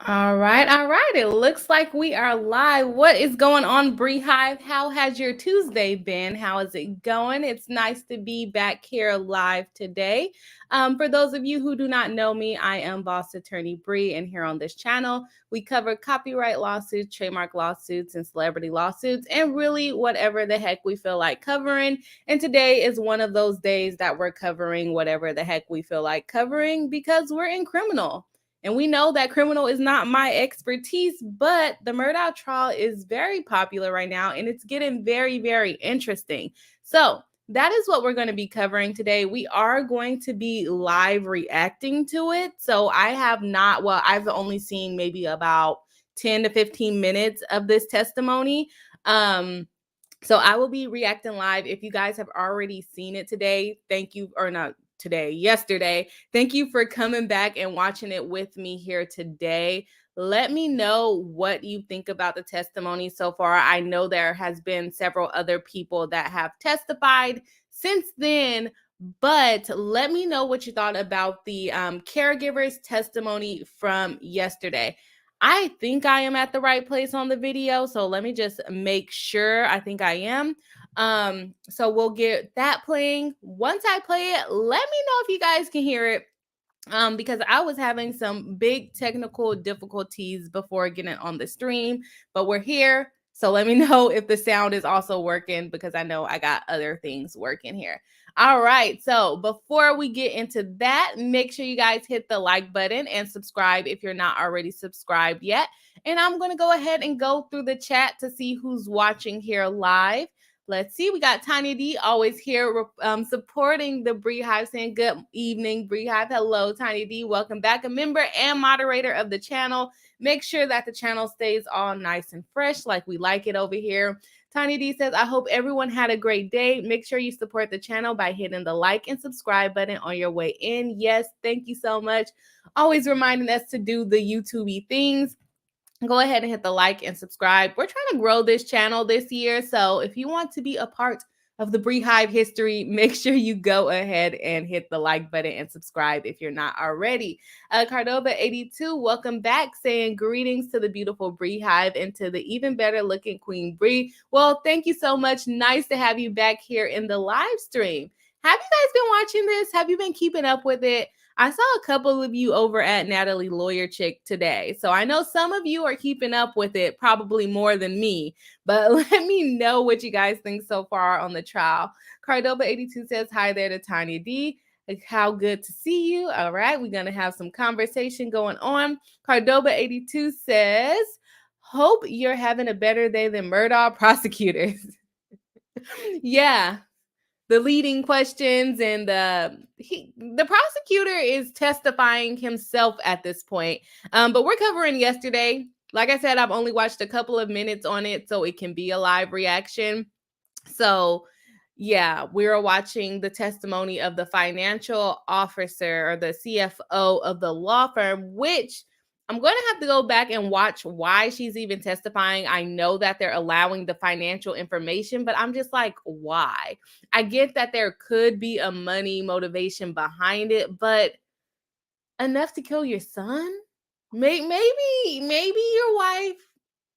All right, all right. It looks like we are live. What is going on, BRI-HIVE? How has your Tuesday been? How is it going? It's nice to be back here live today. For those of you who do not know me, I am Boss Attorney Bri, and here on this channel, we cover copyright lawsuits, trademark lawsuits, and celebrity lawsuits, and really whatever the heck we feel like covering. And today is one of those days that we're covering whatever the heck we feel like covering because we're in criminal. And we know that criminal is not my expertise, but the Murdaugh trial is very popular right now and it's getting very, very interesting. So that is what we're going to be covering today. We are going to be live reacting to it. So I've only seen maybe about 10 to 15 minutes of this testimony. So I will be reacting live. If you guys have already seen it today, thank you, or not today, yesterday. Thank you for coming back and watching it with me here today. Let me know what you think about the testimony so far. I know there has been several other people that have testified since then, but let me know what you thought about the caregiver's testimony from yesterday. I think I am at the right place on the video, so let me just make sure. I think I am. So we'll get that playing. Once I play it, let me know if you guys can hear it. Because I was having some big technical difficulties before getting on the stream, but we're here. So let me know if the sound is also working because I know I got other things working here. All right. So before we get into that, make sure you guys hit the like button and subscribe if you're not already subscribed yet. And I'm going to go ahead and go through the chat to see who's watching here live. Let's see. We got Tanya D always here supporting the BRI-HIVE, saying good evening, BRI-HIVE. Hello, Tanya D. Welcome back. A member and moderator of the channel. Make sure that the channel stays all nice and fresh like we like it over here. Tanya D says, I hope everyone had a great day. Make sure you support the channel by hitting the like and subscribe button on your way in. Yes, thank you so much. Always reminding us to do the YouTube-y things. Go ahead and hit the like and subscribe. We're trying to grow this channel this year. So if you want to be a part of the BRI-HIVE history, make sure you go ahead and hit the like button and subscribe if you're not already. Cardova82, welcome back, saying greetings to the beautiful BRI-HIVE and to the even better looking Queen Bri. Well, thank you so much. Nice to have you back here in the live stream. Have you guys been watching this? Have you been keeping up with it? I saw a couple of you over at Natalie Lawyer Chick today. So I know some of you are keeping up with it, probably more than me, but let me know what you guys think so far on the trial. Cardova82 says, hi there to Tanya D. How good to see you. All right, we're going to have some conversation going on. Cardova82 says, hope you're having a better day than Murdaugh prosecutors. Yeah. The leading questions and the prosecutor is testifying himself at this point. But we're covering yesterday. Like I said, I've only watched a couple of minutes on it, so it can be a live reaction. So yeah, we are watching the testimony of the financial officer or the CFO of the law firm, which I'm going to have to go back and watch why she's even testifying. I know that they're allowing the financial information, but I'm just like, why? I get that there could be a money motivation behind it, but enough to kill your son? Maybe your wife,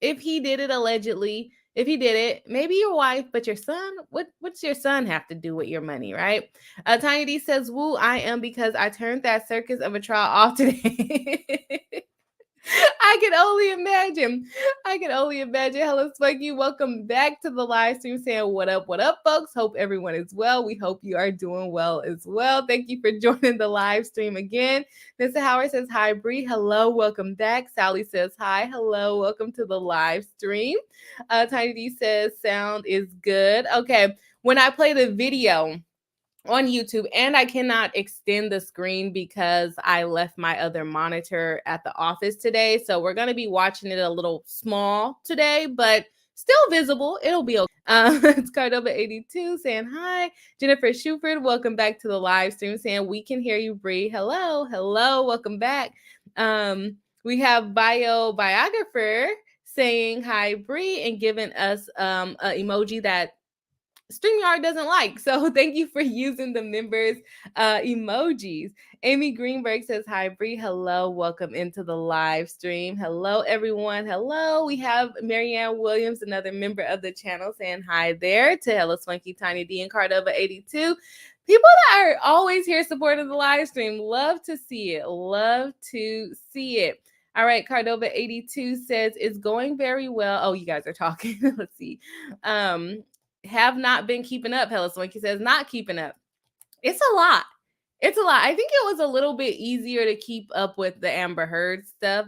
if he did it allegedly, if he did it, maybe your wife, but your son, what's your son have to do with your money, right? Tiny D says, woo, I am because I turned that circus of a trial off today. I can only imagine. I can only imagine. Hello, Spunky. Welcome back to the live stream, saying what up, folks? Hope everyone is well. We hope you are doing well as well. Thank you for joining the live stream again. Mr. Howard says, hi, Bri. Hello, welcome back. Sally says, hi, hello, welcome to the live stream. Tiny D says, sound is good. Okay, when I play the video on YouTube, and I cannot extend the screen because I left my other monitor at the office today. So we're going to be watching it a little small today, but still visible. It'll be okay. It's Cardova82 saying hi. Jennifer Shuford, welcome back to the live stream, saying we can hear you, Bri. Hello, welcome back. We have biographer saying hi, Bri, and giving us an emoji that StreamYard doesn't like. So thank you for using the members emojis. Amy Greenberg says, hi, Bri. Hello. Welcome into the live stream. Hello, everyone. Hello. We have Marianne Williams, another member of the channel, saying hi there to Hello Swanky, Tiny D, and Cardova82. People that are always here supporting the live stream. Love to see it. Love to see it. All right, Cardova82 says, it's going very well. Oh, you guys are talking. Let's see. Have not been keeping up. Hello Swanky says, not keeping up. It's a lot. It's a lot. I think it was a little bit easier to keep up with the Amber Heard stuff,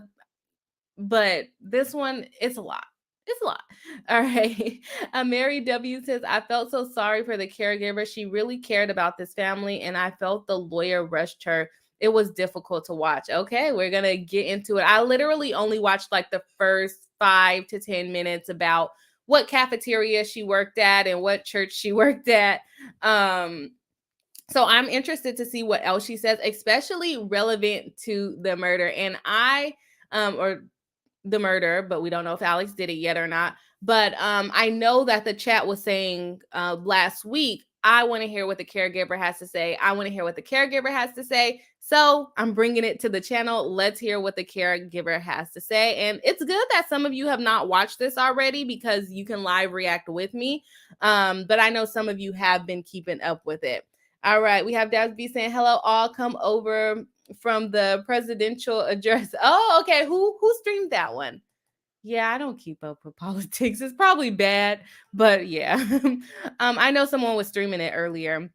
but this one, it's a lot. It's a lot. All right. Mary W says, I felt so sorry for the caregiver. She really cared about this family, and I felt the lawyer rushed her. It was difficult to watch. Okay, we're going to get into it. I literally only watched like the first 5 to 10 minutes about what cafeteria she worked at and what church she worked at. So I'm interested to see what else she says, especially relevant to the murder. And or the murder, but we don't know if Alex did it yet or not. But I know that the chat was saying last week, I want to hear what the caregiver has to say. I want to hear what the caregiver has to say. So I'm bringing it to the channel. Let's hear what the caregiver has to say. And it's good that some of you have not watched this already because you can live react with me. But I know some of you have been keeping up with it. All right. We have Dabs B saying, hello, all. Come over from the presidential address. Oh, okay. Who streamed that one? Yeah, I don't keep up with politics. It's probably bad, but yeah. I know someone was streaming it earlier.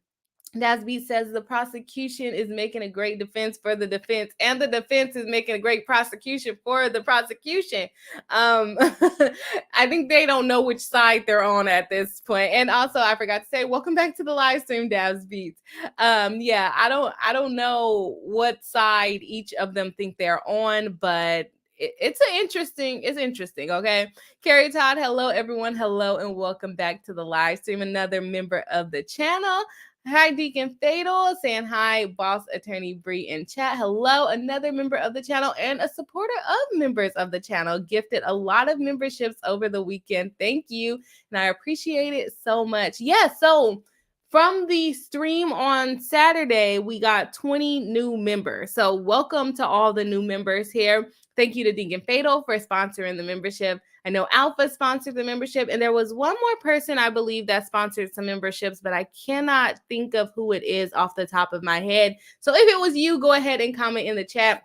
Nasby says the prosecution is making a great defense for the defense, and the defense is making a great prosecution for the prosecution. I think they don't know which side they're on at this point. And also, I forgot to say, welcome back to the live stream, Dabs Beats. Yeah, I don't know what side each of them think they're on, but it's interesting. Okay. Carrie Todd, hello everyone. Hello and welcome back to the live stream. Another member of the channel. Hi, Deacon Fatal, saying hi, Boss Attorney Bri in chat. Hello, another member of the channel and a supporter of members of the channel. Gifted a lot of memberships over the weekend. Thank you. And I appreciate it so much. Yeah, so from the stream on Saturday, we got 20 new members. So welcome to all the new members here. Thank you to Deacon Fatal for sponsoring the membership. I know Alpha sponsored the membership, and there was one more person, I believe, that sponsored some memberships, but I cannot think of who it is off the top of my head. So if it was you, go ahead and comment in the chat.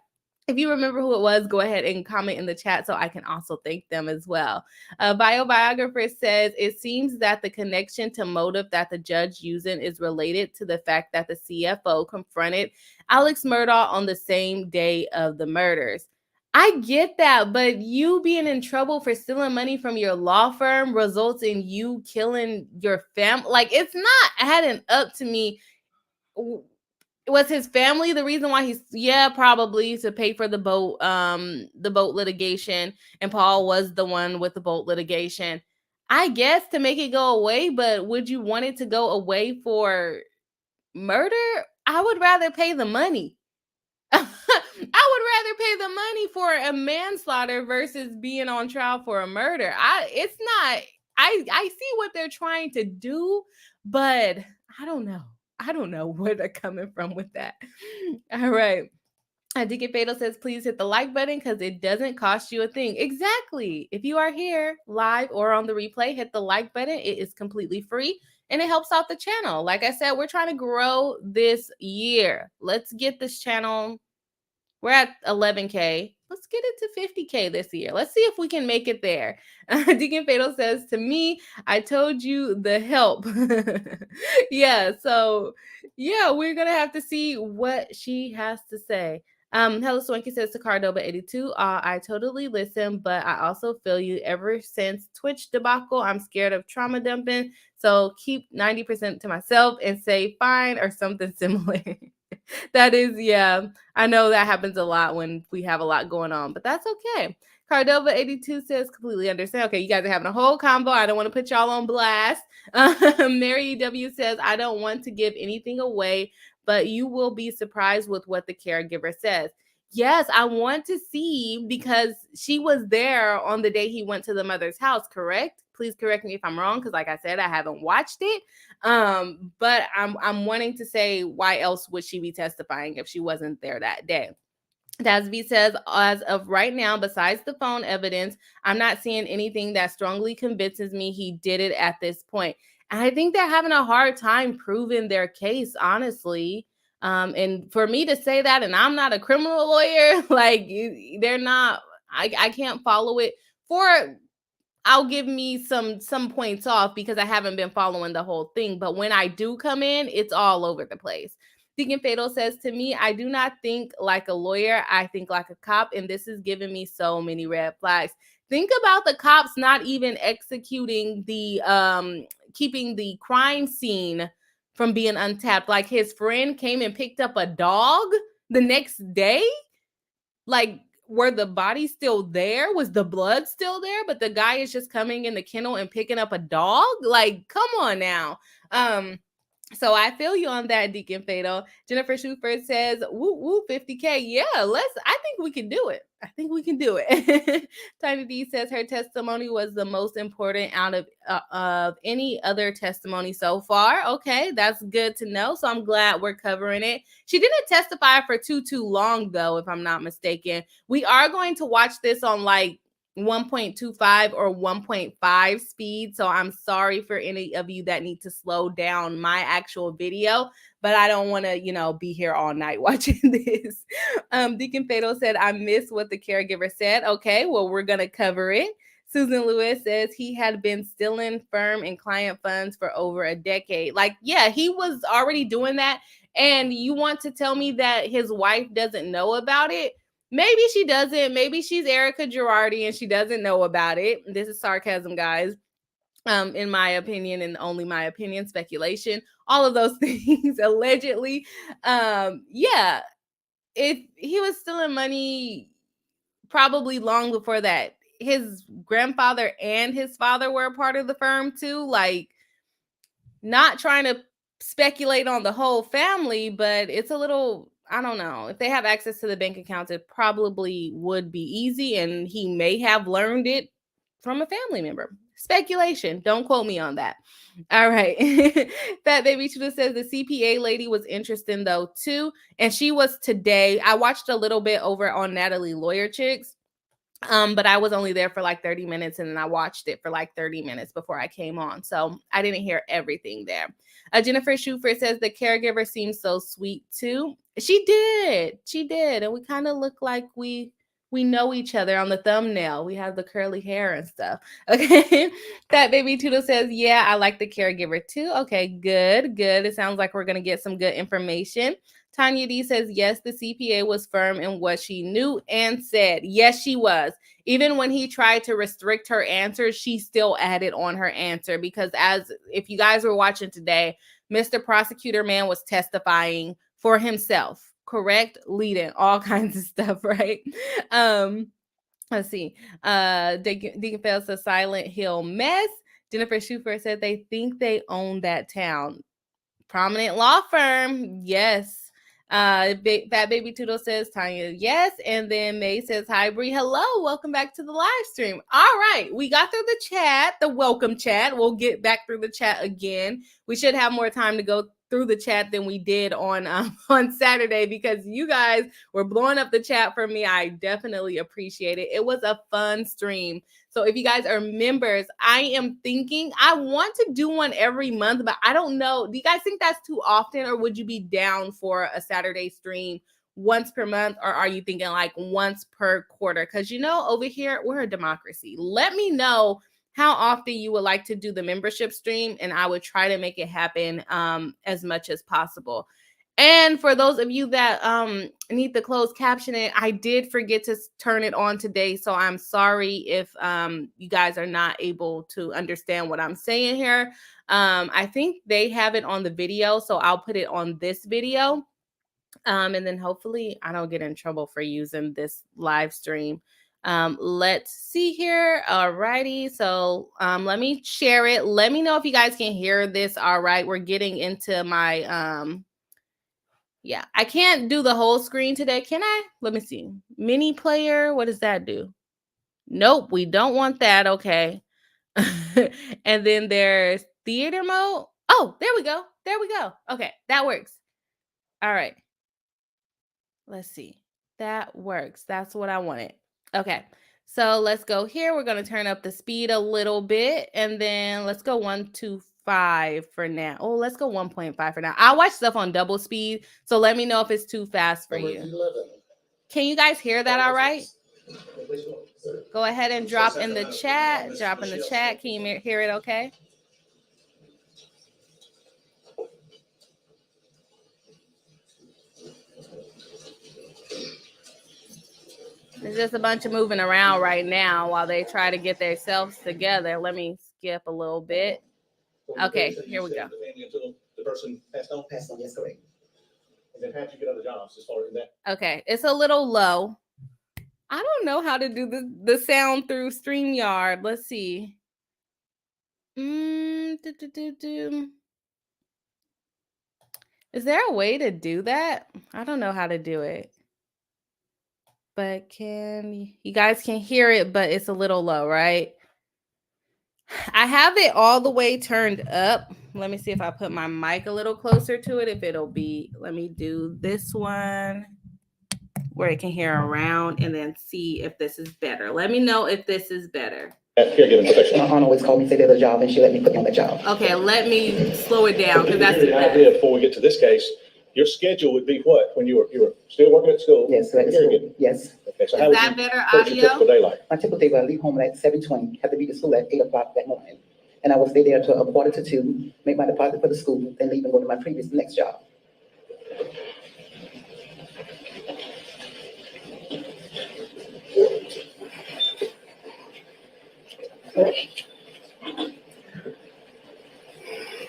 If you remember who it was, go ahead and comment in the chat so I can also thank them as well. Biographer says, it seems that the connection to motive that the judge using is related to the fact that the CFO confronted Alex Murdaugh on the same day of the murders. I get that, but you being in trouble for stealing money from your law firm results in you killing your family. Like, it's not adding up to me. Was his family the reason why probably to pay for the boat litigation, and Paul was the one with the boat litigation. I guess to make it go away, but would you want it to go away for murder? I would rather pay the money. I would rather pay the money for a manslaughter versus being on trial for a murder. I see what they're trying to do, but I don't know where they're coming from with that. All right. Deacon Fatal says, please hit the like button because it doesn't cost you a thing. Exactly. If you are here live or on the replay, hit the like button. It is completely free and it helps out the channel. Like I said, we're trying to grow this year. Let's get this channel. We're at 11K. Let's get it to 50K this year. Let's see if we can make it there. Deacon Fatal says, to me, I told you the help. Yeah, so yeah, we're going to have to see what she has to say. Hello Swanky says to Cardova82, I totally listen, but I also feel you. Ever since Twitch debacle, I'm scared of trauma dumping. So keep 90% to myself and say fine or something similar. That is, yeah, I know that happens a lot when we have a lot going on, but that's okay. Cardova82 says, completely understand. Okay, you guys are having a whole combo. I don't want to put y'all on blast. Mary W says, I don't want to give anything away, but you will be surprised with what the caregiver says. Yes, I want to see because she was there on the day he went to the mother's house, correct? Please correct me if I'm wrong, because like I said, I haven't watched it. But I'm wanting to say, why else would she be testifying if she wasn't there that day? Dasby says, as of right now, besides the phone evidence, I'm not seeing anything that strongly convinces me he did it at this point. And I think they're having a hard time proving their case, honestly. And for me to say that, and I'm not a criminal lawyer, like they're not, I can't follow it for. I'll give me some points off because I haven't been following the whole thing. But when I do come in, it's all over the place. Deacon Fatal says, to me, I do not think like a lawyer. I think like a cop. And this is giving me so many red flags. Think about the cops not even executing the keeping the crime scene from being untapped. Like his friend came and picked up a dog the next day. Like, were the bodies still there? Was the blood still there? But the guy is just coming in the kennel and picking up a dog? Like, come on now. So I feel you on that, Deacon Fatal. Jennifer Shuford says, woo, woo, 50K. Yeah, I think we can do it. I think we can do it. Tiny D says her testimony was the most important out of any other testimony so far. Okay, that's good to know. So I'm glad we're covering it. She didn't testify for too long, though, if I'm not mistaken. We are going to watch this on like 1.25 or 1.5 speed. So I'm sorry for any of you that need to slow down my actual video, but I don't want to, be here all night watching this. Deacon Fatal said, I missed what the caregiver said. Okay, well, we're going to cover it. Susan Lewis says he had been stealing firm and client funds for over a decade. Like, yeah, he was already doing that. And you want to tell me that his wife doesn't know about it? Maybe she doesn't. Maybe she's Erica Girardi and she doesn't know about it. This is sarcasm, guys. In my opinion, and only my opinion, speculation, all of those things, allegedly. Yeah, if he was stealing money probably long before that. His grandfather and his father were a part of the firm too. Like, not trying to speculate on the whole family, but it's a little, I don't know. If they have access to the bank accounts, it probably would be easy, and he may have learned it from a family member. Speculation. Don't quote me on that. All right. Fat Baby Chuda says the CPA lady was interesting though too, and she was today. I watched a little bit over on Natalie Lawyer Chicks. But I was only there for like 30 minutes and then I watched it for like 30 minutes before I came on. So I didn't hear everything there. Jennifer Schufer says the caregiver seems so sweet too. She did. And we kind of look like we know each other on the thumbnail. We have the curly hair and stuff. Okay. That Baby Toodle says, yeah, I like the caregiver too. Okay, good. It sounds like we're going to get some good information. Tanya D says, yes, the CPA was firm in what she knew and said. Yes, she was. Even when he tried to restrict her answers, she still added on her answer because if you guys were watching today, Mr. Prosecutor Man was testifying for himself, correct? Leading all kinds of stuff, right? Let's see. Deacon Fail says Silent Hill mess. Jennifer Schufer said they think they own that town. Prominent law firm. Yes. Fat Baby Toodle says, Tanya, yes. And then May says, hi, Bri. Hello. Welcome back to the live stream. All right. We got through the chat, the welcome chat. We'll get back through the chat again. We should have more time to go through the chat than we did on Saturday because you guys were blowing up the chat for me. I definitely appreciate it. It was a fun stream. So if you guys are members, I am thinking I want to do one every month, but I don't know. Do you guys think that's too often, or would you be down for a Saturday stream once per month, or are you thinking like once per quarter? Because over here, we're a democracy. Let me know how often you would like to do the membership stream, and I would try to make it happen as much as possible. And for those of you that need the closed captioning, I did forget to turn it on today. So I'm sorry if you guys are not able to understand what I'm saying here. I think they have it on the video, so I'll put it on this video. And then hopefully I don't get in trouble for using this live stream. Let's see here. All righty. So let me share it. Let me know if you guys can hear this. All right. We're getting into my Yeah, I can't do the whole screen today. Can I? Let me see. Mini player. What does that do? Nope, we don't want that. Okay. And then there's theater mode. Oh, there we go. There we go. Okay, that works. All right. Let's see. That works. That's what I wanted. Okay. So let's go here. We're going to turn up the speed a little bit. And then let's go 1.25 for now. Oh, let's go 1.5 for now. I watch stuff on double speed. So let me know if it's too fast for you. 11. Can you guys hear that all right? Go ahead and drop in the chat. Drop in the chat. Can you hear it okay? There's just a bunch of moving around right now while they try to get themselves together. Let me skip a little bit. Okay, here we go. Until the person passed on, yes, correct. And then how'd you get other jobs as far as that? Okay, it's a little low. I don't know how to do the sound through StreamYard. Let's see. Is there a way to do that? I don't know how to do it. But you guys can hear it, but it's a little low, right? I have it all the way turned up. Let me see if I put my mic a little closer to it, if it'll be, let me do this one where it can hear around and then see if this is better. Let me know if this is better. My aunt always called me and said there's a job, and she let me put me on the job. Okay, let me slow it down because that's an idea before we get to this case. Your schedule would be what when you were still working at school? Yes, at school. Yes. Okay, so is that better audio? My typical day, I leave home at 7:20, have to be at school at 8 o'clock that morning, and I will stay there till 1:45, make my deposit for the school, then leave and go to my next job.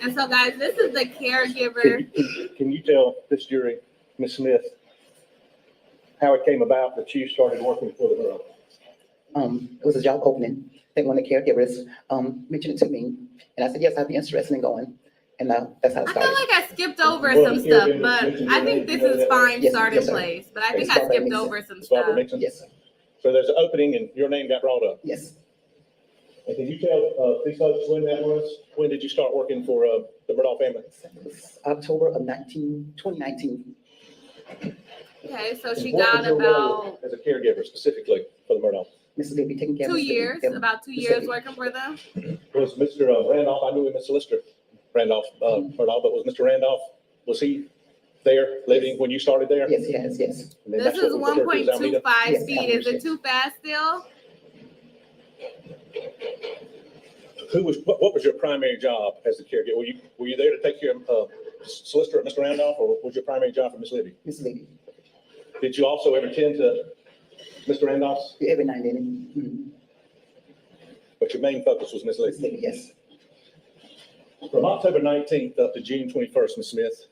And so, guys, this is the caregiver. Can you tell this jury, Ms. Smith, how it came about that you started working for the borough? It was a job opening. I think one of the caregivers mentioned it to me, and I said, yes, I'd be interested in going. And that's how it started. I feel like I skipped over some stuff, but I think this is fine starting place. But I think I skipped over some stuff. Yes, sir. So there's an opening and your name got brought up? Yes. And can you tell these folks when that was? When did you start working for the Murdaugh family? It was October of 2019. Okay, so she got about as a caregiver specifically for the Murdaugh. Mrs. Libby taking care 2 years, about 2 years working for them. Was Mr. Randolph? I knew him as Solicitor Randolph Murdaugh, but was Mr. Randolph? Was he there living when you started there? Yes, yes, yes. This is 1.25 speed. Is it too fast still? What was your primary job as a caregiver? Were you there to take care of Solicitor Mr. Randolph, or was your primary job for Miss Libby? Miss Libby. Did you also ever tend to Mr. Randolph's? Every night, mm-hmm. But your main focus was Miss Libby? Miss Libby, yes. From October 19th up to June 21st, Ms. Smith.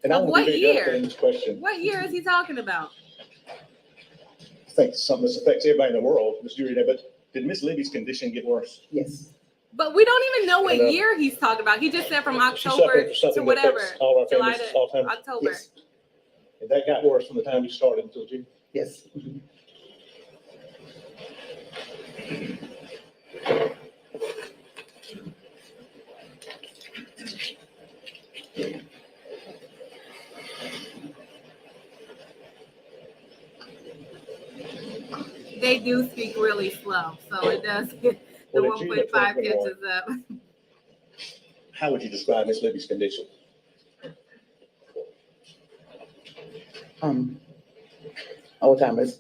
And I what year? In this question. What year is he talking about? I think something that affects everybody in the world, Ms. Jury, but did Miss Libby's condition get worse? Yes. But we don't even know what year he's talking about. He just said from October to whatever. All our July families, to October. Yes. And that got worse from the time you started until June? Yes. Mm-hmm. They do speak really slow, so it does get the 1.5 catches up. How would you describe Miss Libby's condition? Alzheimer's,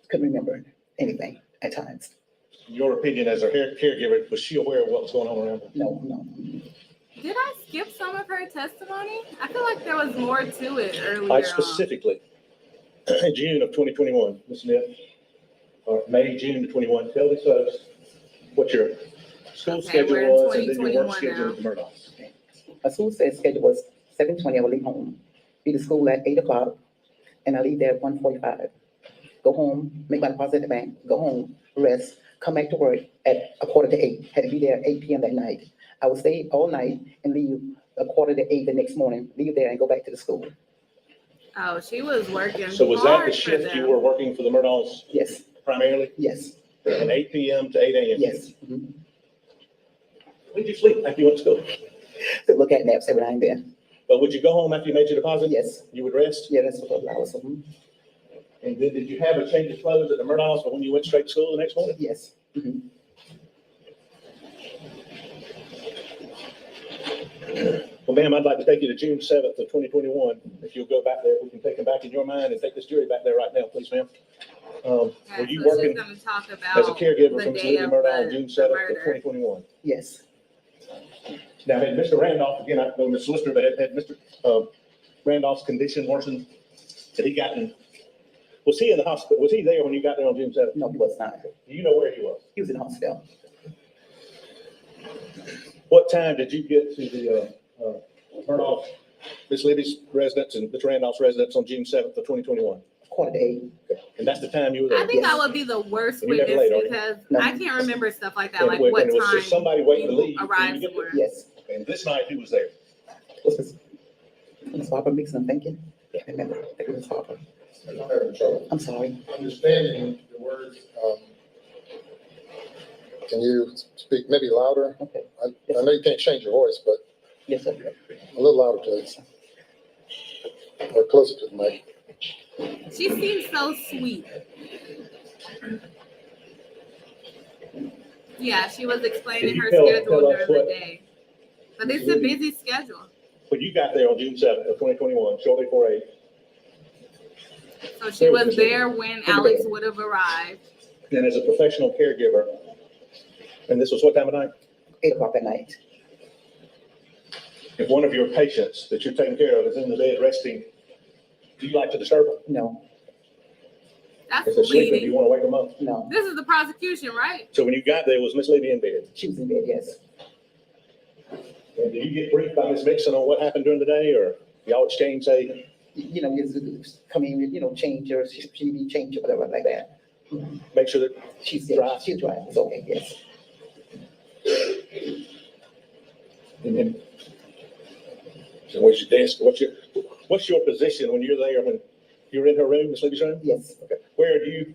couldn't remember anything at times. In your opinion as a caregiver, was she aware of what was going on around her? No. Did I skip some of her testimony? I feel like there was more to it earlier. Like specifically, in June of 2021, Ms. Smith, or May, June of 21, tell these folks what your school schedule was and then your work schedule with the Murdaughs. Okay. My school schedule was 7:20. I would leave home, be to school at 8 o'clock, and I leave there at 1:45. Go home, make my deposit at the bank, go home, rest, come back to work at 7:45. Had to be there at 8 p.m. that night. I would stay all night and leave 8:15 the next morning, leave there and go back to the school. Oh, she was working So was that hard the for shift you them. were working for the Murdaughs Yes, primarily? yes, From 8 p.m. to 8 a.m.? yes. Mhm. When did you sleep after you went to school? To look at naps every now and then. But would you go home after you made your deposit? Yes, You would rest? yeah, that's what allows. Mhm. And then did you have a change of clothes at the Murdaughs for when you went straight to school the next morning? Yes. Mhm. Well, ma'am, I'd like to take you to June 7th of 2021. If you'll go back there, we can take them back in your mind and take this jury back there right now, please, ma'am. Were Okay, you so working she's gonna talk as a about caregiver the for Ms. day Lydia of Murdaugh on the June 7th of murder. 2021? Yes, Now, had Mr. Randolph, again, I know Ms. Solicitor, but had Mr. Randolph's condition worsened? Had he gotten, was he in the hospital? Was he there when you got there on June 7th? no, he was not. Do you know where he was? He was in the hospital. What time did you get to the Murdaugh, Ms. Libby's residence and Mr. Randolph's residence on June 7th of 2021? 8:15. And that's the time you were there? I think Yes. I would be the worst And you never witness late, are you? because No. I can't remember stuff like that, And like when- what and was there time somebody waiting to you leave? arrived When you for. Yes. And this night, who was there? What's this? Ms. Harper mixing, I'm thinking. I remember, I think it was Harper. I'm sorry. Understanding the words, can you speak maybe louder? Okay. I know you can't change your voice, but Yes, sir. a little louder, please. Or closer to the mic. She seems so sweet. Yeah, she was explaining Did you her tell schedule us during the what- day. But it's a busy schedule. When you got there on June 7th of 2021, shortly before 8, So she was there when Alex would have arrived. then as a professional caregiver, and this was what time of night? 8:00 at night. If one of your patients that you're taking care of is in the bed resting, do you like to disturb them? No, That's If they're sleeping, do you leading. want to wake them up? no. This is the prosecution, right? So when you got there, was Miss Libby in bed? She was in bed, yes. And did you get briefed by Ms. Mixon on what happened during the day, or y'all exchange, say, You know, you come in, change your, she change or whatever like that. make sure that, She's Dry. she's dry. It's okay, yes. and then, so where's your desk? What's your position when you're there, when you're in her room, Miss Libby's room? Yes. Okay. Where do you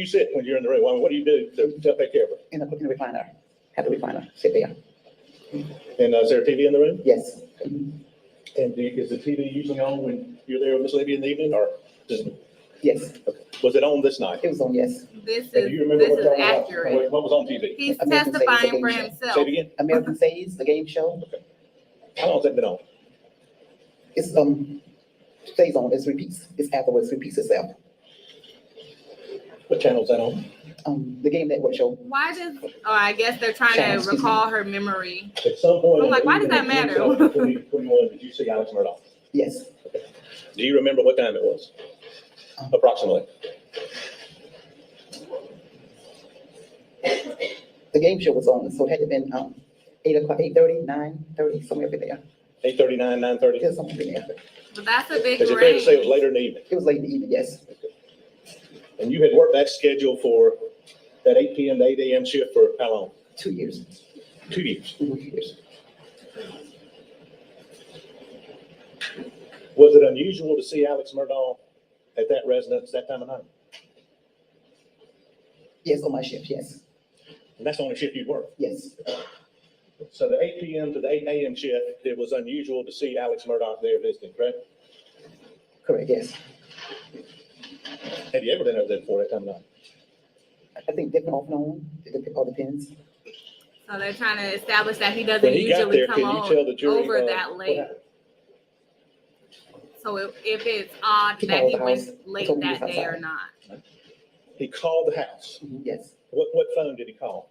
sit when you're in the room? I mean, what do you do to take care of her? In the recliner. Have the recliner. Sit there. And is there a TV in the room? Yes. And is the TV usually on when you're there with Miss Libby in the evening, or just, Yes. was it on this night? It was on, yes. This And do you remember what y'all were watching? accurate. What was on TV? He's American testifying Saints for again. himself. Say it again. American Says, the game show. How long has that been on? It's, stays on, it repeats. It's afterwards, repeats itself. What channel is that on? The Game Network show. Why does, I guess they're trying Channel, to excuse me. recall her memory. At some point. I'm like, why does that matter? 2021, did you see Alex Murdaugh? Yes. Do you remember what time it was? Approximately. The game show was on, so it had to been, 8:00, 8:30, 9:30, somewhere over there. 8:39, 9:30? There's something in there. But that's a big Is it fair to say it was range. later in the evening? It was late in the evening, yes. And you had worked that schedule for that 8 p.m. to 8 a.m. shift for how long? 2 years. 2 years. 2 years. Was it unusual to see Alex Murdaugh at that residence that time of night? Yes, on my shift, yes. And that's the only shift you'd work. Yes. So the 8 p.m. to the 8 a.m. shift, it was unusual to see Alex Murdaugh there visiting, correct? Correct, yes. Had you ever been over there before that time of night? I think different off and on, it all depends. So they're trying to establish that he doesn't When he got usually there, come can you tell the jury? over what that late. happened? So if it's odd He that called he the went house. late Told me that he was day or outside. not, He called the house. Yes, What phone did he call?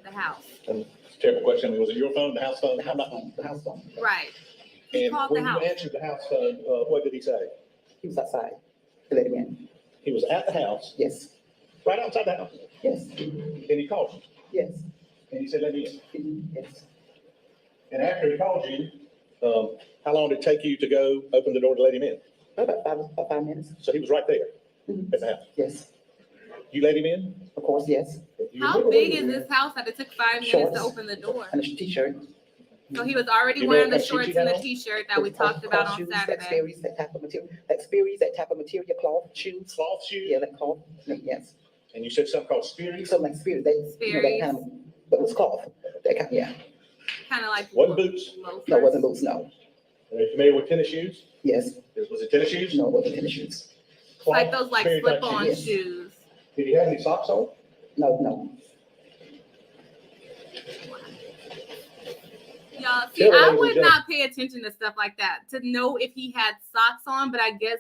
the house, And it's a terrible question. I mean, was it your phone, the house phone? the How house about? phone, the house phone. right? He And called the when you house. answered the house phone, what did he say? He was outside. They let him in. He was at the house, Yes, right outside the house, yes, and he called you, yes, and he said, let me in. yes. And after he called you, how long did it take you to go open the door to let him in? About 5 minutes. So he was right there Mhm. at the house. Yes, You let him in? of course, yes. You How remember big when is you- this house that it took 5 minutes Shorts. to open the door? And a t-shirt. So he was already You know wearing what the kind of shorts shoes he and the had on? t-shirt that we talked about on Saturday. Sperry's, that type of material, like Sperry's, that type of material, cloth shoes. Cloth shoes? Yeah, like cloth, yes. And you said something called Spears? Something like Sperry's, that, you know, that kind of, but it was cloth, that kind, yeah. Kind of like Wasn't boots? loafers. No, it wasn't boots, no. Are you familiar with tennis shoes? Yes, Was it tennis shoes? no, it wasn't tennis shoes. Like those like Sperry type slip-on shoes. shoes. Did he have any socks on? No. Y'all, see, Tell I ladies would and not pay attention to stuff like that to know if he had socks on, but I guess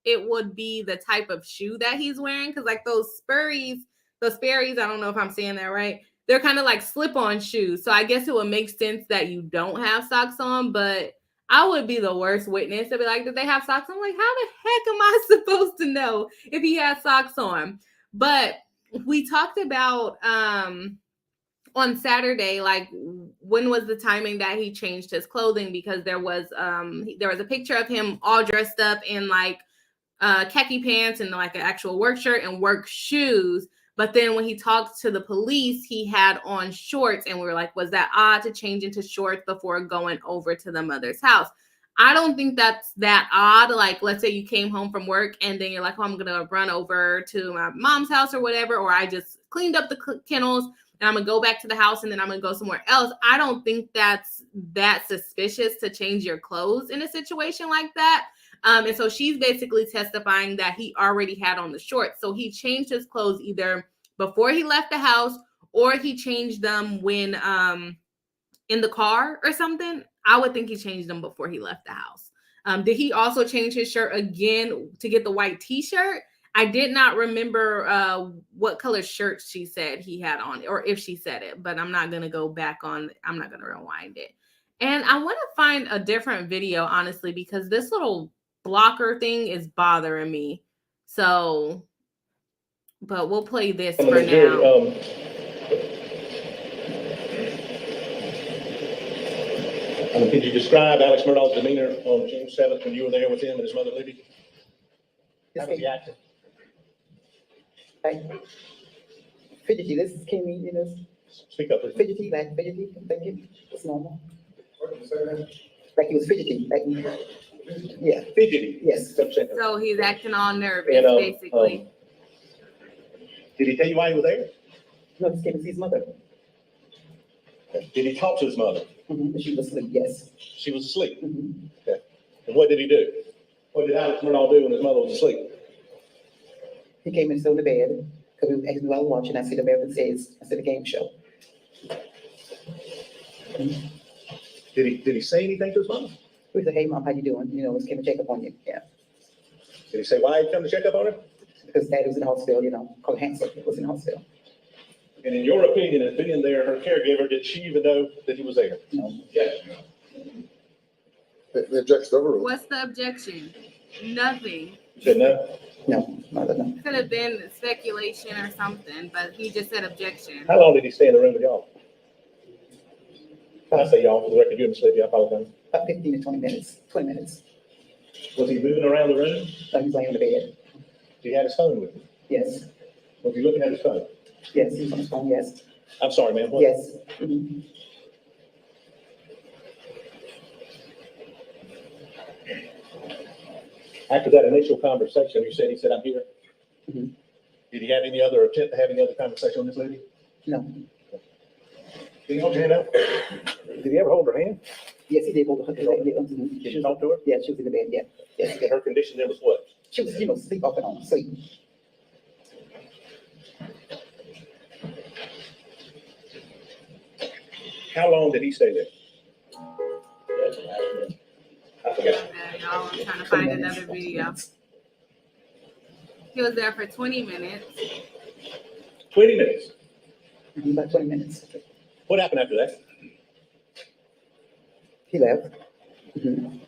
it would be the type of shoe that he's wearing. Cause like those Sperry's, I don't know if I'm saying that right. They're kind of like slip-on shoes. So I guess it would make sense that you don't have socks on, but I would be the worst witness to be like, did they have socks on? I'm like, how the heck am I supposed to know if he had socks on? But we talked about, on Saturday, like when was the timing that he changed his clothing? Because there was a picture of him all dressed up in like khaki pants and like an actual work shirt and work shoes. But then when he talked to the police, he had on shorts, and we were like, was that odd to change into shorts before going over to the mother's house? I don't think that's that odd. Like, let's say you came home from work and then you're like, oh, I'm gonna run over to my mom's house or whatever, or I just cleaned up the kennels and I'm gonna go back to the house and then I'm gonna go somewhere else. I don't think that's that suspicious to change your clothes in a situation like that. And so she's basically testifying that he already had on the shorts. So he changed his clothes either before he left the house or he changed them when in the car or something. I would think he changed them before he left the house. Did he also change his shirt again to get the white t-shirt? I did not remember what color shirt she said he had on, or if she said it, but I'm not going to go back on. I'm not going to rewind it. And I want to find a different video, honestly, because this little blocker thing is bothering me. So, but we'll play this for now. Could you describe Alex Murdaugh's demeanor on June 7th when you were there with him and his mother, Libby? How was he acting? Like, fidgety, this is Kimmy, you know, Speak up, please. fidgety, I'm thinking, it's normal. Like he was fidgety, like, yeah, Fidgety. yes. So he's acting all nervous, And, basically. Did he tell you why he was there? No, this came to see his mother. Did he talk to his mother? She was asleep, yes. She was asleep. Mhm. Okay. And what did he do? What did Alex Murdaugh do when his mother was asleep? He came and sat on the bed, because we as we were watching, I see the American Says, I see the game show. Did he say anything to his mother? We said, hey, Mom, how you doing? You know, just came to check up on you, yeah. Did he say why he come to check up on him? Because Daddy was in the hospital, you know, called Hansel, was in the hospital. And in your opinion, as being there, her caregiver, did she even know that he was there? No. Yes. The objection's overruled. What's the objection? Nothing. You said no? No, mother, no. Could have been speculation or something, but he just said objection. How long did he stay in the room with y'all? I say y'all, for the record, you and Miss Libby, I apologize. About 15 to 20 minutes, 20 minutes. Was he moving around the room? So he was laying on the bed. He had his phone with him. Yes, Was he looking at his phone? yes, he was on his phone, yes, I'm sorry, ma'am. What? yes. Mhm. After that initial conversation, you said, he said, I'm here. Mhm. Did he have any other attempt to have any other conversation with this lady? No, Did he hold your hand out? Did he ever hold her hand? yes, he did hold her. Did you talk to her? Yeah, she was in the bed, yeah. Yes, And her condition then was what? she was, you know, sleep off and on, sleep. How long did he stay there? I forgot. Y'all, I'm trying to find another video. He was there for 20 minutes. 20 minutes. About 20 minutes. What happened after that? He left. Mhm.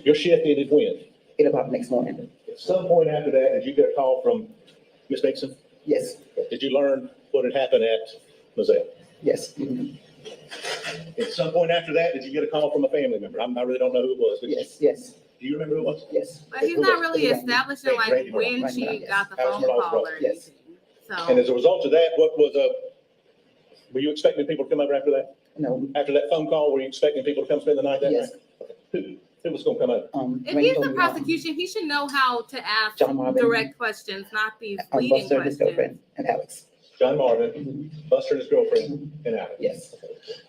Your shift ended when? 8 o'clock next morning. At some point after that, did you get a call from Miss Nixon? Yes, Did you learn what had happened at Moselle? yes. Mhm. At some point after that, did you get a call from a family member? I really don't know who it was. but Yes, yes, Do you remember who it was? yes. But he's not really establishing like Randy when Murdaugh, she yes. got the Alex phone Murdaugh's call or brother, yes. anything. And So as a result of that, what was were you expecting people to come over after that? No, After that phone call, were you expecting people to come spend the night that yes. night? Who was gonna come over? If Ray he's told the me, prosecution, he should know how to ask John Marvin. direct questions, not these leading Buster, his questions. girlfriend, and Alex. John Marvin, Mhm. Buster and his girlfriend, and Alex. Yes.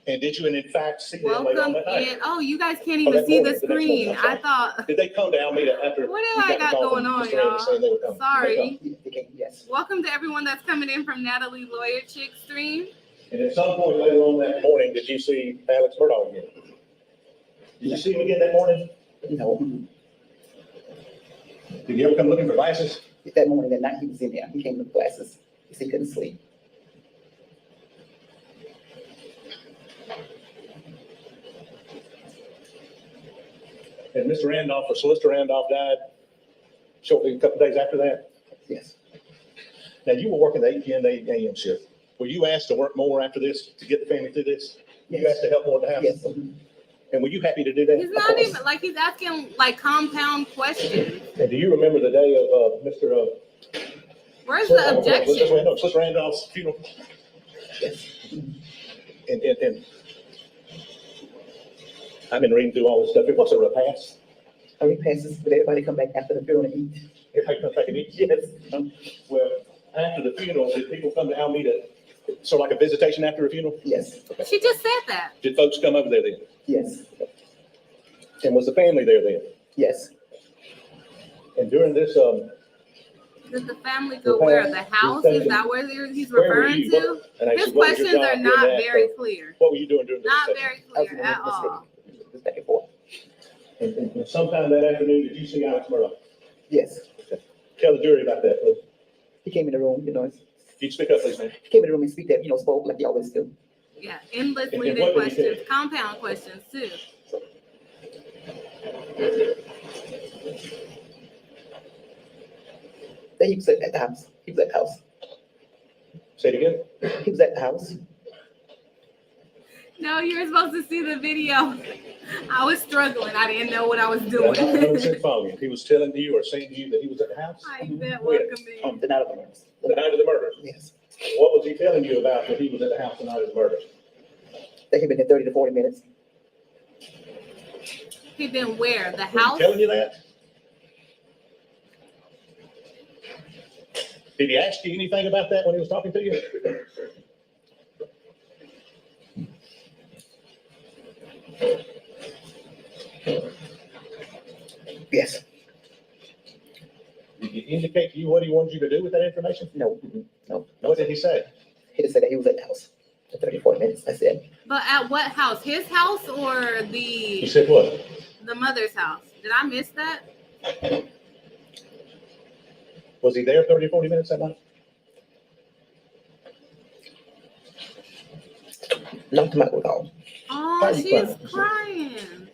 And did you, in fact, see them later on Welcome that night? in. Oh, you guys can't Oh, even that see the morning, the next morning, screen. I'm sorry. I thought, Did they come to Alameda after? what do you I the got call from going on, Mr. Randy saying they would come? y'all? Did they come? Sorry. They came, yes. Welcome to everyone that's coming in from Natalie Lawyer Chick stream. And at some point later on that morning, did you see Alex Murdaugh again? Did you see him again that morning? No, Did he ever come looking for glasses? that morning, that night, he was in there. He came with glasses. He said he couldn't sleep. And Mr. Randolph, or Solicitor Randolph, died shortly, a couple days after that. Yes. Now, you were working the 8 p.m. to 8 a.m. shift. Were you asked to work more after this to get the family through this? You Yes. asked to help more at the house? Yes. And were you happy to do that? He's not even, like, he's asking, like, compound questions. And do you remember the day of Mr. Where's the objection? Solicitor Randolph's funeral? Yes. And I've been reading through all this stuff. It was a repast. I repasses, but everybody come back after the funeral and eat. Everybody come back and eat. Yes. Well, after the funeral, did people come to Alameda? Sort of like a visitation after a funeral? Yes. She just said that. Did folks come over there then? Yes. And was the family there then? Yes. And during this, Did the family go where? The house? Is that where he's where were referring you? to? And His actually, what was your questions job are during not that, very clear. What were you doing during this? Not session? very I was clear at all. Just back and forth. And sometime that afternoon, did you see Alex Murdaugh? Yes. Tell the jury about that, please. He came in the room, Can you speak up, please, man? he came in the room and speak that, spoke like he always do. Yeah, endless And leading what did he say? questions, compound questions too. Then he was at the house. He was at the house. Say it again. He was at the house. No, you were supposed to see the video. I was struggling. I didn't know what I was I'm doing. 100% following you. He was telling you or saying to you that he was at the house? I bet Wait. welcome in. The night of the murders. The night of the murder. Yes. What was he telling you about when he was at the house the night of the murder? They had been there 30 to 40 minutes. He been where? The Was he house? telling you that? Did he ask you anything about that when he was talking to you? Yes. Did he indicate to you what he wanted you to do with that information? No. No. What did he say? He just said that he was at the house for 30 to 40 minutes. I said, But at what house? His house or He the said what? mother's house? Did I miss that? Was he there 30 or 40 minutes that night? not to my recall. Oh, Why are you she's crying? crying.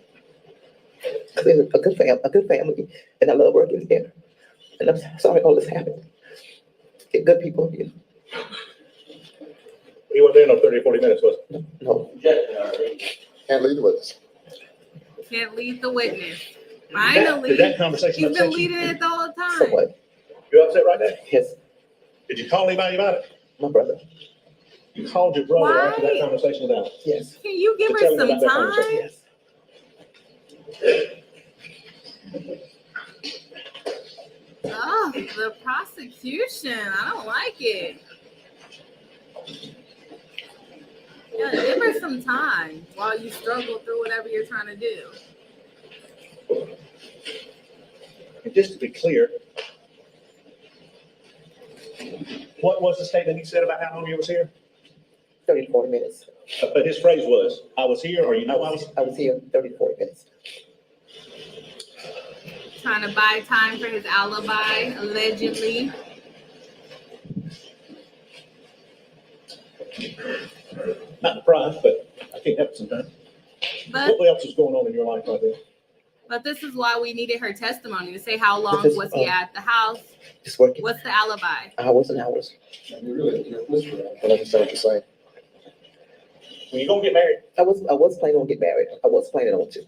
They're a good family, and I love working there. And I'm sorry all this happened. Get good people here. He wasn't there no 30 or 40 minutes, was he? No. Can't leave with us. Can't lead the witness. Did Finally. that conversation He's upset been you? leading it the whole time. So what? You upset right there? Yes, Did you call anybody about it? my brother. You called your brother after that Why? conversation with Alex. Yes. Can you give To her tell him some about that time? conversation. Yes. Oh, the prosecution. I don't like it. Yeah, give her some time while you struggle through whatever you're trying to do. And just to be clear, what was the statement he said about how long he was here? 30 to 40 minutes. But his phrase was, I was here, or you know I was. I was here 30 to 40 minutes. Trying to buy time for his alibi, allegedly. Not the prize, but I can't help it sometimes. But What else was going on in your life right there? this is why we needed her testimony to say how long This is, was he at the house? Just working What's the alibi? hours and hours. Well, I understand what you're saying. When you gonna get married? I was planning on getting married. I was planning on to.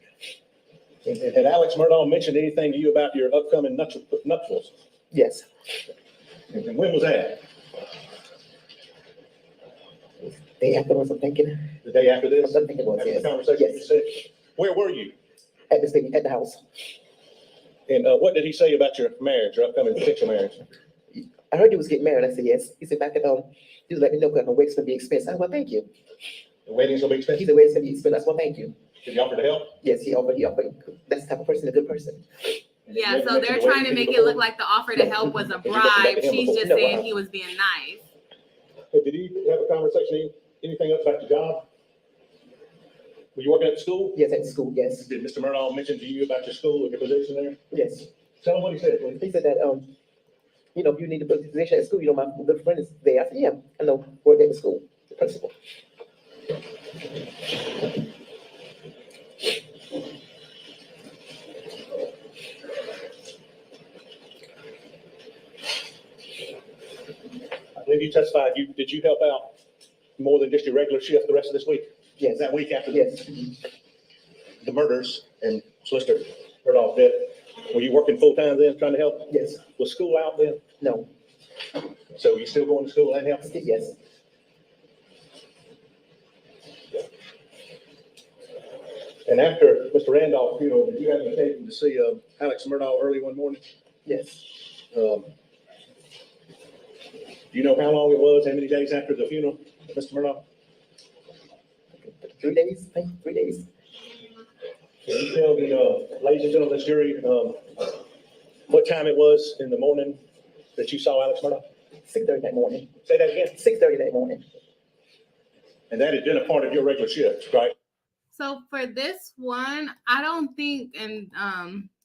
Had Alex Murdaugh mentioned anything to you about your upcoming nuptials? Yes. And when was that? Day afterwards, I'm thinking. The day after this? I think it was, After yes. the conversation you Yes, said? Where were you? at the house. And what did he say about your marriage, your upcoming potential marriage? I heard you was getting married. I said, yes. He said, back at, he was let me know because my wedding's gonna be expensive. I said, well, thank you. The wedding's gonna be He expensive? said, wedding's gonna be expensive. I said, well, thank you. Did he offer to help? Yes, he offered. That's the type of person, a good person. Yeah, You so mentioned they're the trying to wedding make fee it look before? like the offer to help was a Did you mention that bribe. to him She's before? just No, saying he was being nice. Hey, did you have a conversation, anything else about your job? Were you working at the school? Yes, at school, yes, Did Mr. Murdaugh mention to you about your school and your position there? yes. Tell him what he said, please. He said that, if you need a position at school, my good friend is there. I said, yeah, I know, work at the school, the principal. I believe you testified, did you help out more than just your regular shift the rest of this week? Yes, That week after yes, the murders and Solicitor Murdaugh's death, were you working full-time then, trying to help? yes, Was school out then? no, So you still going to school and helping? yes. And after Mr. Randolph's funeral, did you have an occasion to see Alex Murdaugh early one morning? Yes. Do you know how long it was, how many days after the funeral, Mr. Murdaugh? 3 days, I think, 3 days. Can you tell the ladies and gentlemen of this jury what time it was in the morning that you saw Alex Murdaugh? 6:30 that morning. Say that again. 6:30 that morning. And that had been a part of your regular shift, right? So for this one, I don't think, and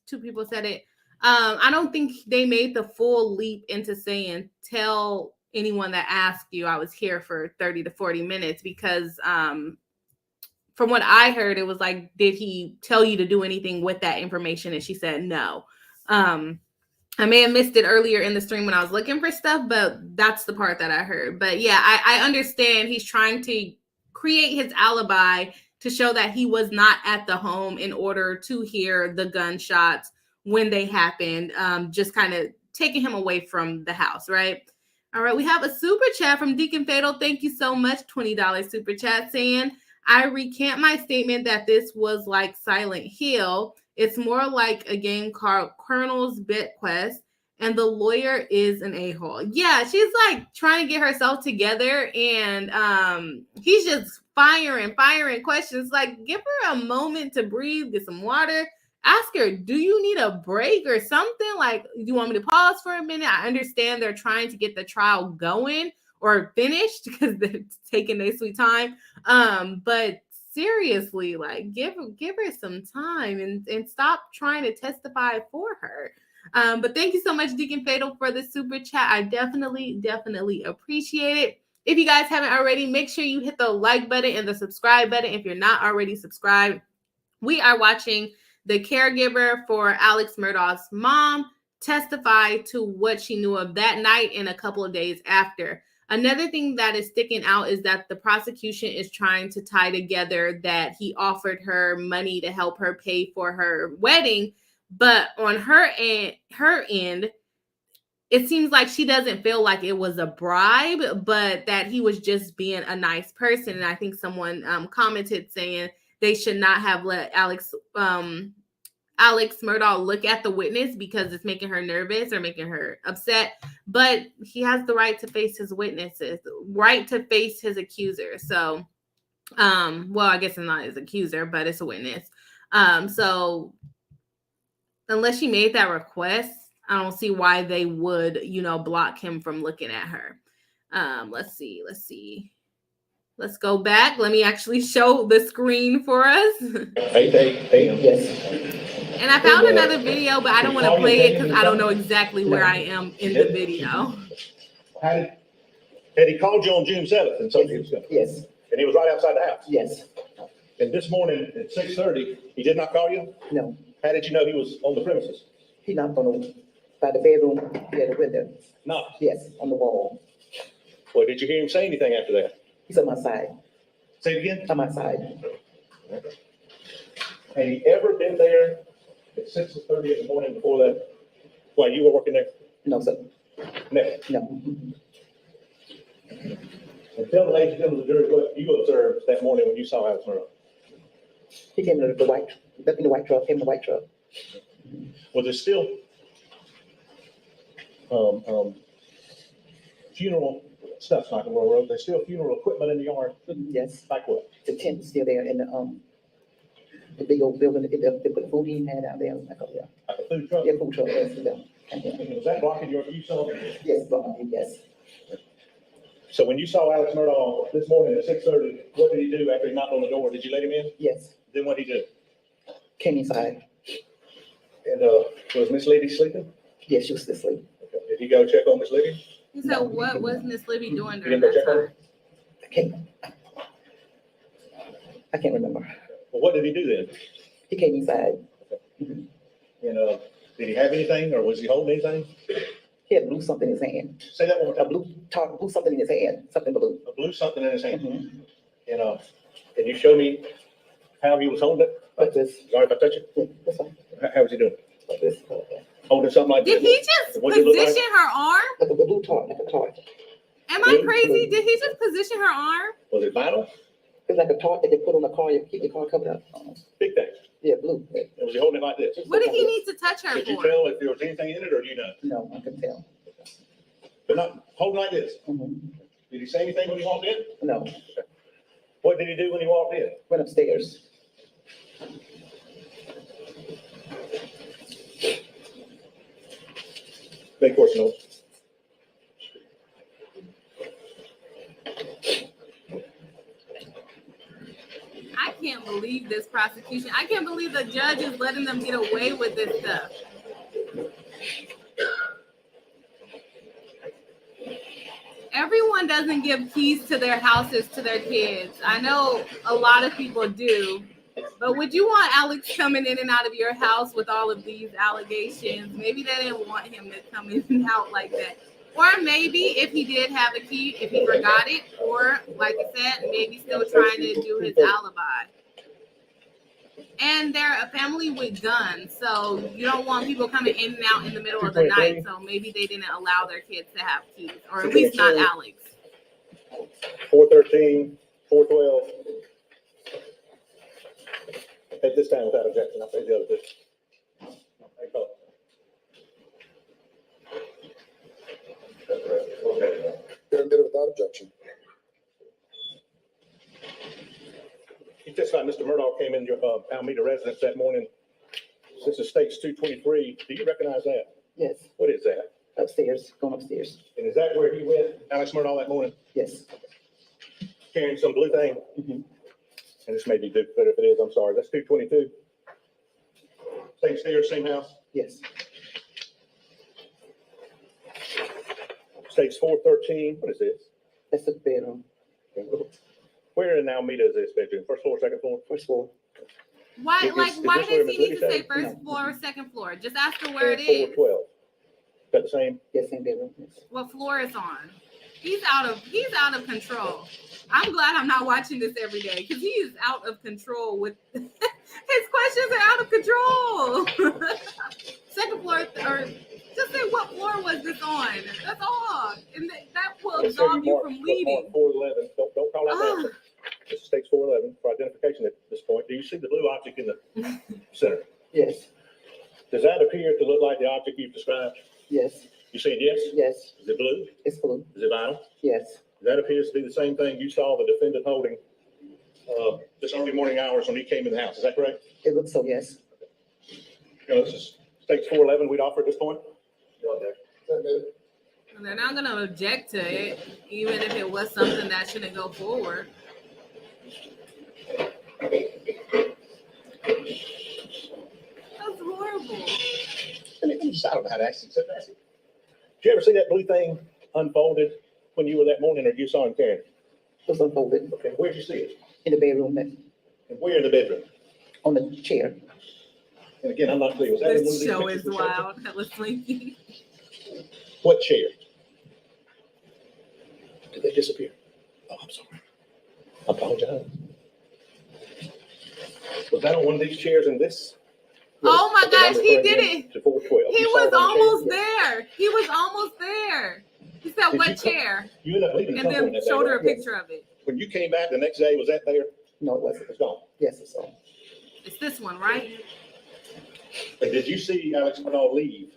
two people said it, I don't think they made the full leap into saying, tell anyone that asked you I was here for 30 to 40 minutes, because from what I heard, it was like, did he tell you to do anything with that information? And she said no. I may have missed it earlier in the stream when I was looking for stuff, but that's the part that I heard. But yeah, I understand he's trying to create his alibi to show that he was not at the home in order to hear the gunshots when they happened, just kind of taking him away from the house, right? All right, we have a super chat from Deacon Fatal. Thank you so much, $20 super chat, saying, I recant my statement that this was like Silent Hill. It's more like a game called Colonel's Bequest, and the lawyer is an a-hole. Yeah, she's like trying to get herself together, and he's just firing questions. Like, give her a moment to breathe, get some water. Ask her, do you need a break or something? Like, do you want me to pause for a minute? I understand they're trying to get the trial going or finished because they're taking their sweet time. But seriously, like, give her some time and stop trying to testify for her. But thank you so much, Deacon Fatal, for the super chat. I definitely appreciate it. If you guys haven't already, make sure you hit the like button and the subscribe button if you're not already subscribed. We are watching the caregiver for Alex Murdaugh's mom testify to what she knew of that night and a couple of days after. Another thing that is sticking out is that the prosecution is trying to tie together that he offered her money to help her pay for her wedding, but on her end, it seems like she doesn't feel like it was a bribe, but that he was just being a nice person. And I think someone commented saying they should not have let Alex Murdaugh look at the witness because it's making her nervous or making her upset. But he has the right to face his witnesses, right to face his accuser. So, well, I guess it's not his accuser, but it's a witness. So unless she made that request, I don't see why they would, block him from looking at her. Let's see. Let's go back. Let me actually show the screen for us. 8 a.m. Yes. And I found another video, but I don't want to play it because I don't know exactly where I am in the video. Had he called you on June 7th and told you he was coming? Yes, And he was right outside the house? yes, And this morning at 6:30, he did not call you? no. How did you know he was on the premises? He knocked by the bedroom, he had a window. No. Yes, on the wall. Well, did you hear him say anything after that? He's on my side, Say it again? on my side. Had he ever been there at 6:30 in the morning before that, while you were working there? No, sir, Never. no. And tell the ladies and gentlemen of the jury what you observed that morning when you saw Alex Murdaugh. He came in the white, left in the white truck, came in the white truck. Was there still funeral stuff, like the road? There's still funeral equipment in the yard? Yes, Like what? the tent is still there in the big old building, they put food he had out there, like, oh, yeah. Like a food truck? Yeah, food truck, yes, yeah. And, Was that blocking your view, so? yes, yes. So when you saw Alex Murdaugh this morning at 6:30, what did he do after he knocked on the door? Did you let him in? Yes, Then what did he do? came inside. And, was Miss Liddy sleeping? Yes, she was asleep. Okay. Did he go check on Miss Liddy? So what was Miss Libby doing You during didn't go that check on time? her? I can't remember. Well, what did he do then? He came inside. And, did he have anything or was he holding anything? He had blue something in his hand. Say that one more A time. blue something in his hand, something blue. A blue something in his hand. Mhm. And, can you show me how he was holding it? Like this. Sorry if I touch it. Yeah, this one. How was he doing? Like this. Holding something like Did this? he just What did it look like? position her arm? Like a blue toy, like a toy. Am I crazy? Did he just position her arm? Was it vinyl? It's like a toy that they put on a car, you keep the car covered up. Big thing. Yeah, blue. And was he holding it like this? What did he need to touch her Could you for? tell if there was anything in it or do you know? No, I can tell. But not holding like this. Mhm. Did he say anything when he walked in? No, What did he do when he walked in? went upstairs. Big course notes. I can't believe this prosecution. I can't believe the judge is letting them get away with this stuff. Everyone doesn't give keys to their houses to their kids. I know a lot of people do, but would you want Alex coming in and out of your house with all of these allegations? Maybe they didn't want him to come in and out like that. Or maybe if he did have a key, if he forgot it, or like I said, maybe still trying to do his alibi. And they're a family with guns, so you don't want people coming in and out in the middle of the night. So maybe they didn't allow their kids to have keys, or at least not Alex. 413, 412. At this time without objection, I'll say the other two. You're admitted without objection. You testified Mr. Murdaugh came in your Alameda residence that morning. This is States 223. Do you recognize that? Yes, What is that? upstairs, going upstairs. And is that where he went, Alex Murdaugh, that morning, Yes. carrying some blue thing? Mhm. And this may be duplicate if it is, I'm sorry. That's 222. Same stairs, same house. Yes. States 413. What is this? That's the bedroom, Where in Alameda is this bedroom? First floor, second floor? first floor. Why, Is like, this why where does he Miss need to Liddy say stayed? first No. floor or second floor? Just ask her where it And is. 412. Is that the same? Yes, same bedroom. Yes. What floor it's on. He's out of control. I'm glad I'm not watching this every day because he is out of control with his questions are out of control. Second floor, or just say what floor was this on? That's all. And that will Let's say absolve you mark- from mark leading. 411. Don't call out Ah. that. This is States 411 for identification at this point. Do you see the blue object in the center? Yes, Does that appear to look like the object you've described? yes, You saying yes? yes, Is it blue? it's blue. Is it vinyl? Yes, That appears to be the same thing you saw the defendant holding this early morning hours when he came in the house. Is that correct? it looks so, yes. This is States 411 we'd offer at this point? Admitted. And they're not gonna object to it, even if it was something that shouldn't go forward. That's horrible. I don't know how to ask you. Did you ever see that blue thing unfolded when you were that morning or you saw him carrying it? It was unfolded Okay, where'd you see it? in the bedroom, And where in the bedroom? on the chair. And again, I'm not clear. Was that in one of This these show pictures is we showed you? wild. Hella slinky. What chair? Did they disappear? Oh, I'm sorry. I apologize. Was that on one of these chairs in this? Oh my Okay, I'm gosh, he referring did in it. To 412. He You saw was it on the chair? almost there. He was almost there. He said, Did what you- chair? You ended up leaving the And company then that day, showed her a right? picture of it. When you came back the next day, was that there? No, it wasn't. It's gone. Yes, it's so. It's this one, right? And did you see Alex Murdaugh leave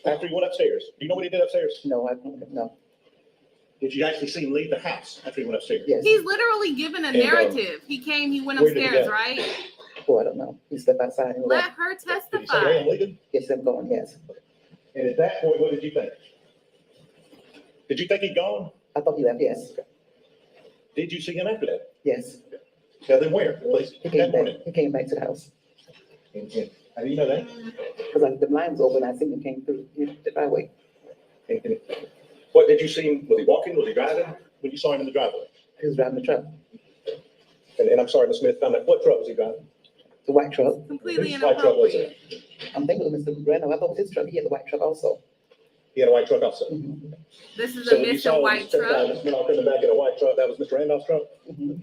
after he went upstairs? Do you know what he did upstairs? No, I don't, no. Did you actually see him leave the house after he went upstairs? Yes. He's literally given a And, narrative. He came, he went where did he upstairs, go? right? Oh, I don't know. He stepped outside and Let left. her Did he say, hey, testify. I'm leaving? Yes, I'm going, yes. And at that point, what did you think? Did you think he'd gone? I thought he left, yes. Did you see him after that? Yes. Tell them where, please. He That came back, morning. he came back to the house. And how do you know that? Because the blind was open, I seen him came through the driveway. And what did you see him? Was he walking? Was he driving? When you saw him in the driveway? He was driving the truck, And I'm sorry, Ms. Smith, found out what truck was he driving? the white truck. Completely Whose white truck was inappropriate. it? I'm thinking it was Mr. Randall. I thought it was his truck. He had the white truck also. He had a white truck also. Mhm. This is So a when you Mr. saw White Mr. truck. Mr. Murdaugh coming back in a white truck, that was Mr. Randolph's truck? Mhm.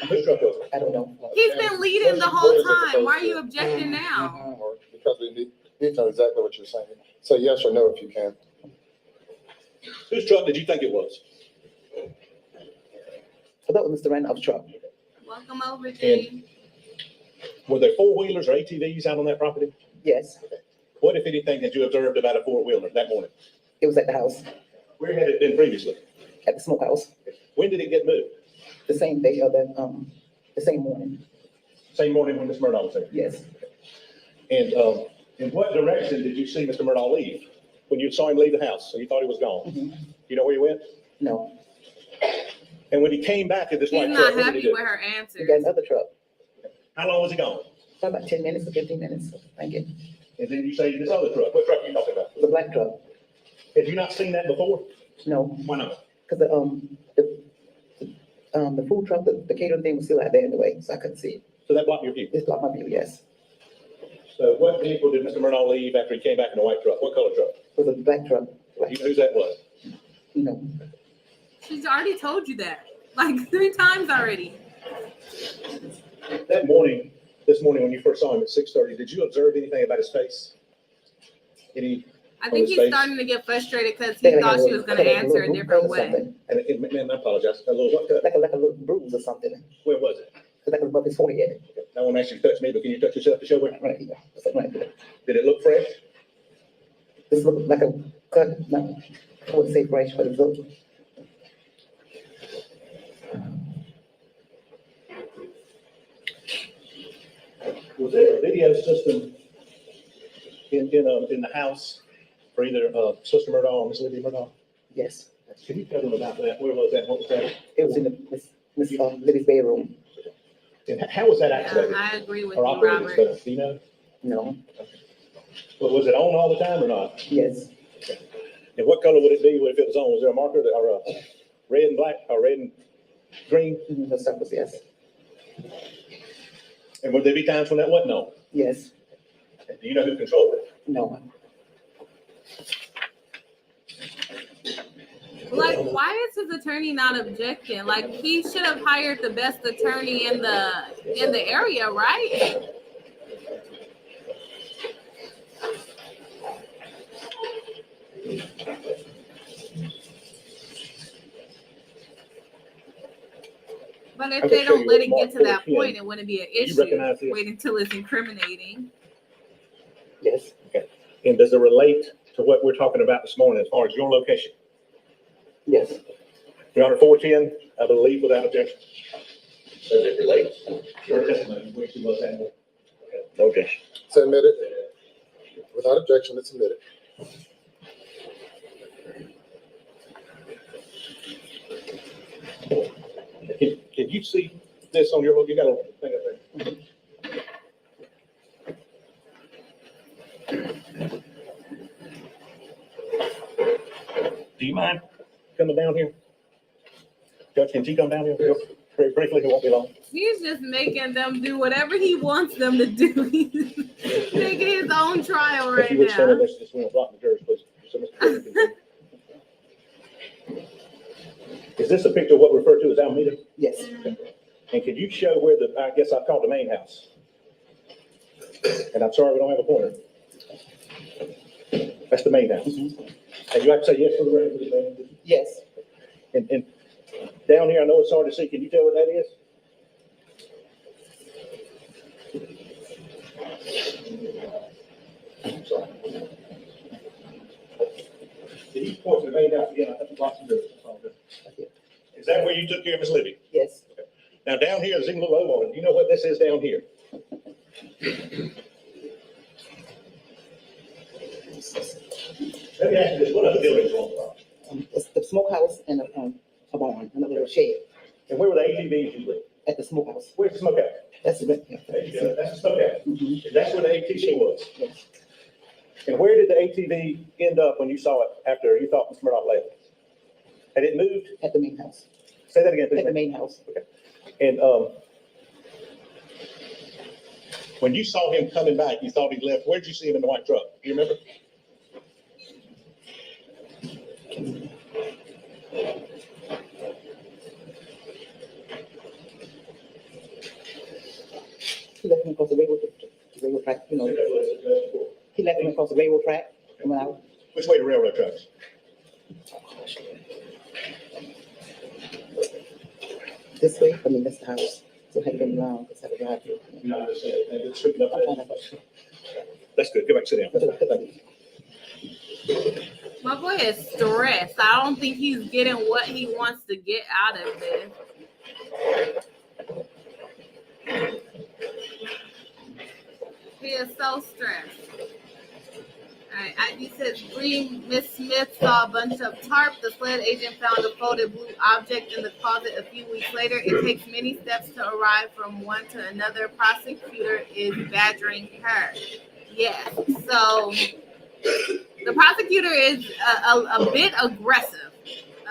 Whose truck was it? I don't know. He's been leading the whole time. Why are you objecting now? Or because we need to know exactly what you're saying. Say yes or no if you can. Whose truck did you think it was? I thought it was Mr. Randolph's truck. Welcome over, Jane. Were there four-wheelers or ATVs out on that property? Yes, What, if anything, did you observe about a four-wheeler that morning? it was at the house, Where had it been previously? at the smokehouse, When did it get moved? the same day or the same morning. Same morning when Mr. Murdaugh was there? Yes. And in what direction did you see Mr. Murdaugh leave? When you saw him leave the house, and you thought he was gone? Mhm. You know where he went? No, And when he came back at this He's white not truck, what did he happy do? with her he answers. got another truck. How long was he gone? Probably about 10 minutes or 15 minutes. Thank you. And then you say this other truck. What truck are you talking about? The black truck. Had you not seen that before? No, Why not? because the food truck, the catering thing was still out there anyway, so I couldn't see it. So that blocked your view. It's blocked my view, yes. So what vehicle did Mr. Murdaugh leave after he came back in a white truck? What color truck? It was a black truck, Do you know whose that was? you know. She's already told you that, like 3 times already. That morning, this morning when you first saw him at 6:30, did you observe anything about his face? Any, I On think his he's face. starting to get frustrated because They he had thought a she was little- going to like a answer a little different bruise or way. something. and ma'am, I apologize, a little what cut? Like a little bruise or something. Where was it? Like above his forehead. I won't ask you to touch me, but can you touch yourself to show where? Right here. Something like that. Did it look fresh? This looked like a cut, no, I wouldn't say fresh, but it looked. Was there a video system in the house for either Sister Murdaugh or Miss Lydia Murdaugh? Yes, Can you tell them about that? Where was that? What was that? it was in Miss Libby's bedroom. And how was that Yeah, activated? I agree with Or you, operated, Robert. do you know? No, Was it on all the time or not? yes, And what color would it be if it was on? Was there a marker that, or red and black, or red and green? the stuff was, yes, And would there be times when that wasn't on? yes, Do you know who controlled it? no. Like, why is his attorney not objecting? Like, he should have hired the best attorney in the area, right? But if I they can show don't you let what it Mark get to that Phillips point, did. it wouldn't be an You issue. recognize this? Wait until it's incriminating. Yes, And does it relate to what we're talking about this morning as far as your location? yes, Your Honor, 410, I believe without objection. Does it relate? Your testimony, where she was at. No objection. It's admitted. Without objection, it's admitted. Can you see this on your, you got a thing up there? Do you mind coming down here? Judge, can she come down here? Very briefly, it won't be long. He's just making them do whatever he wants them to do. He's making his own trial If right you would stand up, now. let's just block the jurors, please. So, Mr. President, can you- Is this a picture of what we refer to as Alameda? yes, And could you show where the, I guess I've called the main house? And I'm sorry, we don't have a pointer. That's the main house. And you have to say yes for the record, please, ma'am. Yes. And down here, I know it's hard to see. Can you tell what that is? I'm sorry. Did you point to the main house again? I have to block some doors. Is that where you took care of Miss Libby? Yes. Now down here, there's even a little low on it. Do you know what this is down here? Let me ask you this, what other buildings are on the property? It's the smokehouse and a barn, another little shed And where were the ATVs you live? at the smokehouse. Where's the smokehouse? That's the, There you go, that's the smokehouse. Mhm. And that's where the ATV was. Yes. And where did the ATV end up when you saw it after you thought Mr. Murdaugh left? Had it moved? At the main house. Say that again, At the please. main house. And when you saw him coming back, you thought he left. Where'd you see him in the white truck? Do you remember? He left me across the railroad track, you know. He left me across the railroad track and went out. Which way to railroad tracks? This way, I mean, that's the house. So I had to been around because I had to drive here. No, I understand. It's tripping up I'm there. trying to- That's good. Go back, sit down. My boy is stressed. I don't think he's getting what he wants to get out of this. He is so stressed. All right, ID says, Bree, Miss Smith saw a bunch of tarp. The SLED agent found a folded blue object in the closet a few weeks later. It takes many steps to arrive from one to another. Prosecutor is badgering her. Yes, so the prosecutor is a bit aggressive.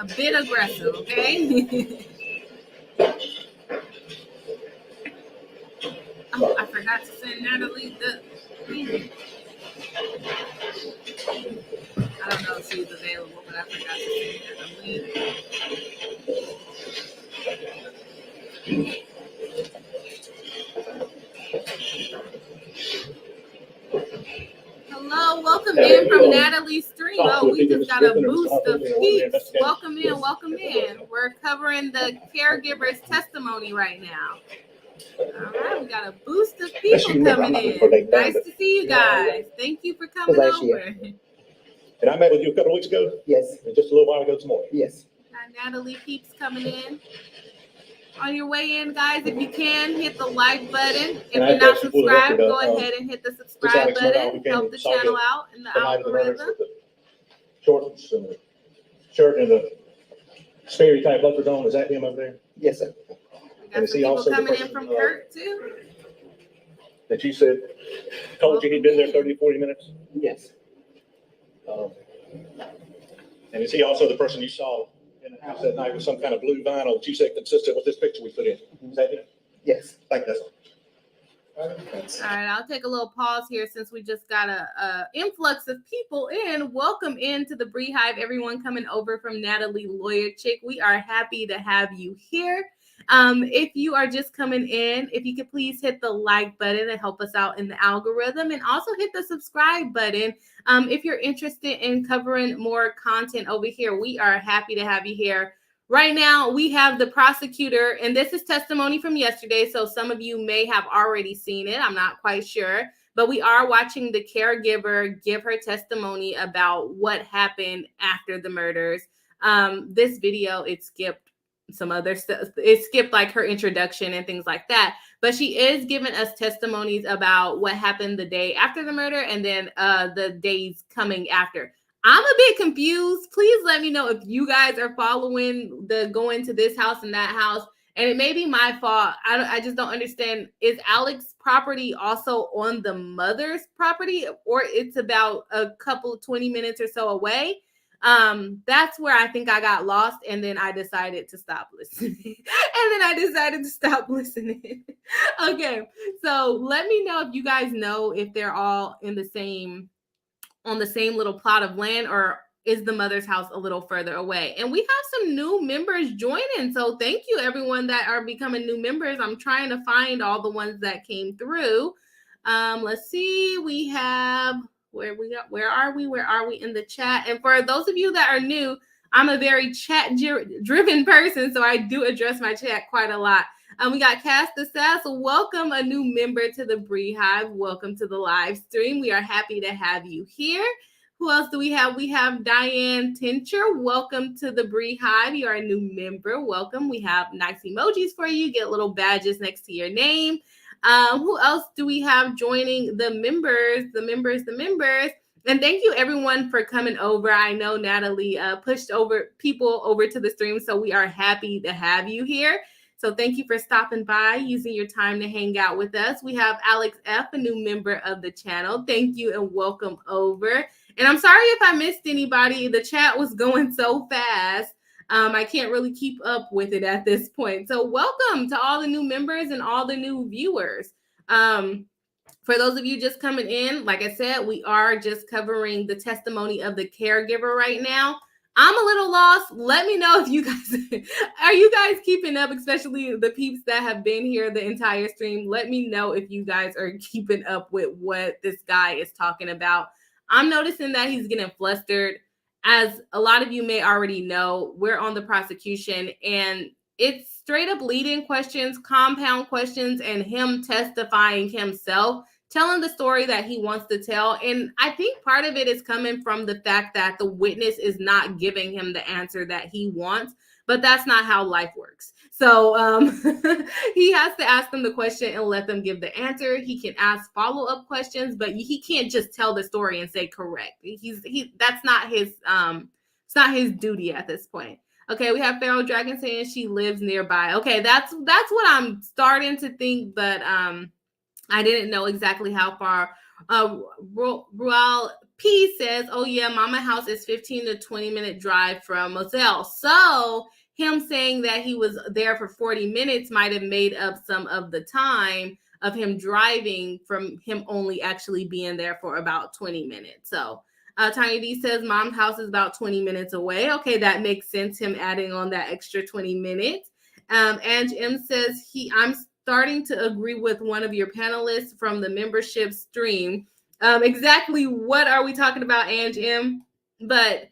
A bit aggressive, okay? Oh, I forgot to send Natalie the link. I don't know if she's available, but I forgot to send her the link. Hello, welcome in from Natalie's stream. Oh, we just got a boost of peeps. Welcome in, welcome in. We're covering the caregiver's testimony right now. All right, we got a boost of people coming in. Nice to see you guys. Thank you for coming over. And I met with you a couple of weeks ago, Yes, and just a little while ago this morning. yes. Natalie peeps coming in. On your way in, guys, if you can, hit the like button. If And you're I've not got you for the subscribed, record, go ahead and hit the This subscribe Alex Murdaugh, button. we came Help and the saw channel you out in the the night of the murders algorithm. with the shorts and the shirt and the Sperry type leopard on. Is that him over there? Yes, sir. We And got is some he people also the coming in person, from Kurt, too. That you said, told you he'd been there 30 to 40 minutes? Yes. And is he also the person you saw in the house that night with some kind of blue vinyl that you said consistent with this picture we put in? Is that him? Yes. I think that's all. All right, I'll take a little pause here since we just got a influx of people in. Welcome into the BRI-HIVE, everyone coming over from Natalie Lawyer Chick. We are happy to have you here. If you are just coming in, if you could please hit the like button to help us out in the algorithm, and also hit the subscribe button. If you're interested in covering more content over here, we are happy to have you here. Right now, we have the prosecutor, and this is testimony from yesterday, so some of you may have already seen it. I'm not quite sure, but we are watching the caregiver give her testimony about what happened after the murders. This video, it skipped some other stuff. It skipped like her introduction and things like that, but she is giving us testimonies about what happened the day after the murder and then the days coming after. I'm a bit confused. Please let me know if you guys are following the going to this house and that house. And it may be my fault. I just don't understand. Is Alex's property also on the mother's property, or it's about a couple 20 minutes or so away? That's where I think I got lost, and then I decided to stop listening. Okay, so let me know if you guys know if they're all in the same on the same little plot of land, or is the mother's house a little further away? And we have some new members joining, so thank you everyone that are becoming new members. I'm trying to find all the ones that came through. Let's see, we have Where are we in the chat? And for those of you that are new, I'm a very chat-driven person, so I do address my chat quite a lot. We got Cast the Sass. Welcome, a new member to the BRI-HIVE. Welcome to the live stream. We are happy to have you here. Who else do we have? We have Diane Tincher. Welcome to the BRI-HIVE. You are a new member. Welcome. We have nice emojis for you. Get little badges next to your name. Who else do we have joining the members? And thank you everyone for coming over. I know Natalie pushed people over to the stream, so we are happy to have you here. So thank you for stopping by, using your time to hang out with us. We have Alex F., a new member of the channel. Thank you and welcome over. And I'm sorry if I missed anybody. The chat was going so fast. I can't really keep up with it at this point. So welcome to all the new members and all the new viewers. For those of you just coming in, like I said, we are just covering the testimony of the caregiver right now. I'm a little lost. Let me know if you guys, are you guys keeping up, especially the peeps that have been here the entire stream. Let me know if you guys are keeping up with what this guy is talking about. I'm noticing that he's getting flustered. As a lot of you may already know, we're on the prosecution and it's straight up leading questions, compound questions, and him testifying himself, telling the story that he wants to tell. And I think part of it is coming from the fact that the witness is not giving him the answer that he wants, but that's not how life works. So he has to ask them the question and let them give the answer. He can ask follow-up questions, but he can't just tell the story and say correct. That's not his it's not his duty at this point. Okay, we have Pharaoh Dragon saying she lives nearby. Okay, that's what I'm starting to think, but I didn't know exactly how far. Rual P says, oh yeah, Mama House is 15 to 20 minute drive from Moselle. So him saying that he was there for 40 minutes might have made up some of the time of him driving from him only actually being there for about 20 minutes. So Tiny D says Mom's house is about 20 minutes away. Okay, that makes sense, him adding on that extra 20 minutes. Ange M says I'm starting to agree with one of your panelists from the membership stream. Exactly what are we talking about, Ange M? But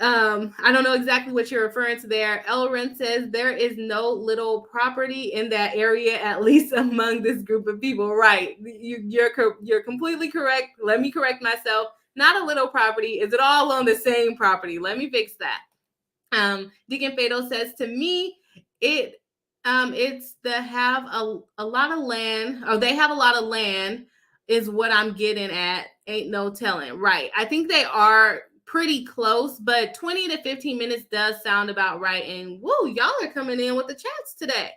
I don't know exactly what you're referring to there. Elren says there is no little property in that area, at least among this group of people. Right. You're completely correct. Let me correct myself. Not a little property. Is it all on the same property? Let me fix that. Deacon Fatal says to me, it's to have a lot of land, or they have a lot of land is what I'm getting at. Ain't no telling. Right. I think they are pretty close, but 20 to 15 minutes does sound about right. And woo, y'all are coming in with the chats today.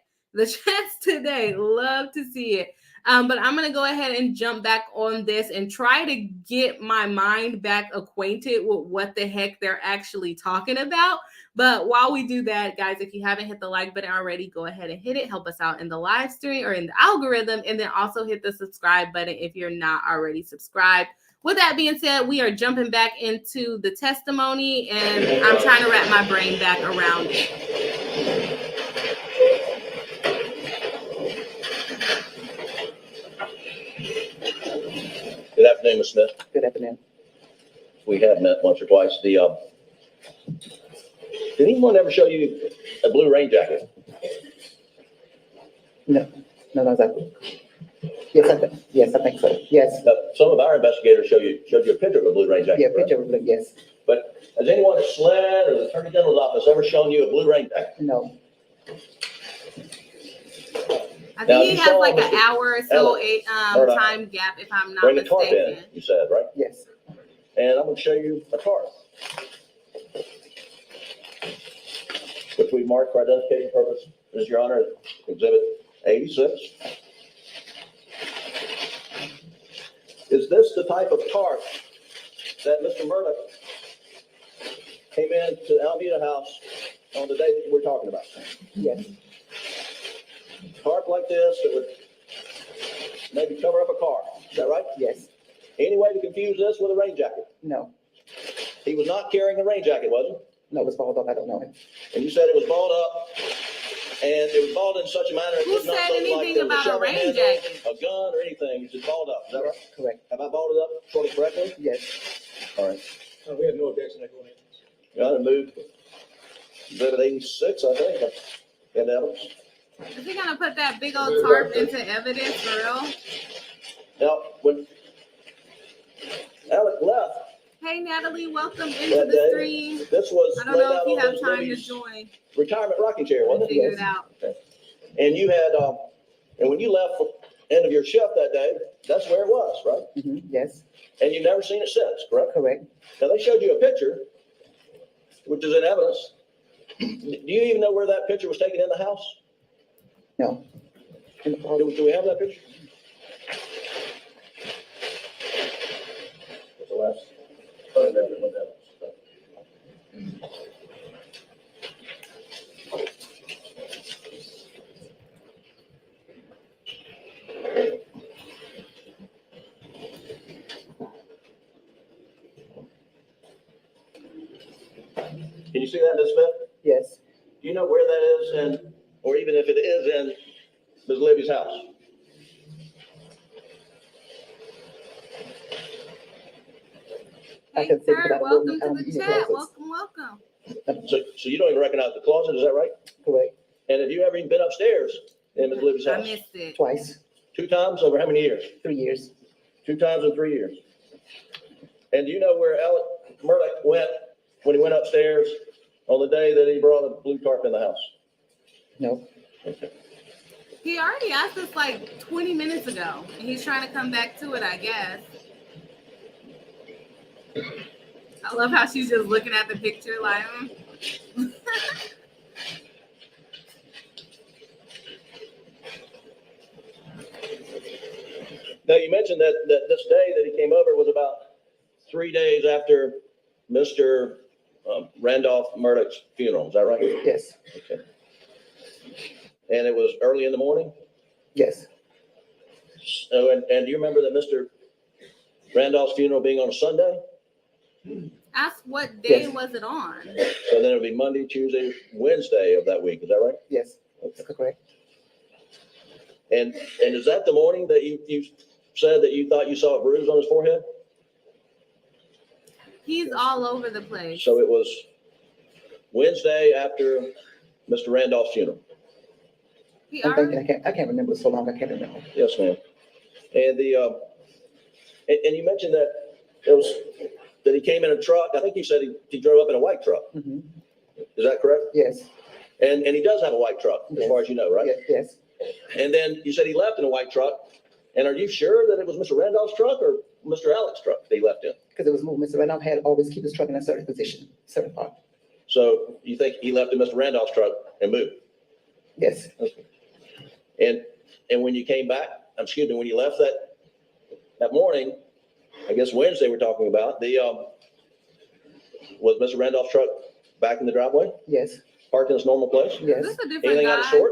Love to see it. But I'm going to go ahead and jump back on this and try to get my mind back acquainted with what the heck they're actually talking about. But while we do that, guys, if you haven't hit the like button already, go ahead and hit it. Help us out in the live stream or in the algorithm. And then also hit the subscribe button if you're not already subscribed. With that being said, we are jumping back into the testimony, and I'm trying to wrap my brain back around it. Good afternoon, Ms. Smith. Good afternoon. We have met once or twice. Did anyone ever show you a blue rain jacket? No, exactly. Yes, I think so. Yes. Some of our investigators showed you a picture of a blue rain jacket. Yeah, right? picture of it, yes. But has anyone at SLED or the Attorney General's office ever shown you a blue rain jacket? No. I Now, think he has like an hour or so time gap, if I'm not bring the tarp mistaken. in, you said, right? Yes. And I'm going to show you a tarp, which we marked for identification purpose, as Your Honor, Exhibit 86. Is this the type of tarp that Mr. Murdaugh came in to the Alameda House on the day that we're talking about? Yes. Tarp like this that would maybe cover up a car. Is that right? Yes. Any way to confuse this with a rain jacket? No. He was not carrying a rain jacket, was he? No, it was balled up. I don't know it. And you said it was balled up And it was balled in such a manner. It Who did not said look like anything there was about a shovel rain handle, jacket? A gun or anything, it's just balled up, is that right? Correct. Have I balled it up sort of correctly? Yes. All right. We have no objection to going in. Got it moved. Exhibit 86, I think, and evidence. Is he gonna put that big old tarp into evidence for real? Now, when Alex left Hey Natalie, welcome into that the day, stream. this was I don't laid know out if you on have Ms. time to Libby's join. retirement rocking chair, wasn't it? Figure it out. And you had, and when you left for end of your shift that day, that's where it was, right? Yes, And you've never seen it since, correct? correct. Now, they showed you a picture, which is in evidence. Do you even know where that picture was taken in the house? No. In the closet. Do we have that picture? What's the last? Can you see that, Ms. Smith? Yes, Do you know where that is in, or even if it is in Ms. Libby's house? I Hey can say Kurt, that I welcome wouldn't, to in the the chat. closets. Welcome. So you don't even recognize the closet, is that right? Correct. And have you ever even been upstairs in Ms. Libby's I house? missed it. Twice, 2 times over how many years? 3 years. 2 times in 3 years. And do you know where Alex Murdaugh went when he went upstairs on the day that he brought a blue tarp in the house? No. He already asked us like 20 minutes ago, and he's trying to come back to it, I guess. I love how she's just looking at the picture like, Now, you mentioned that this day that he came over was about 3 days after Mr. Randolph Murdaugh's funeral. Is that right? Yes, Okay. And it was early in the morning? yes, So, and do you remember that Mr. Randolph's funeral being on a Sunday? ask what day Yes. was it on? So then it would be Monday, Tuesday, Wednesday of that week. Is that right? yes, that's correct. And is that the morning that you said that you thought you saw a bruise on his forehead? He's all over the place. So it was Wednesday after Mr. Randolph's funeral. He I'm already, thinking, I can't remember so long, I can't remember. Yes, ma'am. And and you mentioned that that he came in a truck. I think you said he drove up in a white truck. Mhm. Is that correct? Yes, And he does have a white truck, as Yes. far as you know, right? yes, yes. And then you said he left in a white truck. And are you sure that it was Mr. Randolph's truck or Mr. Alex's truck that he left in? Because it was moved. Mr. Randolph had always keep his truck in a certain position, certain part. So you think he left in Mr. Randolph's truck and moved? Yes, And when you came back, when you left that morning, I guess Wednesday we're talking about, was Mr. Randolph's truck back in the driveway, yes, parked in its normal place? is yes. this a different Anything out of guy? sort?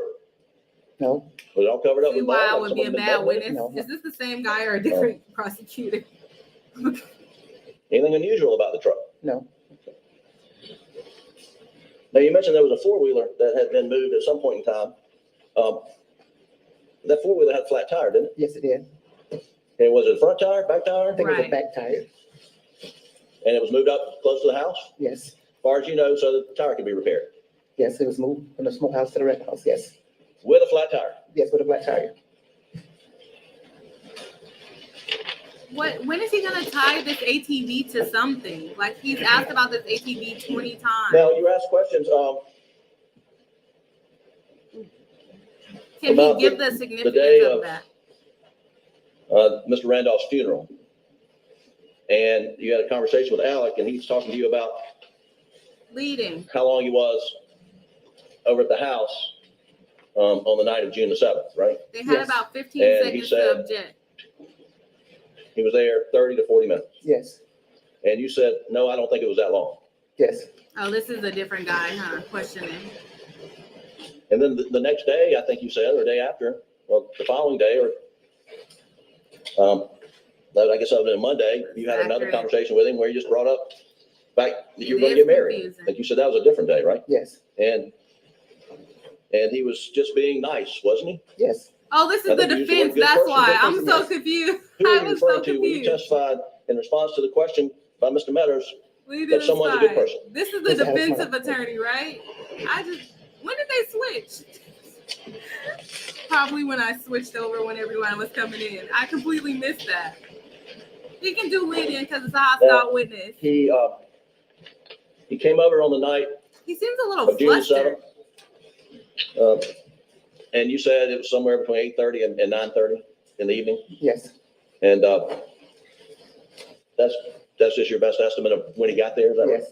No, Was it all covered up See with why I blood? would Like be a someone been bad dead with it? witness? No. Is this the same guy or a different prosecutor? Anything unusual about the truck? no, Now, you mentioned there was a four-wheeler that had been moved at some point in time. That four-wheeler had a flat tire, didn't it? yes, it did. And was it a front tire, back tire? I think it was a Right. back tire. And it was moved up close to the house, Yes, as far as you know, so the tire could be repaired yes, it was moved from the smokehouse to the red house. Yes, with a flat tire. yes, with a black tire. When is he gonna tie this ATV to something? Like he's asked about this ATV 20 times. Now, you asked questions, Can he about give the the significance day of of- that? Mr. Randolph's funeral. And you had a conversation with Alec, and he's talking to you about Leading. how long he was over at the house on the night of June the 7th, right? They had Yes. about 15 And he seconds said- to object. He was there 30 to 40 minutes. Yes, And you said, no, I don't think it was that long. yes, Oh, this is a different guy, huh? Questioning. And then the next day, I think you said, or day after, well, the following day, or I guess other than Monday, you had another Accurate. conversation with him where you just brought up fact that you were It going to is get married. confusing. Like you said, that was a different day, right? yes, And And he was just being nice, wasn't he? Yes, Oh, this I is the think you used the word defense. good That's person, why good I'm person, so yes. confused. Who I are you was so referring to when you confused. testified in response to the question by Mr. Meadows? We that did someone's a good decide. person? This is the Mr. Alex defensive Murdaugh. attorney, right? When did they switch? Probably when I switched over when everyone was coming in. I completely missed that. He can do lead-in because it's a hostile witness. He came over on the night He seems a little of June the flustered. 7th. And you said it was somewhere between 8:30 and 9:30 in the evening. yes, And that's just your best estimate of when he got there, is that right? yes,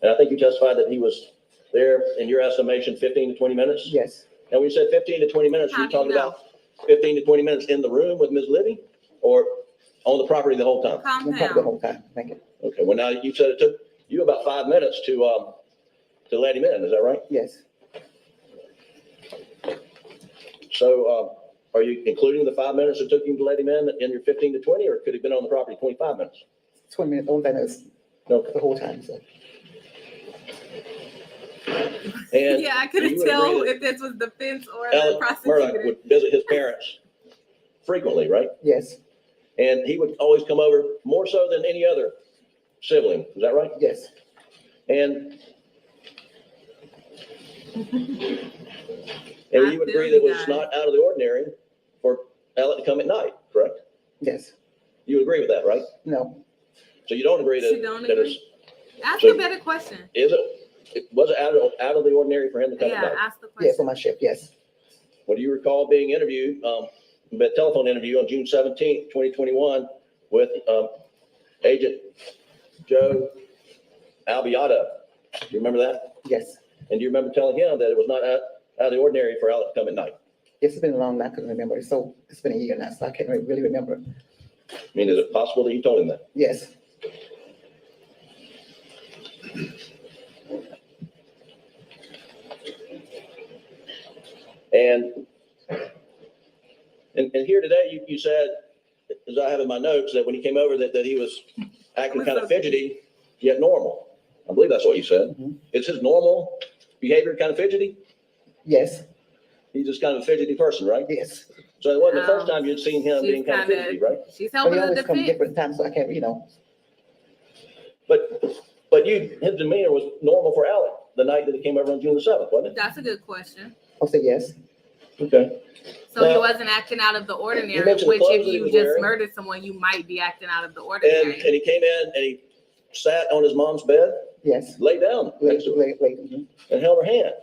And I think you testified that he was there, in your estimation, 15 to 20 minutes? yes. And when you said 15 to 20 minutes, How were you do you talking know? about 15 to 20 minutes in the room with Ms. Libby or on the property the whole time? I'm talking the Compound. whole time, thank you. Okay, well, now you said it took you about 5 minutes to let him in, is that right? Yes, So are you including the 5 minutes it took him to let him in your 15 to 20, or could he have been on the property 25 minutes? 20 minutes, only thing is Okay. the whole time, so. And Yeah, I you couldn't would tell agree if this was defense or that the Alex Murdaugh prosecutor. would visit his parents frequently, right? Yes, And he would always come over more so than any other sibling, is that right? yes, And I you would feel agree you that it was guys. not out of the ordinary for Alec to come at night, correct? yes, You agree with that, right? no, So you don't agree She that, don't that agree? it's, Ask So- a better question. was it out of the ordinary for him to come Yeah, at night? ask the yes, on question. my shift, yes, Well, do you recall being interviewed, a telephone interview on June 17th, 2021 with Agent Joe Albiado? Do you remember that? yes. And do you remember telling him that it was not out of the ordinary for Alec to come at night? Yes, it's been a long time, I couldn't remember, so it's been a year now, so I can't really remember. I mean, is it possible that you told him that? Yes, And here today, you said, as I have in my notes, that when he came over, that he was acting was kind so of fidgety, yet normal. I believe that's what you said. Mhm. Is his normal behavior kind of fidgety? yes, He's just kind of a fidgety person, right? yes. So it wasn't the first time you'd seen him She's being kind of kinda- fidgety, right? She's But helping he the always come defense. different times, so I can't, But his demeanor was normal for Alec the night that he came over on June the 7th, wasn't it? That's a good question. I'll say yes, Okay. So he Now- wasn't acting out of the ordinary, mentioned the which clothes if that he you was just wearing. murdered someone, you might be acting out of the And ordinary. he came in and he sat on his mom's bed, yes. lay down next to her, and held her hand.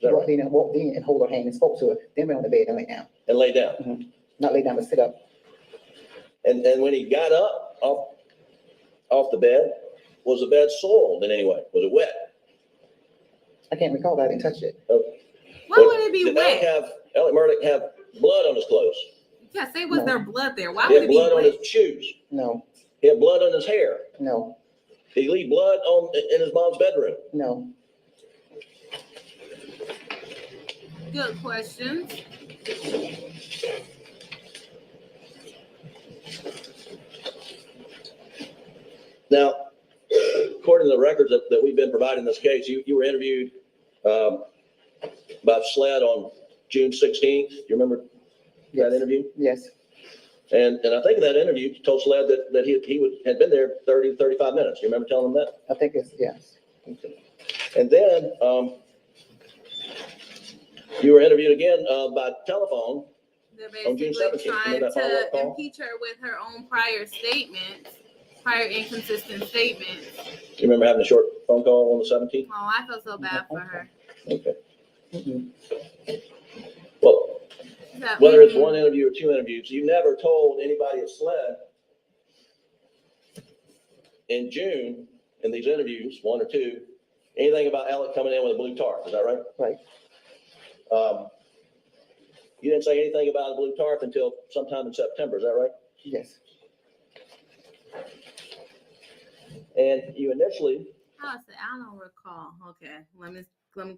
Is that right? Walked in and hold her hand and spoke to her, then went on the bed and lay down. And lay down. Not lay down, but sit up. And when he got up off the bed, was the bed soiled in any way? Was it wet? I can't recall, I didn't touch it. Why would it be Did wet? Alec Murdaugh have blood on his clothes? Yeah, say was No. there blood there? Why He would had it be blood on wet? his shoes. No, He had blood on his hair. no, Did he leave blood in his mom's bedroom? no. Good questions. Now, according to the records that we've been providing in this case, you were interviewed by SLED on June 16th. You remember that Yes, interview? yes, And I think in that interview, you told SLED that he had been there 30 to 35 minutes. You remember telling him that? I think it's, yes, And then you were interviewed again by telephone. They're On June basically 17th, trying remember that follow-up to call? impeach her with her own prior statements, prior inconsistent statements. You remember having a short phone call on the 17th? Oh, I felt so bad for her. Okay. Mhm. Well, That- whether it's one interview or two interviews, you never told anybody at SLED in June, in these interviews, one or two, anything about Alec coming in with a blue tarp. Is that right? right, You didn't say anything about a blue tarp until sometime in September. Is that right? yes, And you initially, I said, I don't recall. Okay, let me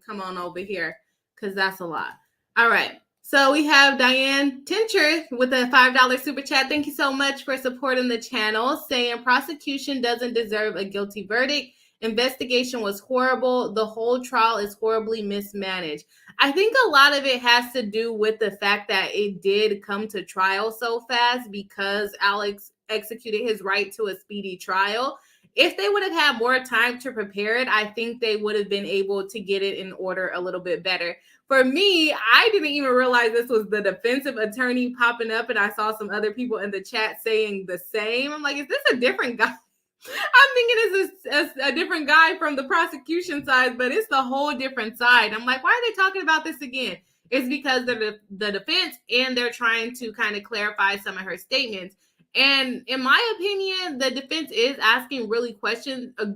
come on over here because that's a lot. All right. So we have Diane Tincher with a $5 super chat. Thank you so much for supporting the channel, saying prosecution doesn't deserve a guilty verdict Investigation was horrible. The whole trial is horribly mismanaged. I think a lot of it has to do with the fact that it did come to trial so fast because Alex executed his right to a speedy trial. If they would have had more time to prepare it, I think they would have been able to get it in order a little bit better. For me, I didn't even realize this was the defensive attorney popping up, and I saw some other people in the chat saying the same. I'm like, is this a different guy? I'm thinking it's a different guy from the prosecution side, but it's the whole different side. I'm like, why are they talking about this again? It's because they're the defense, and they're trying to kind of clarify some of her statements. And in my opinion, the defense is asking really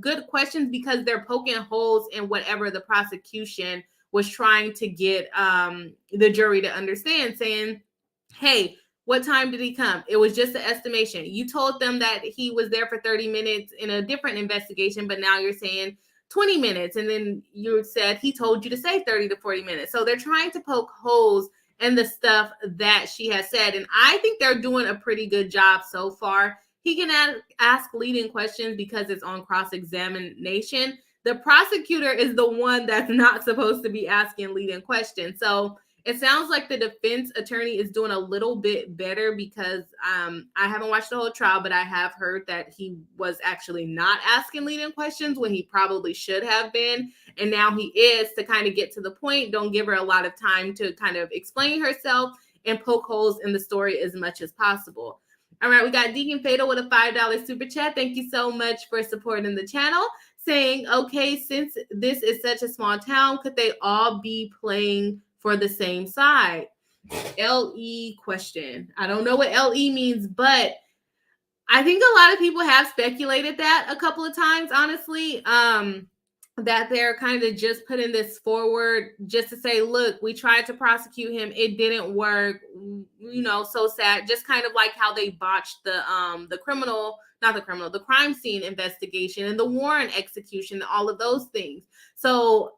good questions, because they're poking holes in whatever the prosecution was trying to get the jury to understand, saying, hey, what time did he come? It was just an estimation. You told them that he was there for 30 minutes in a different investigation, but now you're saying 20 minutes. And then you said he told you to say 30 to 40 minutes. So they're trying to poke holes in the stuff that she has said. And I think they're doing a pretty good job so far. He can ask leading questions because it's on cross-examination. The prosecutor is the one that's not supposed to be asking leading questions. So it sounds like the defense attorney is doing a little bit better, because I haven't watched the whole trial, but I have heard that he was actually not asking leading questions when he probably should have been. And now he is, to kind of get to the point. Don't give her a lot of time to kind of explain herself and poke holes in the story as much as possible. All right, we got Deacon Fatal with a $5 super chat. Thank you so much for supporting the channel. Saying, okay, since this is such a small town, could they all be playing for the same side? LE question. I don't know what LE means, but I think a lot of people have speculated that a couple of times, honestly, that they're kind of just putting this forward just to say, look, we tried to prosecute him. It didn't work. You know, so sad. Just kind of like how they botched the crime scene investigation and the warrant execution, all of those things. So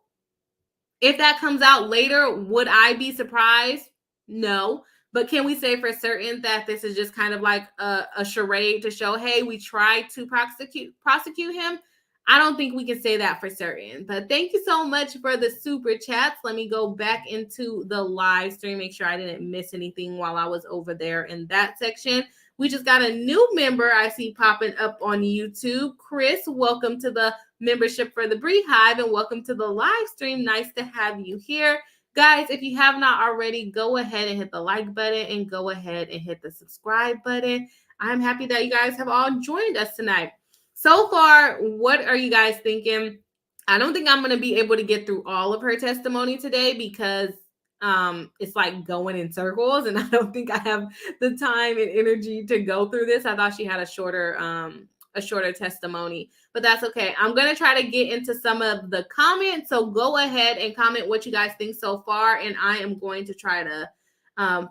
if that comes out later, would I be surprised? No. But can we say for certain that this is just kind of like a charade to show, hey, we tried to prosecute him? I don't think we can say that for certain. But thank you so much for the super chats. Let me go back into the live stream, make sure I didn't miss anything while I was over there in that section. We just got a new member I see popping up on YouTube. Chris, welcome to the membership for the BRI-HIVE, and welcome to the live stream. Nice to have you here. Guys, if you have not already, go ahead and hit the like button and go ahead and hit the subscribe button. I'm happy that you guys have all joined us tonight. So far, what are you guys thinking? I don't think I'm going to be able to get through all of her testimony today, because it's like going in circles, and I don't think I have the time and energy to go through this. I thought she had a shorter testimony, but that's okay. I'm going to try to get into some of the comments. So go ahead and comment what you guys think so far, and I am going to try to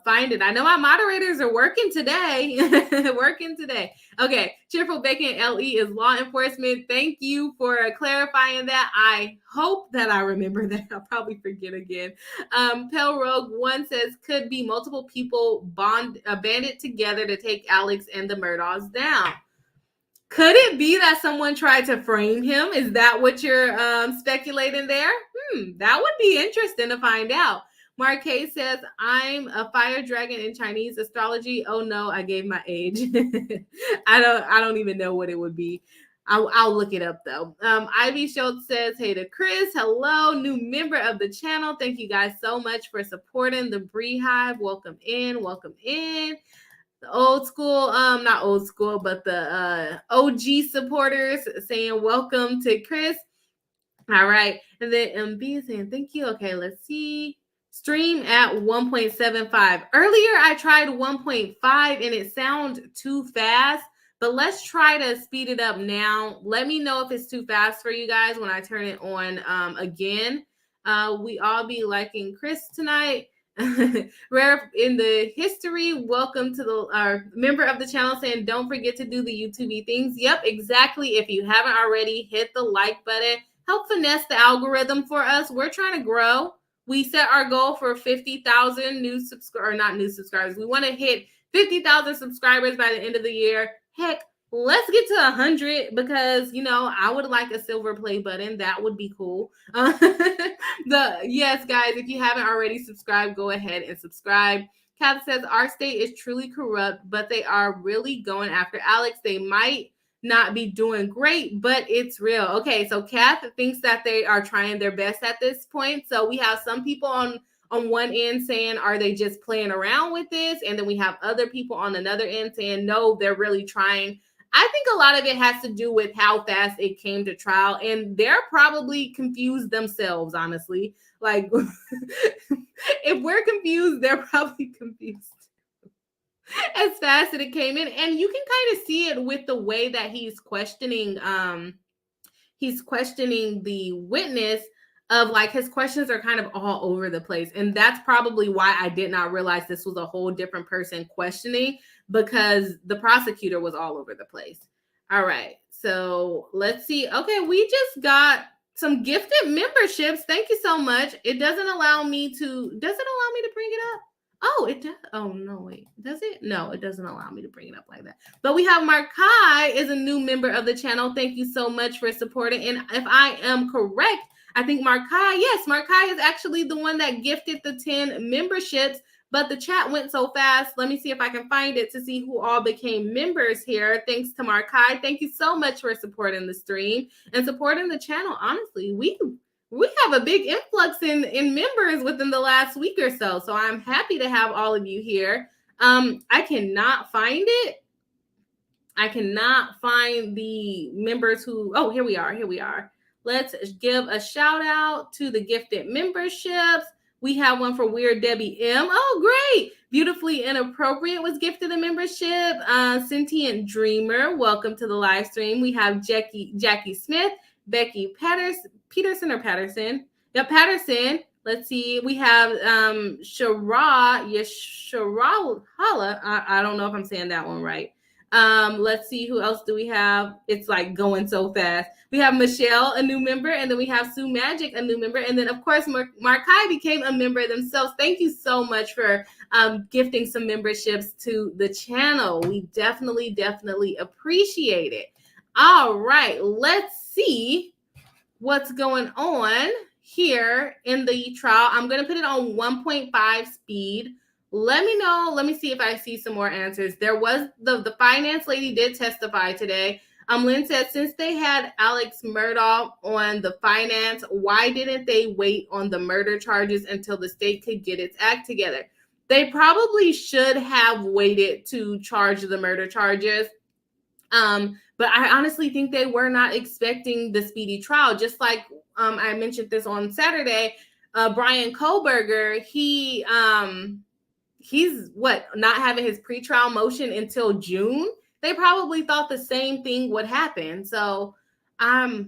find it. I know my moderators are working today. Okay. Cheerful Bacon LE is law enforcement. Thank you for clarifying that. I hope that I remember that. I'll probably forget again. Pale Rogue 1 says, could be multiple people banded together to take Alex and the Murdaughs down. Could it be that someone tried to frame him? Is that what you're speculating there? That would be interesting to find out. Marquez says, I'm a fire dragon in Chinese astrology. Oh no, I gave my age. I don't even know what it would be. I'll look it up though. Ivy Schultz says, hey to Chris. Hello, new member of the channel. Thank you guys so much for supporting the BRI-HIVE. Welcome in. The old school, not old school, but the OG supporters saying welcome to Chris. All right. And then MB is saying thank you. Okay, let's see. Stream at 1.75. Earlier, I tried 1.5 and it sounded too fast, but let's try to speed it up now. Let me know if it's too fast for you guys when I turn it on again. We all be liking Chris tonight. Rare in the history, welcome to our member of the channel saying don't forget to do the YouTube things. Yep, exactly. If you haven't already, hit the like button. Help finesse the algorithm for us. We're trying to grow. We set our goal for 50,000 new subscribers, not new subscribers. We want to hit 50,000 subscribers by the end of the year. Heck, let's get to 100 because, you know, I would like a silver play button. That would be cool. Yes, guys, if you haven't already subscribed, go ahead and subscribe. Kath says, our state is truly corrupt, but they are really going after Alex. They might not be doing great, but it's real. Okay, so Kath thinks that they are trying their best at this point. So we have some people on one end saying, are they just playing around with this? And then we have other people on another end saying, no, they're really trying. I think a lot of it has to do with how fast it came to trial, and they're probably confused themselves, honestly. Like, if we're confused, they're probably confused as fast as it came in. And you can kind of see it with the way that he's questioning the witness, of like his questions are kind of all over the place. And that's probably why I did not realize this was a whole different person questioning, because the prosecutor was all over the place. All right, so let's see. Okay, we just got some gifted memberships. Thank you so much. It doesn't allow me to, does it allow me to bring it up? Oh, it does. Oh, no, wait. Does it? No, it doesn't allow me to bring it up like that. But we have Markai is a new member of the channel. Thank you so much for supporting. And if I am correct, I think Markai, yes, Markai is actually the one that gifted the 10 memberships, but the chat went so fast. Let me see if I can find it to see who all became members here. Thanks to Markai. Thank you so much for supporting the stream and supporting the channel. Honestly, we have a big influx in members within the last week or so. So I'm happy to have all of you here. I cannot find it. I cannot find the members who, oh, here we are. Here we are. Let's give a shout out to the gifted memberships. We have one for Weird Debbie M. Oh, great. Beautifully Inappropriate was gifted a membership. Sentient Dreamer, welcome to the live stream. We have Jackie Smith, Becky Peterson or Patterson. Yep, Patterson. Let's see. We have Shara Hala. I don't know if I'm saying that one right. Let's see, who else do we have? It's like going so fast. We have Michelle, a new member, and then we have Sue Magic, a new member, and then of course Markai became a member themselves. Thank you so much for gifting some memberships to the channel. We definitely appreciate it. All right, let's see what's going on here in the trial. I'm going to put it on 1.5 speed. Let me know. Let me see if I see some more answers. There was the finance lady did testify today. Lynn said, since they had Alex Murdaugh on the finance, why didn't they wait on the murder charges until the state could get its act together? They probably should have waited to charge the murder charges. But I honestly think they were not expecting the speedy trial. Just like I mentioned this on Saturday, Brian Kohlberger, he's not having his pretrial motion until June. They probably thought the same thing would happen. So I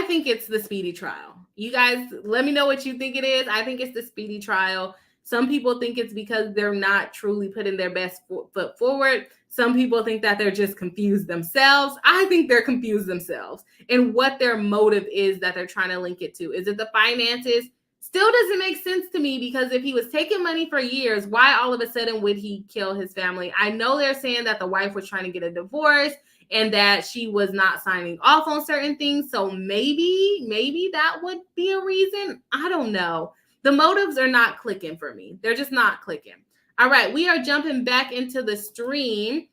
think it's the speedy trial. You guys, let me know what you think it is. I think it's the speedy trial. Some people think it's because they're not truly putting their best foot forward. Some people think that they're just confused themselves. I think they're confused themselves and what their motive is that they're trying to link it to. Is it the finances? Still doesn't make sense to me, because if he was taking money for years, why all of a sudden would he kill his family? I know they're saying that the wife was trying to get a divorce and that she was not signing off on certain things. So maybe that would be a reason. I don't know. The motives are not clicking for me. They're just not clicking. All right, we are jumping back into the stream,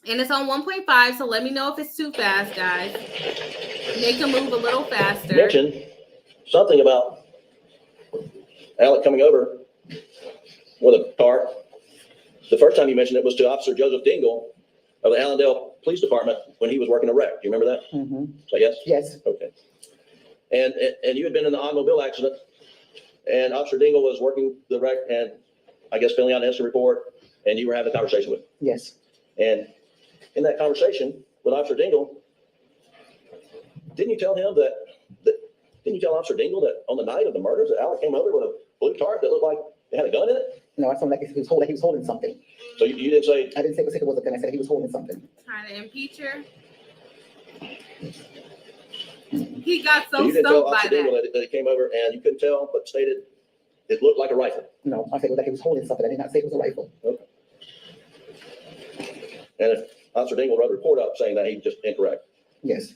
and it's on 1.5, so let me know if it's too fast, guys. Make a move a little faster. Mention something about Alec coming over with a car. The first time you mentioned it was to Officer Joseph Dingle of the Allendale Police Department when he was working a wreck. Do you remember that? Mm-hmm. So yes? Yes. Okay. And you had been in the automobile accident, and Officer Dingle was working the wreck and I guess filling out an incident report, and you were having a conversation with him. Yes. And in that conversation with Officer Dingle, didn't you tell Officer Dingle that on the night of the murders that Alec came over with a blue tarp that looked like it had a gun in it? No, I told him like he was holding something. So you didn't say? I didn't say it was a gun. I said he was holding something. Trying to impeach her. He got so you didn't tell stumped by Officer Dingle that it came over and you couldn't tell, but stated it looked like a rifle. No, I said that he was holding something. I did not say it was a rifle. Okay. And if Officer Dingle wrote a report up saying that he's just incorrect. Yes,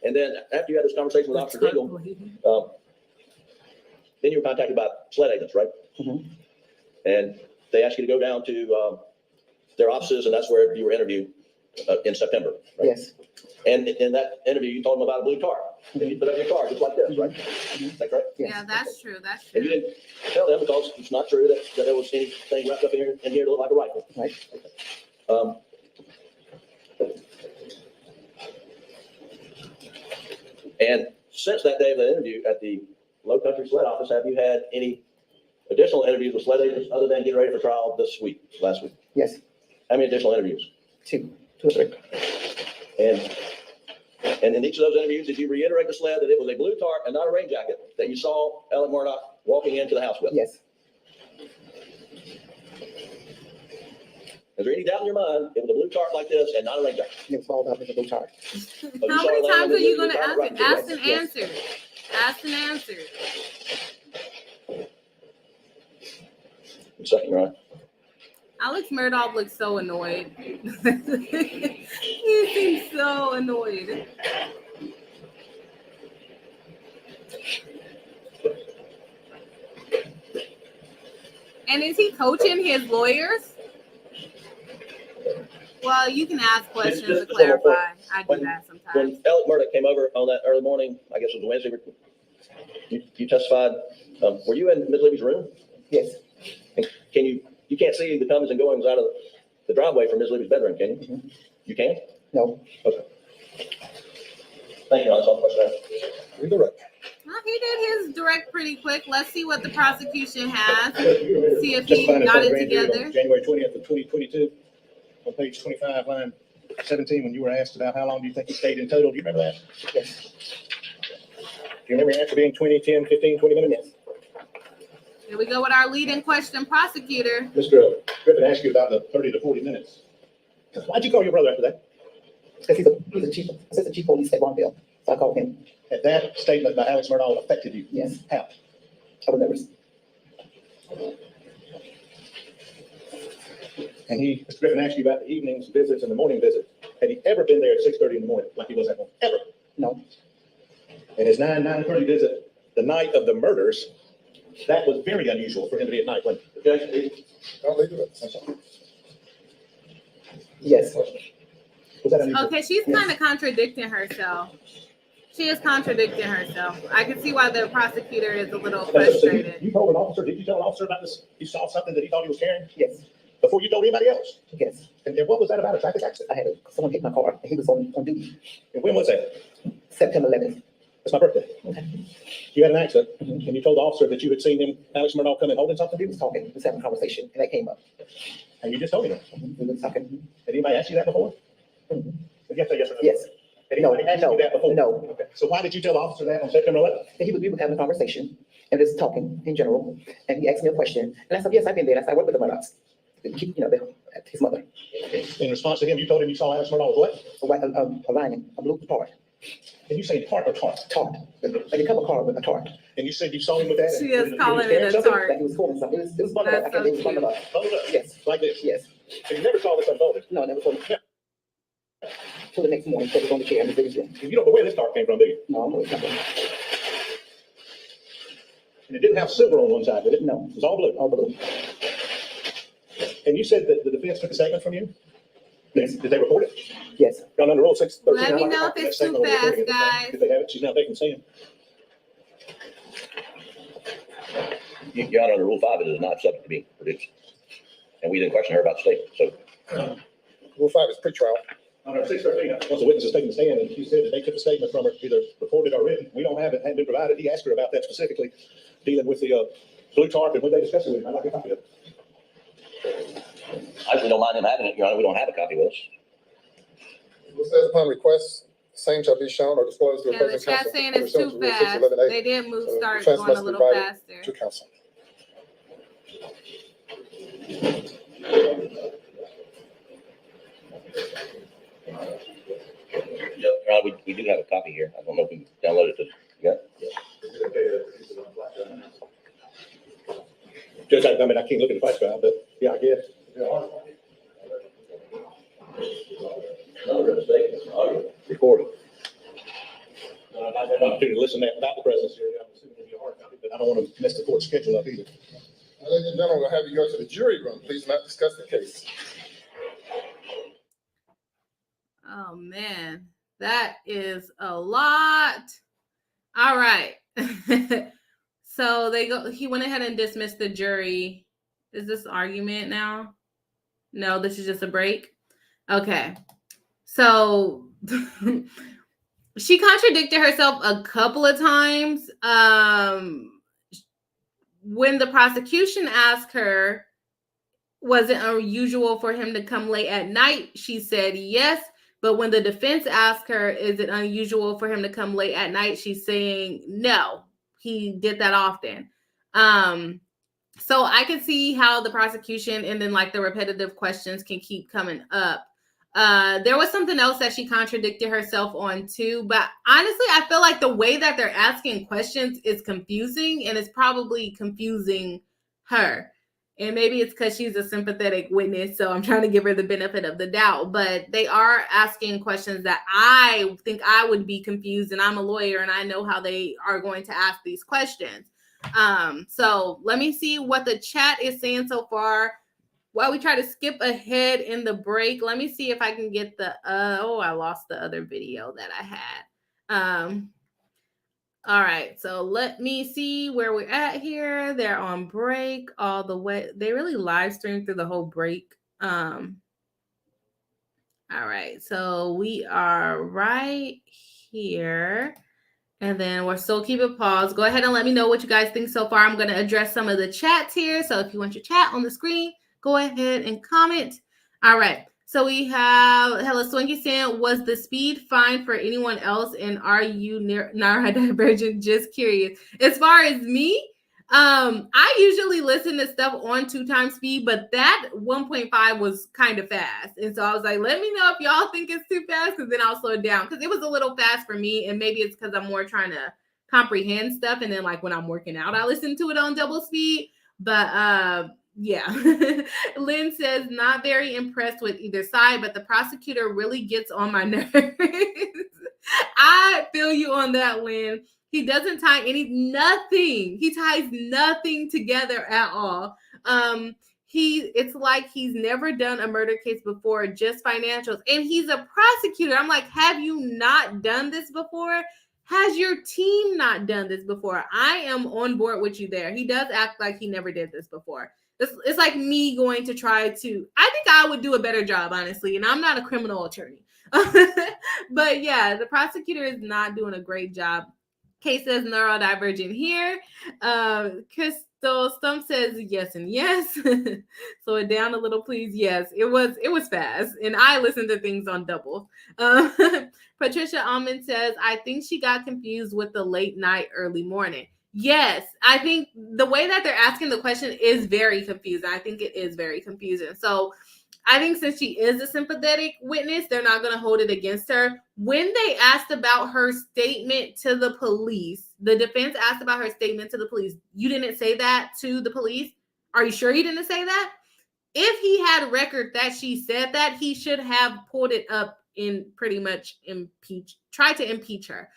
And then after you had this conversation with Officer Dingle, then you were contacted by SLED agents, right? Mhm. And they asked you to go down to their offices, and that's where you were interviewed in September, right? yes, And in that interview, you told them about a blue tar. And you put up your car just like this, right? Is that correct? yes. Yeah, that's true. That's And you true. didn't tell them because it's not true that there was anything wrapped up in here to look like a rifle. Right. Um, And since that day of the interview at the Low Country SLED office, have you had any additional interviews with SLED agents other than getting ready for trial last week? Yes, How many additional interviews? two or three. And in each of those interviews, did you reiterate to SLED that it was a blue tarp and not a rain jacket that you saw Alex Murdaugh walking into the house with? Yes, Is there any doubt in your mind it was a blue tarp like this and not a rain jacket? it was all up in the blue chart. How many times are you going to ask it? Ask and Yes. answer. Ask and answer. Second, right? Alex Murdaugh looks so annoyed. He seems so annoyed. And is he coaching his lawyers? Well, you can ask questions to Just one more clarify. I do When- that sometimes. When Alex Murdaugh came over on that early morning, I guess it was Wednesday, you testified, were you in Ms. Libby's room? Yes, And you can't see the comings and goings out of the driveway from Ms. Libby's bedroom, can you? Mhm. You can? no, Okay. Thank you, that's all the question I have. Redirect. Well, he did his direct pretty quick. Let's see what the prosecution has. See if he Testifying in got front of it grand jury on together. January 20th of 2022, on page 25, line 17, when you were asked about how long do you think you stayed in total, do you remember that? yes, Do you remember your answer being 20, 10, 15, 20 minutes? Here we go with our leading question prosecutor. Mr. Griffin asked you about the 30 to 40 minutes. Why'd you call your brother after that? because he's a chief, assistant chief police at Bonneville, so I called him. Had that statement by Alex Murdaugh affected you? Yes, How? I was nervous. And Mr. Griffin asked you about the evenings visits and the morning visit. Had he ever been there at 6:30 in the morning, like he was at home? Ever? No, And his 9:30 visit, the night of the murders, that was very unusual for him to be at night, wasn't it? Okay, Don't leave it. I'm sorry. yes, Was that unusual? Okay, she's kind of contradicting herself. She is contradicting herself. I can see why the prosecutor is a little So frustrated. you told an officer, did you tell an officer about this? You saw something that he thought he was carrying yes, before you told anybody else? yes. And what was that about, a traffic accident? I had someone hit my car, and he was on duty, And when was that? September 11th. That's my birthday. Okay. You had an accident, Mhm. and you told the officer that you had seen him, Alex Murdaugh, come in holding something, He was talking, he was having a conversation, and that came up. and you just told him that. We were talking. Had anybody asked you that before? Mhm. Yes or yes or no? Yes, Had no, anybody asked you that before? no. Okay. So why did you tell the officer that on September 11th? We were having a conversation, and just talking in general, and he asked me a question, and I said, yes, I've been there. I said, I work with the Murdaughs. His mother, In response to him, you told him you saw Alex Murdaugh with what? a lining, a blue tart, And you say tart or tart? like a cover car with a tart. And you said you saw him with that? She and is he was calling it carrying a something? tart. Like he was holding something. It was bundled up. I That's can't so it was bundled up. Hold it up. Yes, Like this? yes. So you never saw this unfolded? No, I never told him. Till the next morning, because it was on the chair in the biggest room. And you don't know where this tart came from, do you? No, I'm always coming. And it didn't have silver on one side, did it? No, It was all blue. all blue. And you said that the defense took a statement from you? Yes, Did they report it? yes. Down under Rule 613. Let me know if it's too fast, guys. Did they have it? She's now taking stand. Your Honor, under Rule 5, it is not subject to being produced. And we didn't question her about the statement, so. Rule 5 is pretrial. Under 613, once the witness is taking a stand, and she said that they took a statement from her, either recorded or written. We don't have it, hadn't been provided. He asked her about that specifically, dealing with the blue tarp, and when they discussed it with him, I'd like a copy of it. I actually don't mind him having it, Your Honor. We don't have a copy with us. It says upon request, same shall be shown or disclosed to the Yeah, the present chat counsel. saying it's pursuant too to Rule fast. 611A. They did move, start defense going a must little provide it faster. To counsel. Your Honor, we do have a copy here. I don't know if we downloaded it. Judge, I mean, I can't look at the flash drive, but yeah, I guess. opportunity to listen to that without the presence here. I'm assuming it'll be a hard copy, but I don't want to mess the court schedule up either. Ladies and gentlemen, we'll have you go to the jury room. Please not discuss the case. Oh man, that is a lot. All right. So he went ahead and dismissed the jury. Is this argument now? No, this is just a break. Okay. So she contradicted herself a couple of times. When the prosecution asked her, was it unusual for him to come late at night? She said yes. But when the defense asked her, is it unusual for him to come late at night? She's saying no, he did that often. So I can see how the prosecution and then like the repetitive questions can keep coming up. There was something else that she contradicted herself on too, but honestly, I feel like the way that they're asking questions is confusing, and it's probably confusing her. And maybe it's because she's a sympathetic witness, so I'm trying to give her the benefit of the doubt. But they are asking questions that I think I would be confused, and I'm a lawyer, and I know how they are going to ask these questions. So let me see what the chat is saying so far. While we try to skip ahead in the break, let me see if I can get the, I lost the other video that I had. All right, so let me see where we're at here. They're on break all the way. They really live stream through the whole break. All right, so we are right here. And then we'll still keep it paused. Go ahead and let me know what you guys think so far. I'm going to address some of the chats here. So if you want your chat on the screen, go ahead and comment. All right. So we have Hella Swinky saying, was the speed fine for anyone else? And are you neurodivergent? Just curious. As far as me, I usually listen to stuff on 2x speed, but that 1.5 was kind of fast. And so I was like, let me know if y'all think it's too fast, because then I'll slow it down, because it was a little fast for me. And maybe it's because I'm more trying to comprehend stuff. And then like when I'm working out, I listen to it on double speed. But yeah. Lynn says, not very impressed with either side, but the prosecutor really gets on my nerves. I feel you on that, Lynn. He doesn't tie nothing. He ties nothing together at all. It's like he's never done a murder case before, just financials. And he's a prosecutor. I'm like, have you not done this before? Has your team not done this before? I am on board with you there. He does act like he never did this before. It's like me going to try to, I think I would do a better job, honestly. And I'm not a criminal attorney. But yeah, the prosecutor is not doing a great job. Case says neurodivergent here. Crystal Stump says yes and yes. Slow it down a little, please. Yes, it was fast. And I listened to things on double. Patricia Almond says, I think she got confused with the late night, early morning. Yes, I think the way that they're asking the question is very confusing. I think it is very confusing. So I think since she is a sympathetic witness, they're not going to hold it against her. When they asked about her statement to the police, the defense asked about her statement to the police. You didn't say that to the police? Are you sure you didn't say that? If he had record that she said that, he should have pulled it up and pretty much tried to impeach her.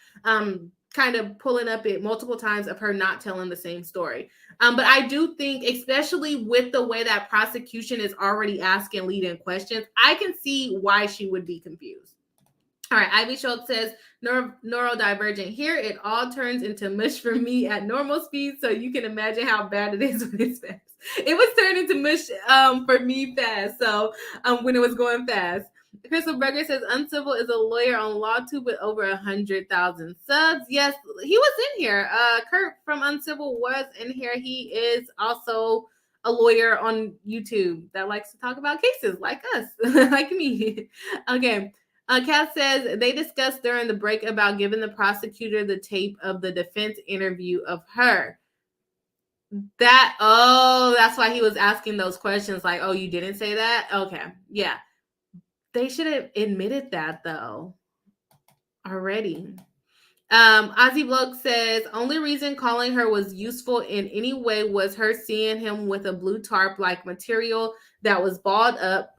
Kind of pulling up it multiple times of her not telling the same story. But I do think, especially with the way that prosecution is already asking lead-in questions, I can see why she would be confused. All right, Ivy Schultz says, neurodivergent here. It all turns into mush for me at normal speed, so you can imagine how bad it is when it's fast. It was turning to mush for me fast, so when it was going fast. Crystal Berger says, Uncivil is a lawyer on LawTube with over 100,000 subs. Yes, he was in here. Kurt from Uncivil was in here. He is also a lawyer on YouTube that likes to talk about cases like us, like me. Okay. Kat says, they discussed during the break about giving the prosecutor the tape of the defense interview of her. That's why he was asking those questions like, oh, you didn't say that? Okay. Yeah. They should have admitted that though already. Ozzy Bloke says, only reason calling her was useful in any way was her seeing him with a blue tarp like material that was balled up,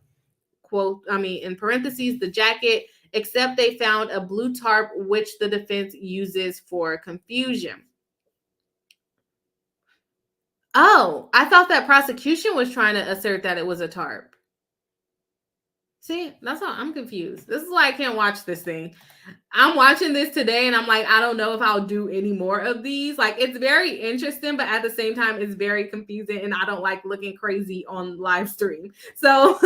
quote, in parentheses, the jacket, except they found a blue tarp, which the defense uses for confusion. Oh, I thought that prosecution was trying to assert that it was a tarp. See, that's how I'm confused. This is why I can't watch this thing. I'm watching this today and I'm like, I don't know if I'll do any more of these. Like, it's very interesting, but at the same time, it's very confusing and I don't like looking crazy on live stream. So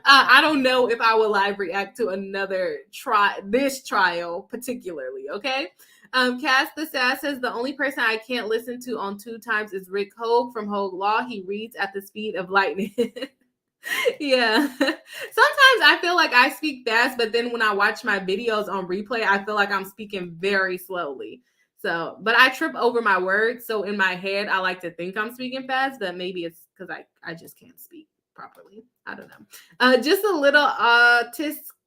I don't know if I will live react to another this trial particularly, okay? Cass the Sass says the only person I can't listen to on 2 times is Rick Hogue from Hogue Law. He reads at the speed of lightning. Yeah. Sometimes I feel like I speak fast, but then when I watch my videos on replay, I feel like I'm speaking very slowly. So, but I trip over my words. So in my head, I like to think I'm speaking fast, but maybe it's because I just can't speak properly. I don't know. Just a little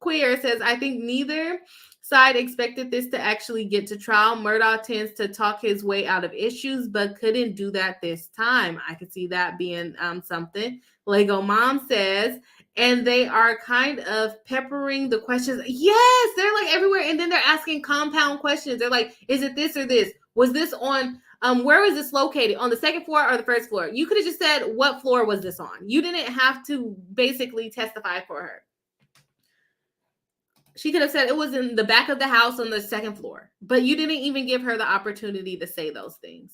queer says, I think neither side expected this to actually get to trial. Murdaugh tends to talk his way out of issues, but couldn't do that this time. I could see that being something. Lego Mom says, and they are kind of peppering the questions. Yes, they're like everywhere. And then they're asking compound questions. They're like, is it this or this? Was this on, where was this located? On the 2nd floor or the 1st floor? You could have just said, what floor was this on? You didn't have to basically testify for her. She could have said it was in the back of the house on the 2nd floor, but you didn't even give her the opportunity to say those things.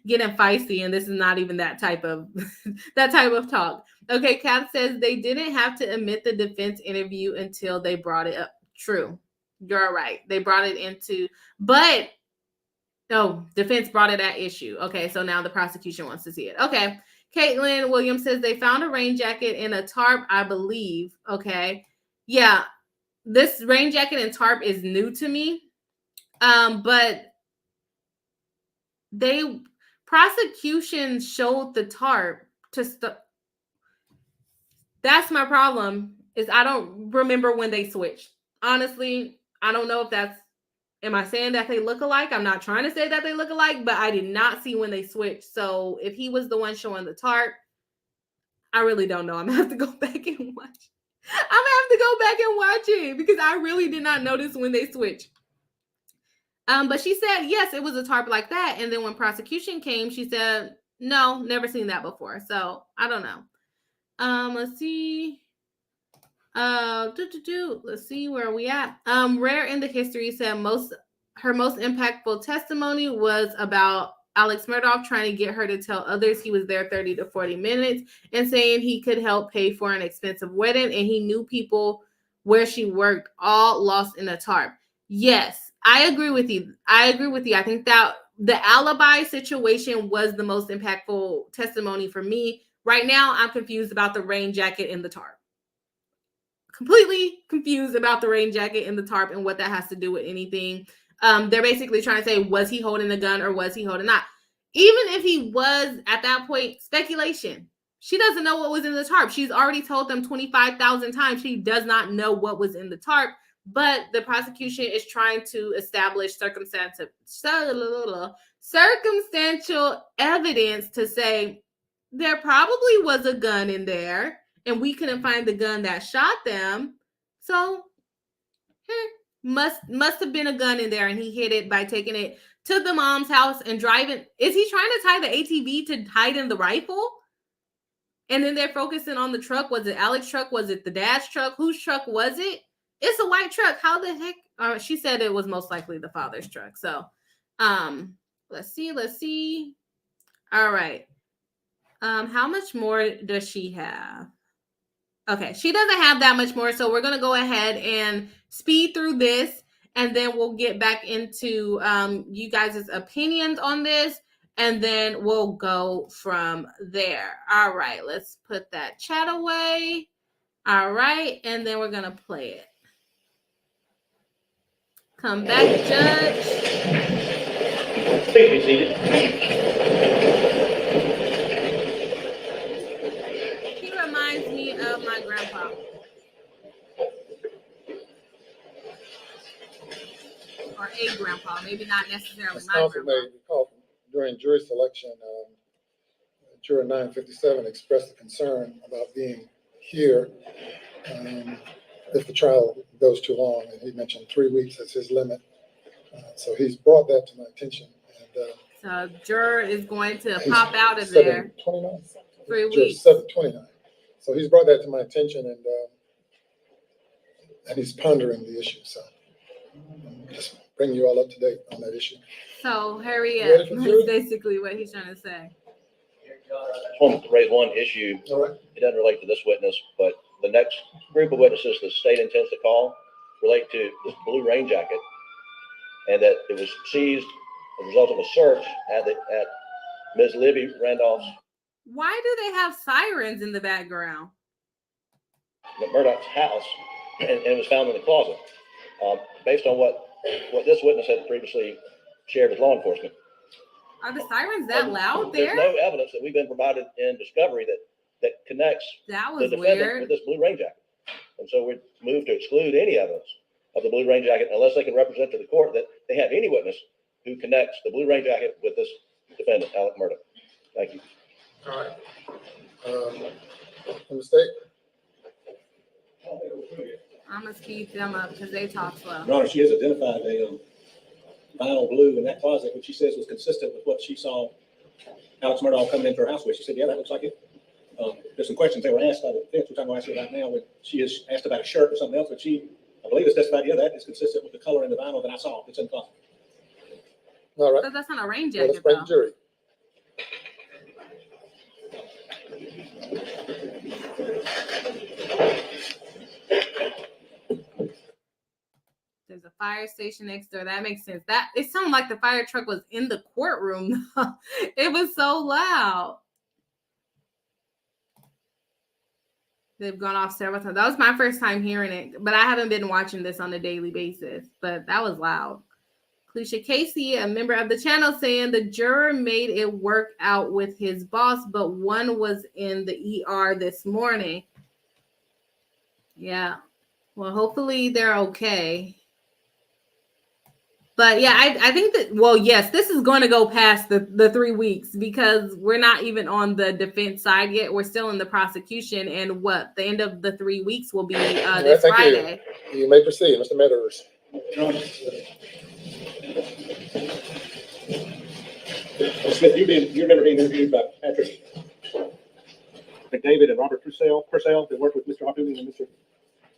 Getting feisty, and this is not even that type of talk. Okay, Kat says they didn't have to admit the defense interview until they brought it up. True, you're right. They brought it into, but no, defense brought it at issue. Okay, so now the prosecution wants to see it. Okay, Caitlin Williams says they found a rain jacket in a tarp, I believe. Okay, yeah, this rain jacket and tarp is new to me, but prosecution showed the tarp to that's my problem, is I don't remember when they switched. Honestly, I don't know if that's, am I saying that they look alike? I'm not trying to say that they look alike, but I did not see when they switched. So if he was the one showing the tarp, I really don't know. I'm gonna have to go back and watch. It because I really did not notice when they switched. But she said, yes, it was a tarp like that. And then when prosecution came, she said, no, never seen that before. So I don't know. Let's see. Let's see where we at. Rare in the History said her most impactful testimony was about Alex Murdaugh trying to get her to tell others he was there 30 to 40 minutes and saying he could help pay for an expensive wedding and he knew people where she worked, all lost in a tarp. Yes, I agree with you. I think that the alibi situation was the most impactful testimony for me. Right now, I'm confused about the rain jacket and the tarp. Completely confused about the rain jacket and the tarp and what that has to do with anything. They're basically trying to say, was he holding a gun or was he holding not? Even if he was at that point, speculation. She doesn't know what was in the tarp. She's already told them 25,000 times she does not know what was in the tarp. But the prosecution is trying to establish circumstantial evidence to say there probably was a gun in there and we couldn't find the gun that shot them. So must have been a gun in there and he hid it by taking it to the mom's house and driving. Is he trying to tie the ATV to hide in the rifle? And then they're focusing on the truck. Was it Alex's truck? Was it the dad's truck? Whose truck was it? It's a white truck. How the heck? She said it was most likely the father's truck. So, let's see. All right. How much more does she have? Okay, she doesn't have that much more. So we're going to go ahead and speed through this. And then we'll get back into you guys' opinions on this. And then we'll go from there. All right, let's put that chat away. All right, and then we're going to play it. Come back, Judge. Please be seated. He reminds me of my grandpa. Or a grandpa, maybe not necessarily As my counsel grandpa. may recall, during jury selection, juror 957 expressed a concern about being here if the trial goes too long, and he mentioned 3 weeks as his limit. So he's brought that to my attention. And So juror is going to he's pop out of there. 729? 3 Juror weeks. 729. So he's brought that to my attention, and he's pondering the issue. So just bring you all up to date on that issue. So hurry Ready up. for That's jury? basically what he's trying to say. I just wanted to raise one issue. All right. It doesn't relate to this witness, but the next group of witnesses the state intends to call relate to this blue rain jacket, and that it was seized as a result of a search at Ms. Libby Randolph's Why do they have sirens in the background? Murdaugh's house, and it was found in the closet. Based on what this witness had previously shared with law enforcement. Are the sirens that loud There's there? no evidence that we've been provided in discovery that connects That the was defendant weird. with this blue rain jacket. And so we're moved to exclude any evidence of the blue rain jacket unless they can represent to the court that they have any witness who connects the blue rain jacket with this defendant, Alex Murdaugh. Thank you. All right. From the state? I'm gonna speed them up because they talk slow. Your Honor, she has identified a vinyl blue in that closet, which she says was consistent with what she saw Alex Murdaugh coming into her house with. She said, yeah, that looks like it. There's some questions they were asked by the defense, which I'm going to ask you about now, when she is asked about a shirt or something else, but she, I believe, has testified, yeah, that is consistent with the color in the vinyl that I saw. It's in the closet. All right. But that's not a rain Well, let's jacket bring the though. jury. There's a fire station next door. That makes sense. That it sounded like the fire truck was in the courtroom. It was so loud. They've gone off several times. That was my first time hearing it, but I haven't been watching this on a daily basis. But that was loud. Clecia Casey, a member of the channel, saying the juror made it work out with his boss, but one was in the ER this morning. Yeah. Well, hopefully they're okay. But yeah, I think that, well, yes, this is going to go past the 3 weeks because we're not even on the defense side yet. We're still in the prosecution. And what, the end of the 3 weeks will be this Thank Friday. You may proceed, Mr. Meadows. Smith, you remember being interviewed by Patrick McDavid and Robert Purcell that worked with Mr. Harpoon and Mr.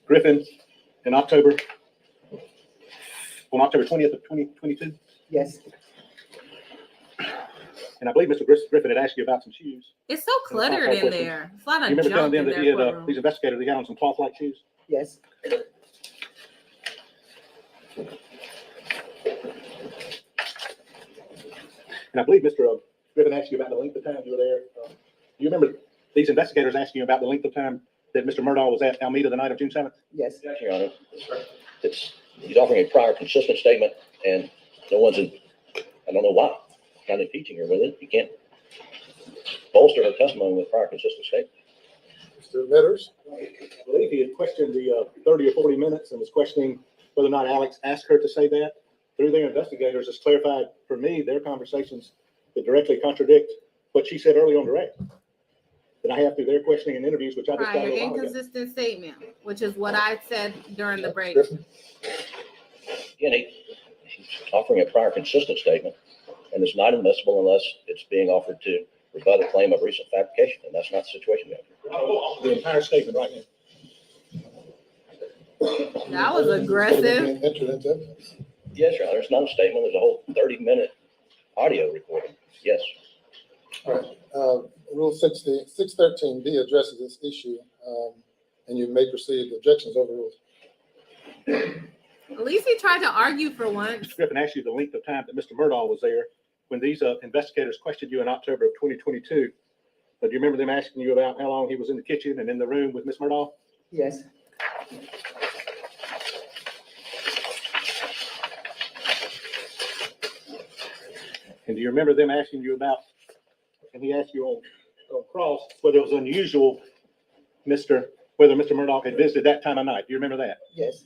Griffin in October 20th of 2022. Yes, And I believe Mr. Griffin had asked you about some shoes. It's so cluttered in there. It's a lot You of remember telling junk them in that their he had, courtroom. these investigators, he had on some cloth-like shoes? yes, And I believe Mr. Griffin asked you about the length of time you were there. Do you remember these investigators asking you about the length of time that Mr. Murdaugh was at Alameda the night of June 7th? yes. Yes, Your Honor. He's offering a prior consistent statement, and no one's in, I don't know why, kind of impeaching her with it. You can't bolster her testimony with prior consistent statement. Mr. Meadows? I believe he had questioned the 30 or 40 minutes and was questioning whether or not Alex asked her to say that. Through their investigators, it's clarified for me, their conversations that directly contradict what she said early on direct. That I have through their questioning and interviews, which I just got a Prior little while ago. inconsistent statement, which is what I said during the break. Griffin? Again, he's offering a prior consistent statement, and it's not admissible unless it's being offered to rebut a claim of recent fabrication, and that's not the situation we have. The entire statement right now. That was aggressive. Being entered into evidence. Yes, Your Honor, it's not a statement. There's a whole 30-minute audio recording. Yes. All right. Rule 613B addresses this issue, and you may proceed. Objections overruled. At least he tried to argue for once. Mr. Griffin asked you the length of time that Mr. Murdaugh was there when these investigators questioned you in October of 2022. Do you remember them asking you about how long he was in the kitchen and in the room with Ms. Murdaugh? Yes, And do you remember them asking you about, and he asked you on cross, whether it was unusual, whether Mr. Murdaugh had visited that time of night? Do you remember that? yes,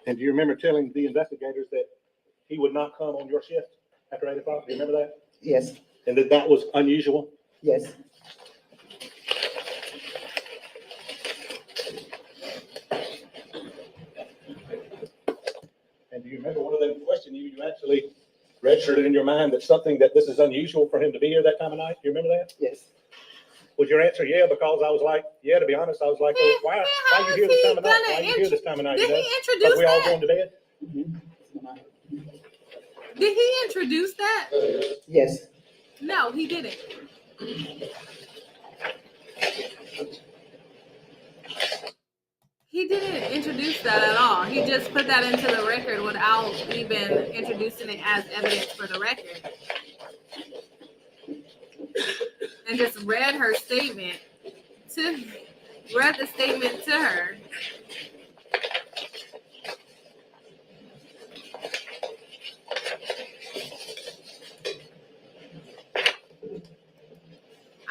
And do you remember telling the investigators that he would not come on your shift after 8 o'clock? Do you remember that? yes, And that was unusual? yes, registered it in your mind that this is unusual for him to be here that time of night? Do you remember that? Yes. Was your answer yeah? Because I was like, yeah, to be honest, I was like, oh, why are you here this time of night? Why are you here this time of night? Did You know? he Because introduce we all that? going to bed? Did he introduce that? Yes. No, he didn't. He didn't introduce that at all. He just put that into the record without even introducing it as evidence for the record. And just read the statement to her.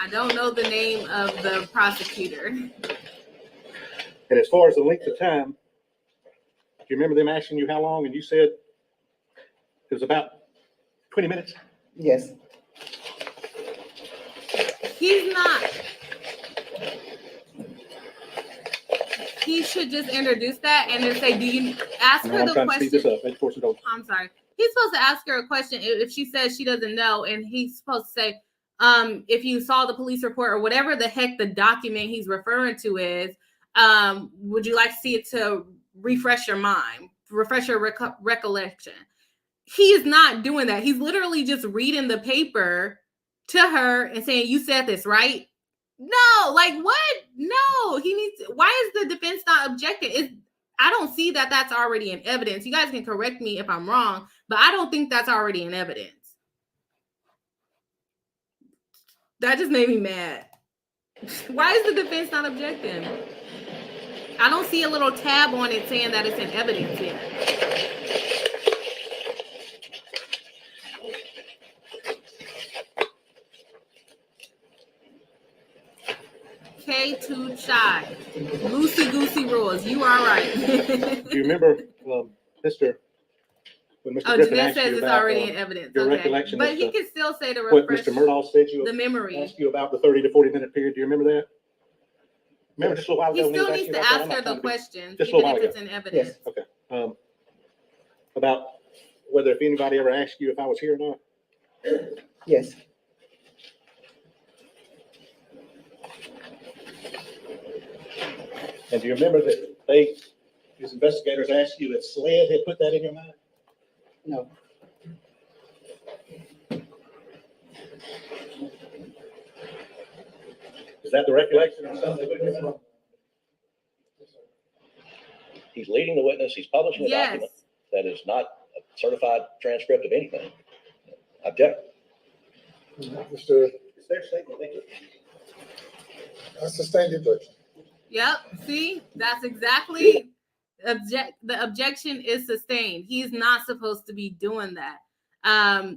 I don't know the name of the prosecutor. And as far as the length of time, do you remember them asking you how long? And you said it was about 20 minutes? Yes. He's not. He should just introduce that and then say, do you ask her the question? Speed this up. Of course, I'm sorry. He's supposed to ask her a question if she says she doesn't know, and he's supposed to say, if you saw the police report or whatever the heck the document he's referring to is, would you like to see it to refresh your mind, refresh your recollection? He is not doing that. He's literally just reading the paper to her and saying, you said this, right? No, like what? No, he needs. Why is the defense not objecting? I don't see that that's already in evidence. You guys can correct me if I'm wrong, but I don't think that's already in evidence. That just made me mad. Why is the defense not objecting? I don't see a little tab on it saying that it's in evidence yet. Too shy. Loosey goosey rules. You are right. do you remember, when Mr. Oh, Griffin Jeanette asked says you it's about, already in evidence. your Okay. recollection But as he to can still say to what refresh Mr. Murdaugh said the memory. asked you about the 30 to 40 minute period? Do you remember that? Remember just a little while He ago? when still was needs asking to about ask that? her the I'm not questions, just a even little if while it's in evidence. Okay. About whether if anybody ever asked you if I was here or not? Yes. And do you remember that these investigators asked you if SLED had put that in your mind? No. Is that the recollection of something they put in your mind? He's leading the witness. He's publishing a Yes. document that is not a certified transcript of anything. Object. Mr. It's their statement. I sustained the objection. Yep. See, that's exactly the objection is sustained. He's not supposed to be doing that.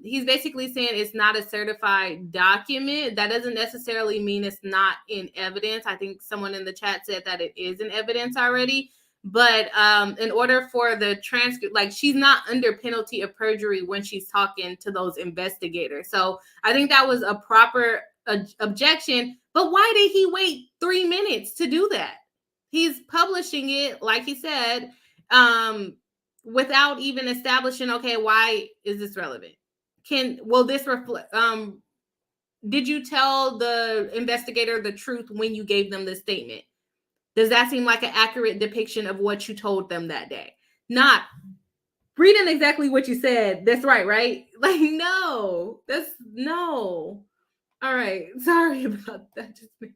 He's basically saying it's not a certified document. That doesn't necessarily mean it's not in evidence. I think someone in the chat said that it is in evidence already. But in order for the transcript, like she's not under penalty of perjury when she's talking to those investigators. So I think that was a proper objection. But why did he wait 3 minutes to do that? He's publishing it, like he said, without even establishing, okay, why is this relevant? Will this reflect? Did you tell the investigator the truth when you gave them the statement? Does that seem like an accurate depiction of what you told them that day? Not reading exactly what you said. That's right, right? Like, no, no. All right. Sorry about that. That just made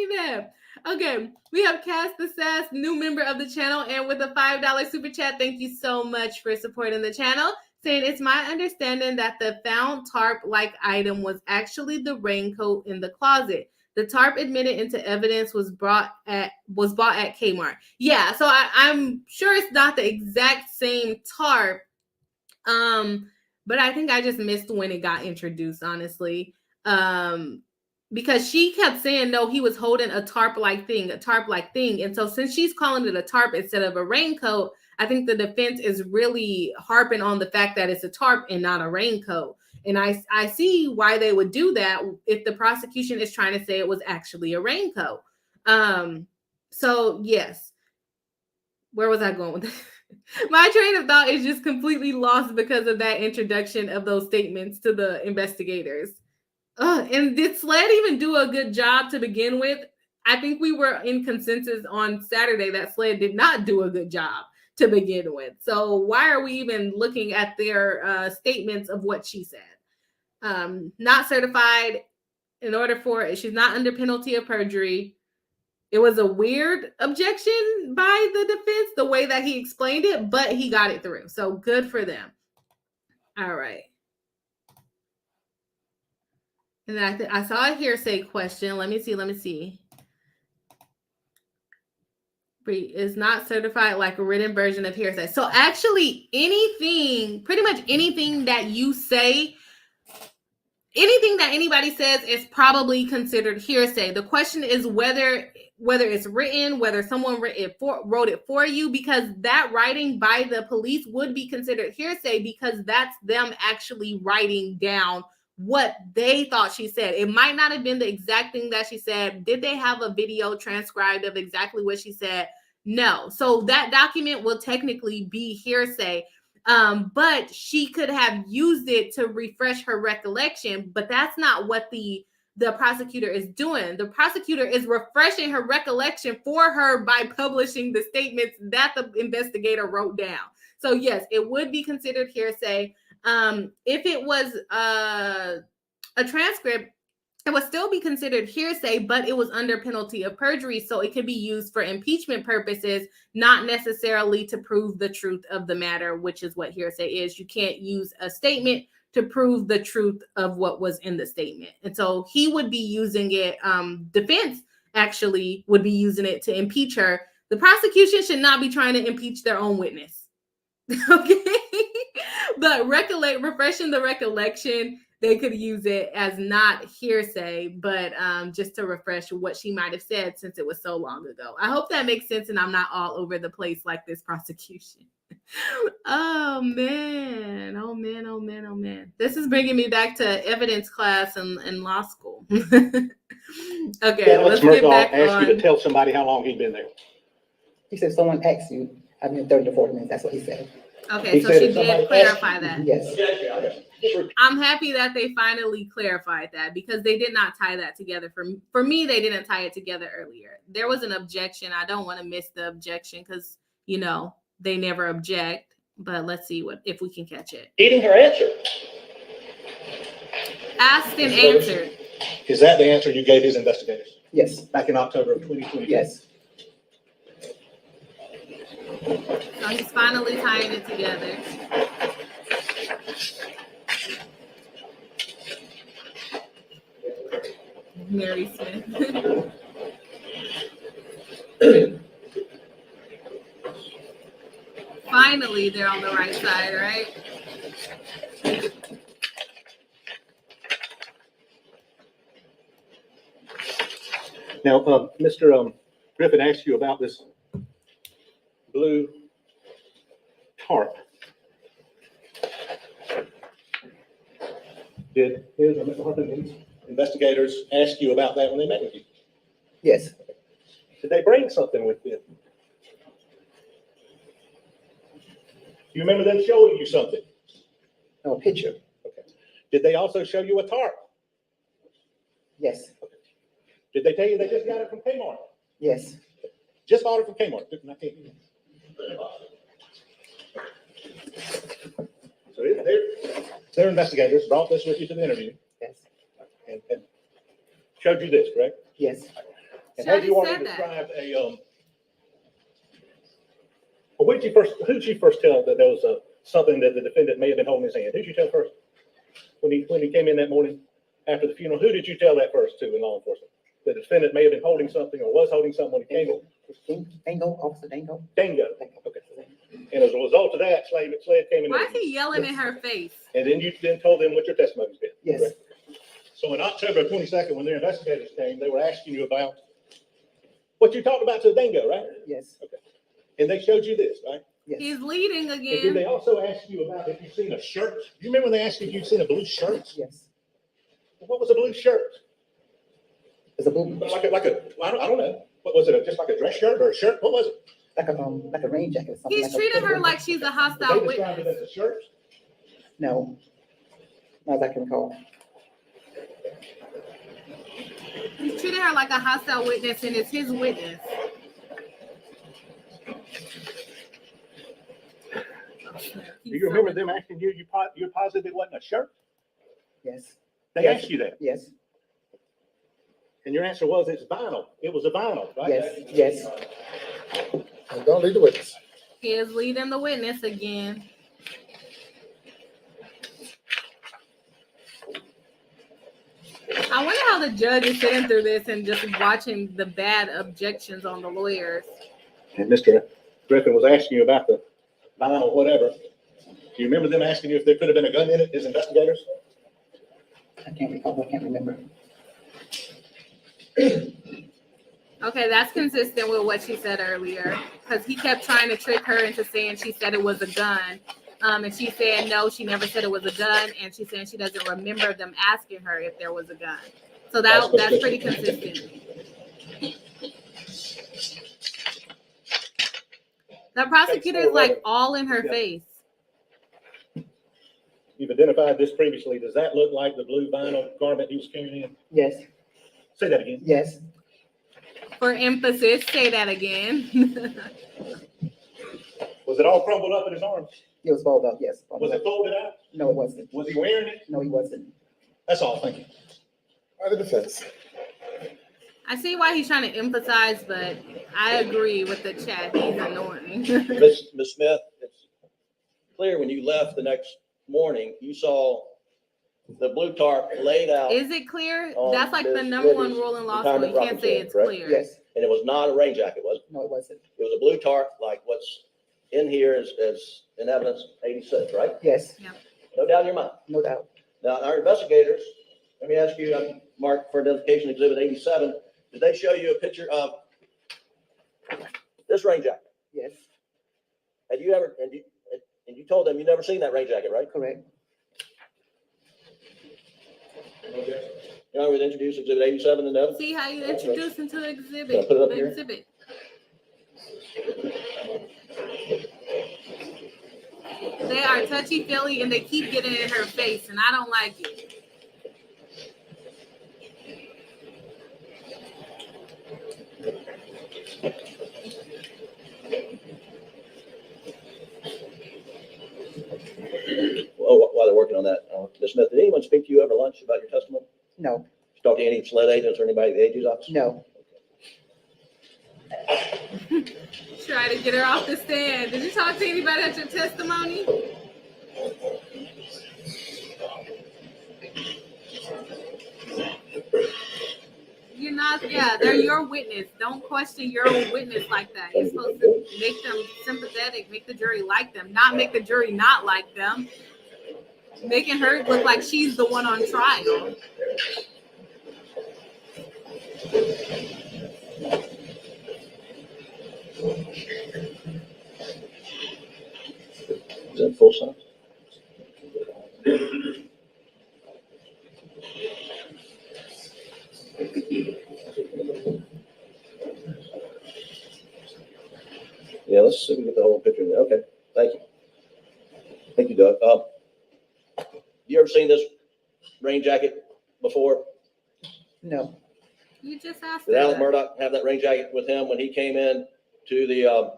me mad. Okay. We have Cast the Sass, new member of the channel, and with a $5 super chat. Thank you so much for supporting the channel. Saying it's my understanding that the found tarp-like item was actually the raincoat in the closet. The tarp admitted into evidence was bought at Kmart. Yeah, so I'm sure it's not the exact same tarp. But I think I just missed when it got introduced, honestly. Because she kept saying, no, he was holding a tarp-like thing. And so since she's calling it a tarp instead of a raincoat, I think the defense is really harping on the fact that it's a tarp and not a raincoat. And I see why they would do that if the prosecution is trying to say it was actually a raincoat. So yes. Where was I going with that? My train of thought is just completely lost because of that introduction of those statements to the investigators. And did SLED even do a good job to begin with? I think we were in consensus on Saturday that SLED did not do a good job to begin with. So why are we even looking at their statements of what she said? Not certified in order for, she's not under penalty of perjury. It was a weird objection by the defense, the way that he explained it, but he got it through. So good for them. All right. And then I saw a hearsay question. Let me see. Is not certified like a written version of hearsay. So actually pretty much anything that you say, anything that anybody says is probably considered hearsay. The question is whether it's written, whether someone wrote it for you, because that writing by the police would be considered hearsay because that's them actually writing down what they thought she said. It might not have been the exact thing that she said. Did they have a video transcribed of exactly what she said? No. So that document will technically be hearsay. But she could have used it to refresh her recollection, but that's not what the prosecutor is doing. The prosecutor is refreshing her recollection for her by publishing the statements that the investigator wrote down. So yes, it would be considered hearsay. If it was a transcript, it would still be considered hearsay, but it was under penalty of perjury. So it could be used for impeachment purposes, not necessarily to prove the truth of the matter, which is what hearsay is. You can't use a statement to prove the truth of what was in the statement. And so he would be using it, defense actually would be using it to impeach her. The prosecution should not be trying to impeach their own witness. Okay? But refreshing the recollection, they could use it as not hearsay, but just to refresh what she might have said since it was so long ago. I hope that makes sense and I'm not all over the place like this prosecution. Oh man. This is bringing me back to evidence class in law school. Okay, Alex let's get Murdaugh back asked you to on. tell somebody how long he'd been there. He said someone asked you, I mean, 30 to 40 minutes, that's what he said. Okay, He so said she if somebody did clarify asked that. Yes. I'm happy that they finally clarified that because they did not tie that together. For me, they didn't tie it together earlier. There was an objection. I don't want to miss the objection because, they never object. But let's see if we can catch it. Eating her answer. Asked and answered. Is that the answer you gave his investigators Yes. back in October of 2020? Yes. So he's finally tying it together. Mary Smith. Finally, they're on the right side, right? Now, Mr. Griffin asked you about this blue tarp. Did his investigators ask you about that when they met with you? Yes. Did they bring something with them? Do you remember them showing you something? No, a picture. Okay. Did they also show you a tarp? Yes. Did they tell you they just got it from Kmart? Yes. Just bought it from Kmart. So their investigators brought this with you to the interview. Yes. And showed you this, correct? Yes. And She how do you want already to said that. describe who did you first tell that there was something that the defendant may have been holding in his hand? Who did you tell first? When he came in that morning after the funeral, who did you tell that first to in law enforcement? The defendant may have been holding something or was holding something when he came in. Dango, Officer Dango. Dango. Okay. And as a result of that, Slade came in. Why is he yelling in her face? And then you told them what your testimony's been. Yes. Correct? So on October 22nd, when their investigators came, they were asking you about what you talked about to the Dango, right? Yes. Okay. And they showed you this, right? Yes. He's leading And did again. they also ask you about if you've seen a shirt? Do you remember when they asked you if you'd seen a blue shirt? Yes. What was a blue shirt? It's a blue. I don't know. What was it? Just like a dress shirt or a shirt? What was it? like a rain jacket or something. He's like a- treating her like she's a hostile They described it witness. as a shirt. No, not as I can recall. He's treating her like a hostile witness, and it's his witness. Do you remember them asking you, you're positive it wasn't a shirt? Yes, They Yes. asked you that, yes, and your answer was it's vinyl. It was a vinyl, right? yes, yes. And don't lead the witness. He is leading the witness again. I wonder how the judge is sitting through this and just watching the bad objections on the lawyers. And Mr. Griffin was asking you about the vinyl, whatever. Do you remember them asking you if there could have been a gun in it as investigators? I can't recall, I can't remember. Okay, that's consistent with what she said earlier, because he kept trying to trick her into saying she said it was a gun. And she said no, she never said it was a gun, and she's saying she doesn't remember them asking her if there was a gun. So that's pretty consistent. The prosecutor is like all in her face. You've identified this previously. Does that look like the blue vinyl garment he was carrying in? Yes, Say that again. yes, For emphasis, say that again. Was it all crumpled up in his arms? it was folded up, yes. folded Was it up. folded out? No, it wasn't. Was he wearing it? No, he wasn't. That's all. Thank you. By the defense. I see why he's trying to emphasize, but I agree with the chat. He's annoying. Ms. Smith, it's clear when you left the next morning, you saw the blue tarp laid out, Is it clear? Oh, That's like the Ms. number one Libby's rule in law school. retirement You can't say rocking it's chair, clear. Yes, and it was not a rain jacket, was it? no, it wasn't. It was a blue tarp, like what's in here is in evidence 86, right? Yes, No doubt in your mind. no doubt. Now, our investigators, let me ask you, Mark, for identification exhibit 87, did they show you a picture of this rain jacket? Yes, Had you ever, and you told them you never seen that rain jacket, right? correct. You know, we'd introduce exhibit 87 and evidence. See how you introduce into the exhibit. Can I put it up The here? exhibit. They are touchy-feely and they keep getting in her face, and I don't like it. Well, while they're working on that, Ms. Smith, did anyone speak to you over lunch about your testimony? No, Talk to any SLED agents or anybody at the AG's office? no, Try to get her off the stand. Did you talk to anybody at your testimony? You're not, yeah, they're your witness. Don't question your own witness like that. You're supposed to make them sympathetic, make the jury like them, not make the jury not like them. Making her look like she's the one on trial. Is that full size? Yeah, let's see if we get the whole picture there. Okay, thank you. Thank you, Doug. You ever seen this rain jacket before? no, You just asked Did Alex her. Murdaugh have that rain jacket with him when he came in to the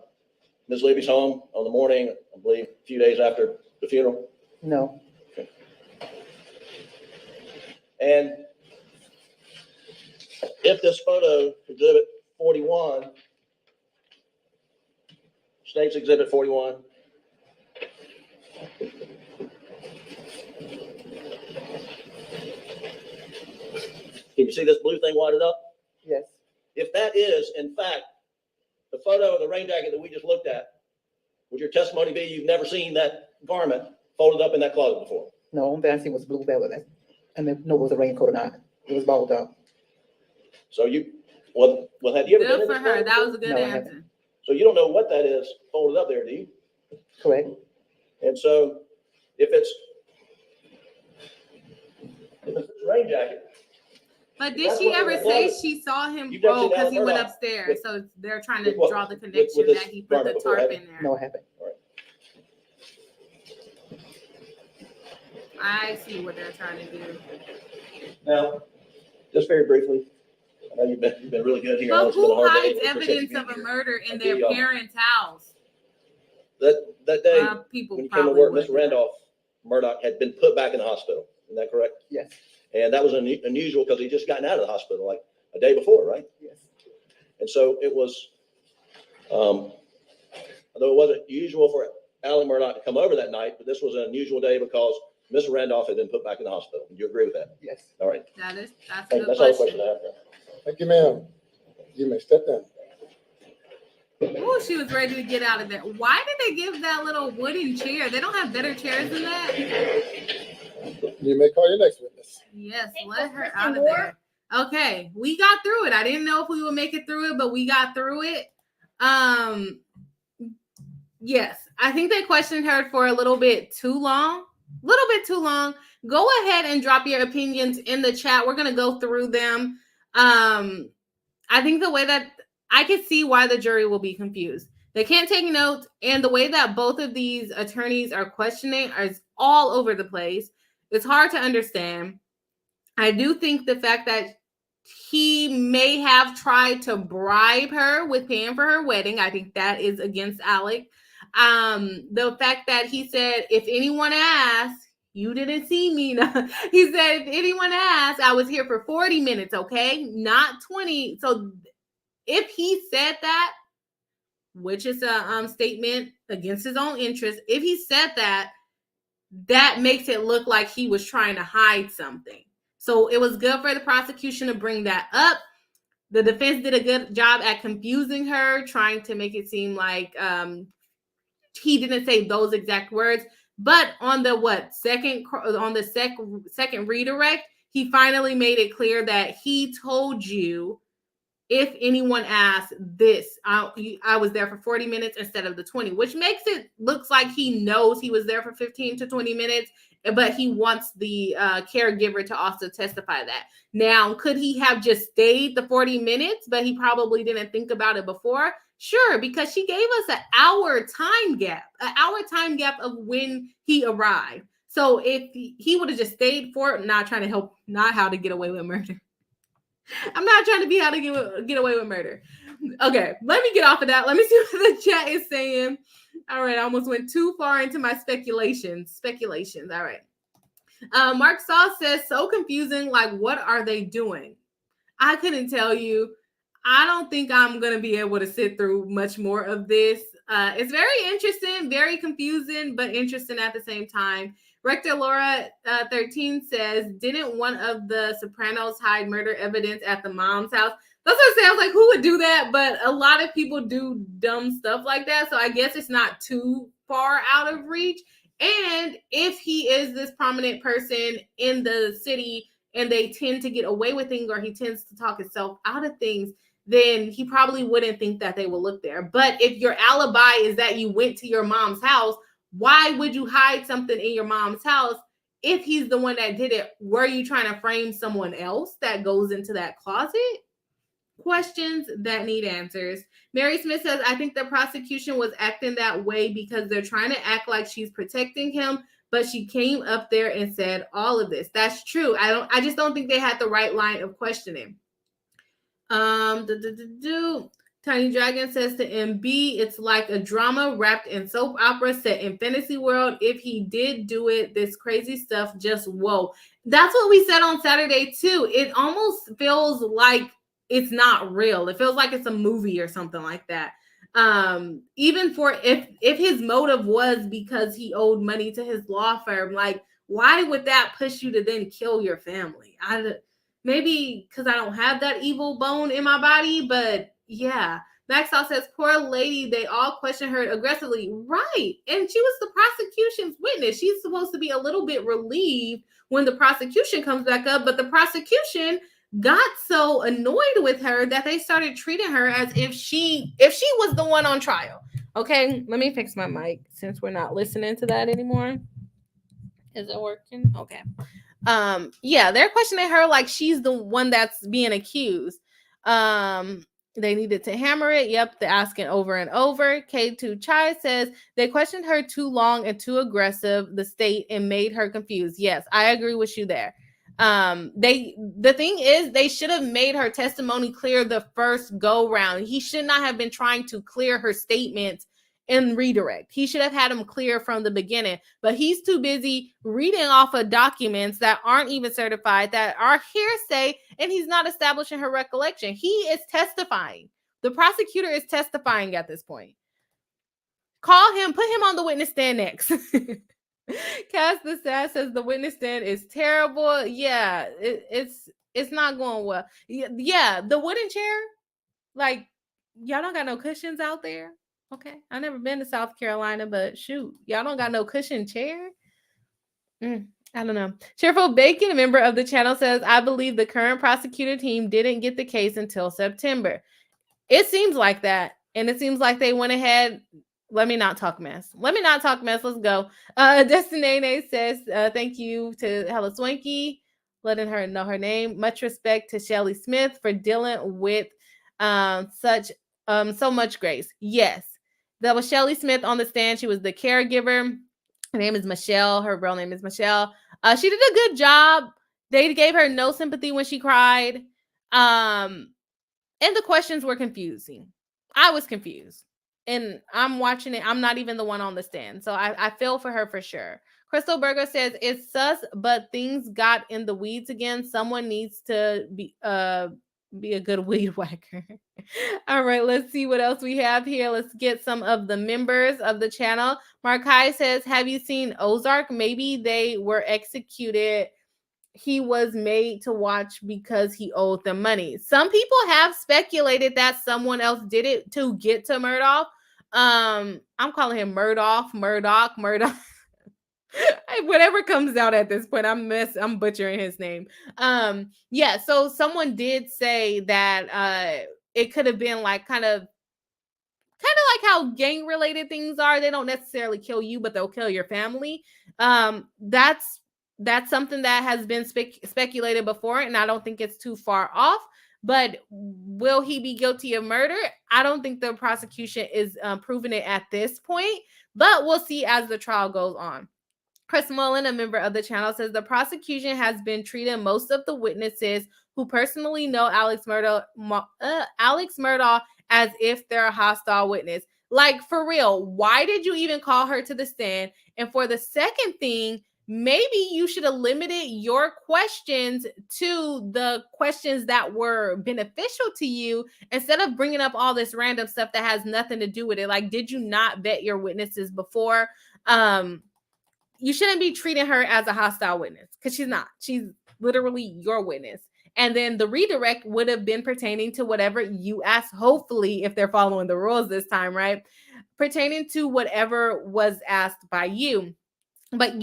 Ms. Libby's home on the morning, I believe, a few days after the funeral? no, And if this photo, exhibit 41, states exhibit 41, can you see this blue thing wadded up? yes, If that is, in fact, the photo of the rain jacket that we just looked at, would your testimony be you've never seen that garment folded up in that closet before? no, only thing I seen was blue velvet. And then, no, it was a raincoat or not. It was balled up. So you, well, have you ever been Good in for this her. closet That before? was a good No, I answer. haven't. So you don't know what that is folded up there, do you? Correct, And so if it's a rain jacket, But did That's she what ever it say was. she saw him? You've never Oh, seen because Alex he went Murdaugh upstairs. with- So they're trying to with what? draw the With connection this that he put the garment before, tarp haven't in there. No, I haven't. I see what they're trying to do. Now, just very briefly, I know you've been really good here. I know But it's been a who hard day. hides We appreciate you evidence being of a here. murder in Okay, their parents' house? That day, People when you came to probably work, would. Mr. Randolph Murdaugh had been put back in the hospital. Isn't that correct? Yes, And that was unusual because he just gotten out of the hospital like a day before, right? yes. And so it was, although it wasn't usual for Alan Murdaugh to come over that night, but this was an unusual day because Mr. Randolph had been put back in the hospital. Do you agree with that? Yes. All right. That's a Thank good you. That's all the question question. I have. Thank you, ma'am. You may step down. Oh, she was ready to get out of there. Why did they give that little wooden chair? They don't have better chairs than that. You may call your next witness. Yes, let her out of there. Okay, we got through it. I didn't know if we would make it through it, but we got through it. Yes, I think they questioned her for a little bit too long. Go ahead and drop your opinions in the chat. We're going to go through them. I think the way that I can see why the jury will be confused. They can't take notes, and the way that both of these attorneys are questioning is all over the place. It's hard to understand. I do think the fact that he may have tried to bribe her with paying for her wedding, I think that is against Alex. The fact that he said, if anyone asks, you didn't see me. He said, if anyone asks, I was here for 40 minutes, okay? Not 20. So if he said that, which is a statement against his own interest, if he said that, that makes it look like he was trying to hide something. So it was good for the prosecution to bring that up. The defense did a good job at confusing her, trying to make it seem like he didn't say those exact words. But on the second redirect, he finally made it clear that he told you, if anyone asks this, I was there for 40 minutes instead of the 20, which makes it looks like he knows he was there for 15 to 20 minutes, but he wants the caregiver to also testify that. Now, could he have just stayed the 40 minutes, but he probably didn't think about it before? Sure, because she gave us an hour time gap of when he arrived. So if he would have just stayed for, not trying to help, not how to get away with murder. I'm not trying to be how to get away with murder. Okay, let me get off of that. Let me see what the chat is saying. All right, I almost went too far into my speculations. All right. Mark Saw says, so confusing. Like, what are they doing? I couldn't tell you. I don't think I'm going to be able to sit through much more of this. It's very interesting, very confusing, but interesting at the same time. Rector Laura 13 says, didn't one of the Sopranos hide murder evidence at the mom's house? That's what it sounds like. Who would do that? But a lot of people do dumb stuff like that. So I guess it's not too far out of reach. And if he is this prominent person in the city and they tend to get away with things, or he tends to talk himself out of things, then he probably wouldn't think that they will look there. But if your alibi is that you went to your mom's house, why would you hide something in your mom's house if he's the one that did it? Were you trying to frame someone else that goes into that closet? Questions that need answers. Mary Smith says, I think the prosecution was acting that way because they're trying to act like she's protecting him, but she came up there and said all of this. That's true. I just don't think they had the right line of questioning. Tiny Dragon says to MB, it's like a drama wrapped in soap opera set in fantasy world. If he did do it, this crazy stuff, just whoa. That's what we said on Saturday too. It almost feels like it's not real. It feels like it's a movie or something like that. Even for if his motive was because he owed money to his law firm, like why would that push you to then kill your family? Maybe because I don't have that evil bone in my body, but yeah. Maxwell says, poor lady, they all question her aggressively. Right. And she was the prosecution's witness. She's supposed to be a little bit relieved when the prosecution comes back up, but the prosecution got so annoyed with her that they started treating her as if she was the one on trial. Okay, let me fix my mic since we're not listening to that anymore. Is it working? Okay. Yeah, they're questioning her like she's the one that's being accused. They needed to hammer it. Yep, they're asking over and over. K2 Chai says they questioned her too long and too aggressive, the state, and made her confused. Yes, I agree with you there. The thing is, they should have made her testimony clear the first go round. He should not have been trying to clear her statements in redirect. He should have had them clear from the beginning, but he's too busy reading off of documents that aren't even certified, that are hearsay, and he's not establishing her recollection. He is testifying. The prosecutor is testifying at this point. Call him, put him on the witness stand next. Cass the Sass says the witness stand is terrible. Yeah, it's not going well. Yeah, the wooden chair, like, y'all don't got no cushions out there. Okay, I've never been to South Carolina, but shoot, y'all don't got no cushion chair. I don't know. Cheerful Bacon, a member of the channel, says, I believe the current prosecutor team didn't get the case until September. It seems like that. And it seems like they went ahead. Let me not talk mess. Let's go. Destinene says, thank you to Hella Swanky, letting her know her name. Much respect to Shelly Smith for dealing with so much grace. Yes. That was Shelly Smith on the stand. She was the caregiver. Her name is Michelle. Her real name is Michelle. She did a good job. They gave her no sympathy when she cried. And the questions were confusing. I was confused. And I'm watching it. I'm not even the one on the stand. So I feel for her for sure. Crystal Berger says, it's sus, but things got in the weeds again. Someone needs to be a good weed whacker. All right, let's see what else we have here. Let's get some of the members of the channel. Markai says, have you seen Ozark? Maybe they were executed. He was made to watch because he owed them money. Some people have speculated that someone else did it to get to Murdaugh. I'm calling him Murdaugh. Whatever comes out at this point, I'm butchering his name. Yeah, so someone did say that it could have been like kind of like how gang related things are. They don't necessarily kill you, but they'll kill your family. That's something that has been speculated before, and I don't think it's too far off. But will he be guilty of murder? I don't think the prosecution is proving it at this point, but we'll see as the trial goes on. Chris Mullen, a member of the channel, says the prosecution has been treating most of the witnesses who personally know Alex Murdaugh as if they're a hostile witness. Like, for real, why did you even call her to the stand? And for the second thing, maybe you should have limited your questions to the questions that were beneficial to you instead of bringing up all this random stuff that has nothing to do with it. Like, did you not vet your witnesses before? You shouldn't be treating her as a hostile witness because she's not. She's literally your witness. And then the redirect would have been pertaining to whatever you asked, hopefully, if they're following the rules this time, right? Pertaining to whatever was asked by you. But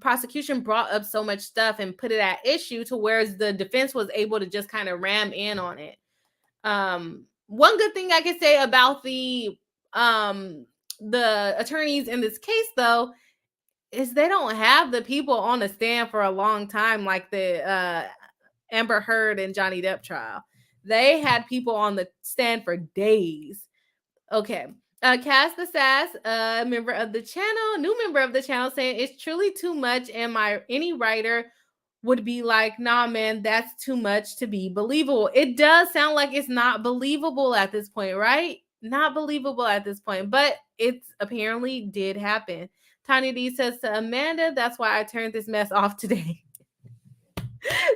prosecution brought up so much stuff and put it at issue to where the defense was able to just kind of ram in on it. One good thing I could say about the attorneys in this case, though, is they don't have the people on the stand for a long time like the Amber Heard and Johnny Depp trial. They had people on the stand for days. Okay. Cass the Sass, new member of the channel, saying it's truly too much, and any writer would be like, nah, man, that's too much to be believable. It does sound like it's not believable at this point, right? Not believable at this point, but it's apparently did happen. Tanya D says to Amanda, that's why I turned this mess off today.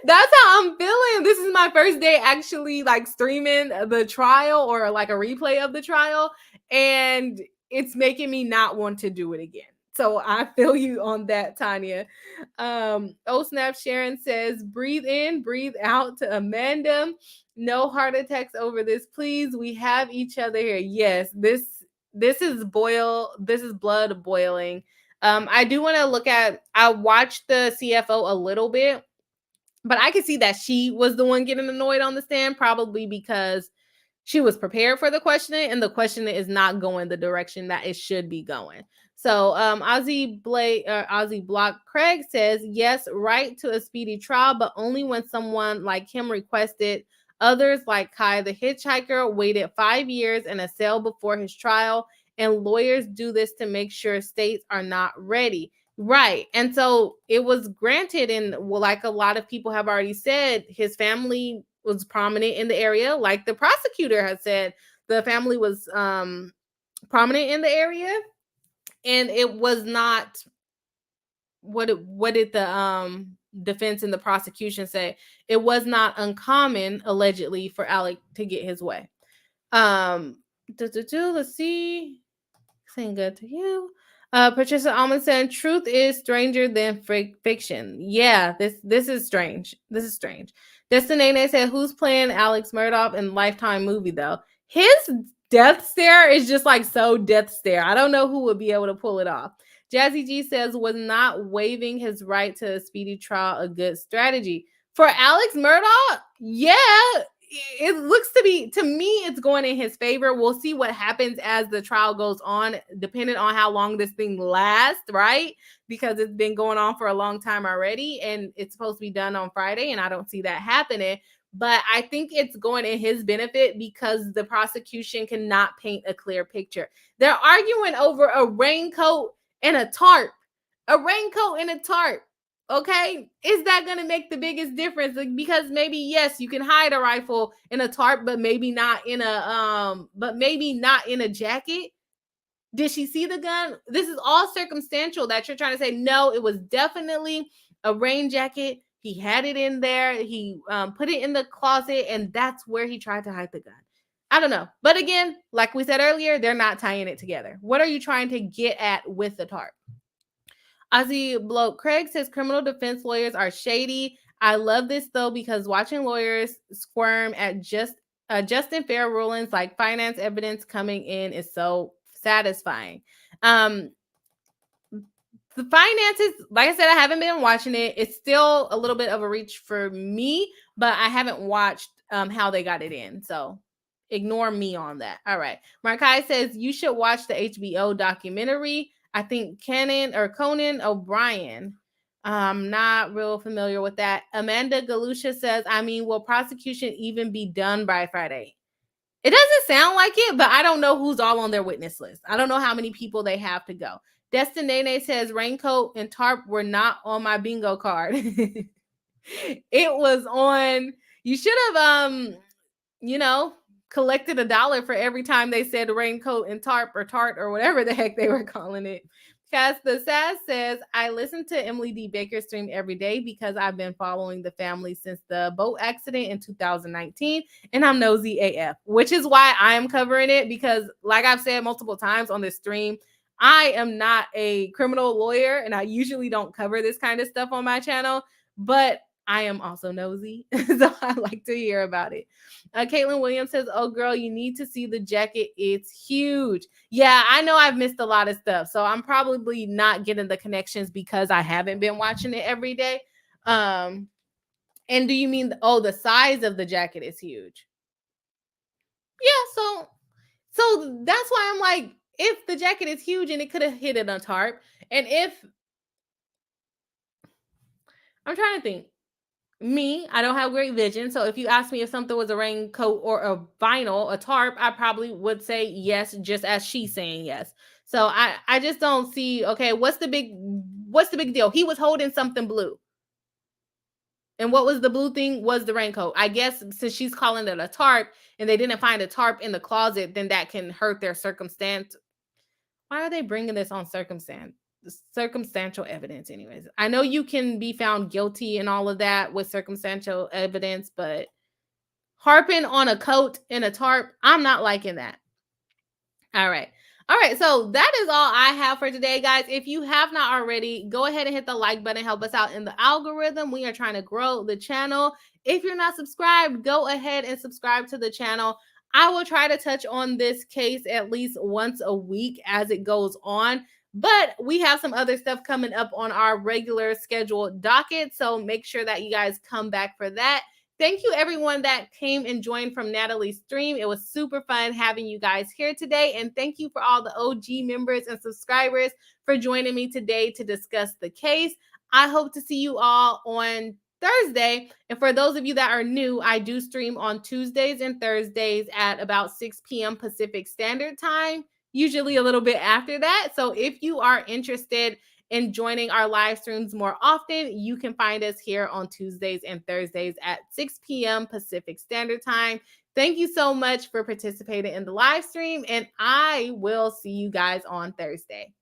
That's how I'm feeling. This is my first day actually like streaming the trial or like a replay of the trial, and it's making me not want to do it again. So I feel you on that, Tanya. Snap Sharon says, breathe in, breathe out to Amanda. No heart attacks over this, please. We have each other here. Yes, this is blood boiling. I do want to I watched the CFO a little bit, but I could see that she was the one getting annoyed on the stand, probably because she was prepared for the questioning, and the questioning is not going the direction that it should be going. So Ozzy Block Craig says, yes, right to a speedy trial, but only when someone like him requested. Others like Kai the hitchhiker waited 5 years in a cell before his trial, and lawyers do this to make sure states are not ready. Right. And so it was granted, and like a lot of people have already said, his family was prominent in the area. Like the prosecutor had said, the family was prominent in the area, and it was not what did the defense and the prosecution say? It was not uncommon, allegedly, for Alec to get his way. Let's see. Saying good to you. Patricia Almond saying, truth is stranger than fiction. Yeah, this is strange. This is strange. Destinene said, who's playing Alex Murdaugh in Lifetime movie though? His death stare is just like so death stare. I don't know who would be able to pull it off. Jazzy G says, was not waiving his right to a speedy trial a good strategy? For Alex Murdaugh, yeah, it looks to me, it's going in his favor. We'll see what happens as the trial goes on, depending on how long this thing lasts, right? Because it's been going on for a long time already, and it's supposed to be done on Friday, and I don't see that happening. But I think it's going in his benefit because the prosecution cannot paint a clear picture. They're arguing over a raincoat and a tarp. A raincoat and a tarp. Okay, is that going to make the biggest difference? Like, because maybe yes, you can hide a rifle in a tarp, but maybe not in a jacket. Did she see the gun? This is all circumstantial that you're trying to say. No, it was definitely a rain jacket. He had it in there. He put it in the closet, and that's where he tried to hide the gun. I don't know. But again, like we said earlier, they're not tying it together. What are you trying to get at with the tarp? Ozzy Bloke Craig says criminal defense lawyers are shady. I love this though, because watching lawyers squirm at just and fair rulings like finance evidence coming in is so satisfying. The finances, like I said, I haven't been watching it. It's still a little bit of a reach for me, but I haven't watched how they got it in. So ignore me on that. All right. Markai says you should watch the HBO documentary. I think Conan O'Brien. I'm not real familiar with that. Amanda Galusha says, I mean, will prosecution even be done by Friday? It doesn't sound like it, but I don't know who's all on their witness list. I don't know how many people they have to go. Destinene says raincoat and tarp were not on my bingo card. It was on, you should have, collected $1 for every time they said raincoat and tarp or tart or whatever the heck they were calling it. Cass the Sass says, I listen to Emily D. Baker's stream every day because I've been following the family since the boat accident in 2019, and I'm nosy AF, which is why I am covering it, because like I've said multiple times on this stream, I am not a criminal lawyer, and I usually don't cover this kind of stuff on my channel, but I am also nosy, so I like to hear about it. Caitlin Williams says, oh, girl, you need to see the jacket. It's huge. Yeah, I know I've missed a lot of stuff, so I'm probably not getting the connections because I haven't been watching it every day. And do you mean, the size of the jacket is huge? Yeah, so that's why I'm like, if the jacket is huge and it could have hit it on tarp, and if, I'm trying to think. Me, I don't have great vision. So if you ask me if something was a raincoat or a vinyl, a tarp, I probably would say yes, just as she's saying yes. So I just don't see, okay, what's the big deal? He was holding something blue. And what was the blue thing? Was the raincoat. I guess since she's calling it a tarp and they didn't find a tarp in the closet, then that can hurt their circumstance. Why are they bringing this on circumstantial evidence anyways? I know you can be found guilty and all of that with circumstantial evidence, but harping on a coat and a tarp, I'm not liking that. All right, so that is all I have for today, guys. If you have not already, go ahead and hit the like button, help us out in the algorithm. We are trying to grow the channel. If you're not subscribed, go ahead and subscribe to the channel. I will try to touch on this case at least once a week as it goes on. But we have some other stuff coming up on our regular scheduled docket, so make sure that you guys come back for that. Thank you, everyone that came and joined from Natalie's stream. It was super fun having you guys here today. And thank you for all the OG members and subscribers for joining me today to discuss the case. I hope to see you all on Thursday. And for those of you that are new, I do stream on Tuesdays and Thursdays at about 6 p.m. Pacific Standard Time, usually a little bit after that. So if you are interested in joining our live streams more often, you can find us here on Tuesdays and Thursdays at 6 p.m. Pacific Standard Time. Thank you so much for participating in the live stream, and I will see you guys on Thursday.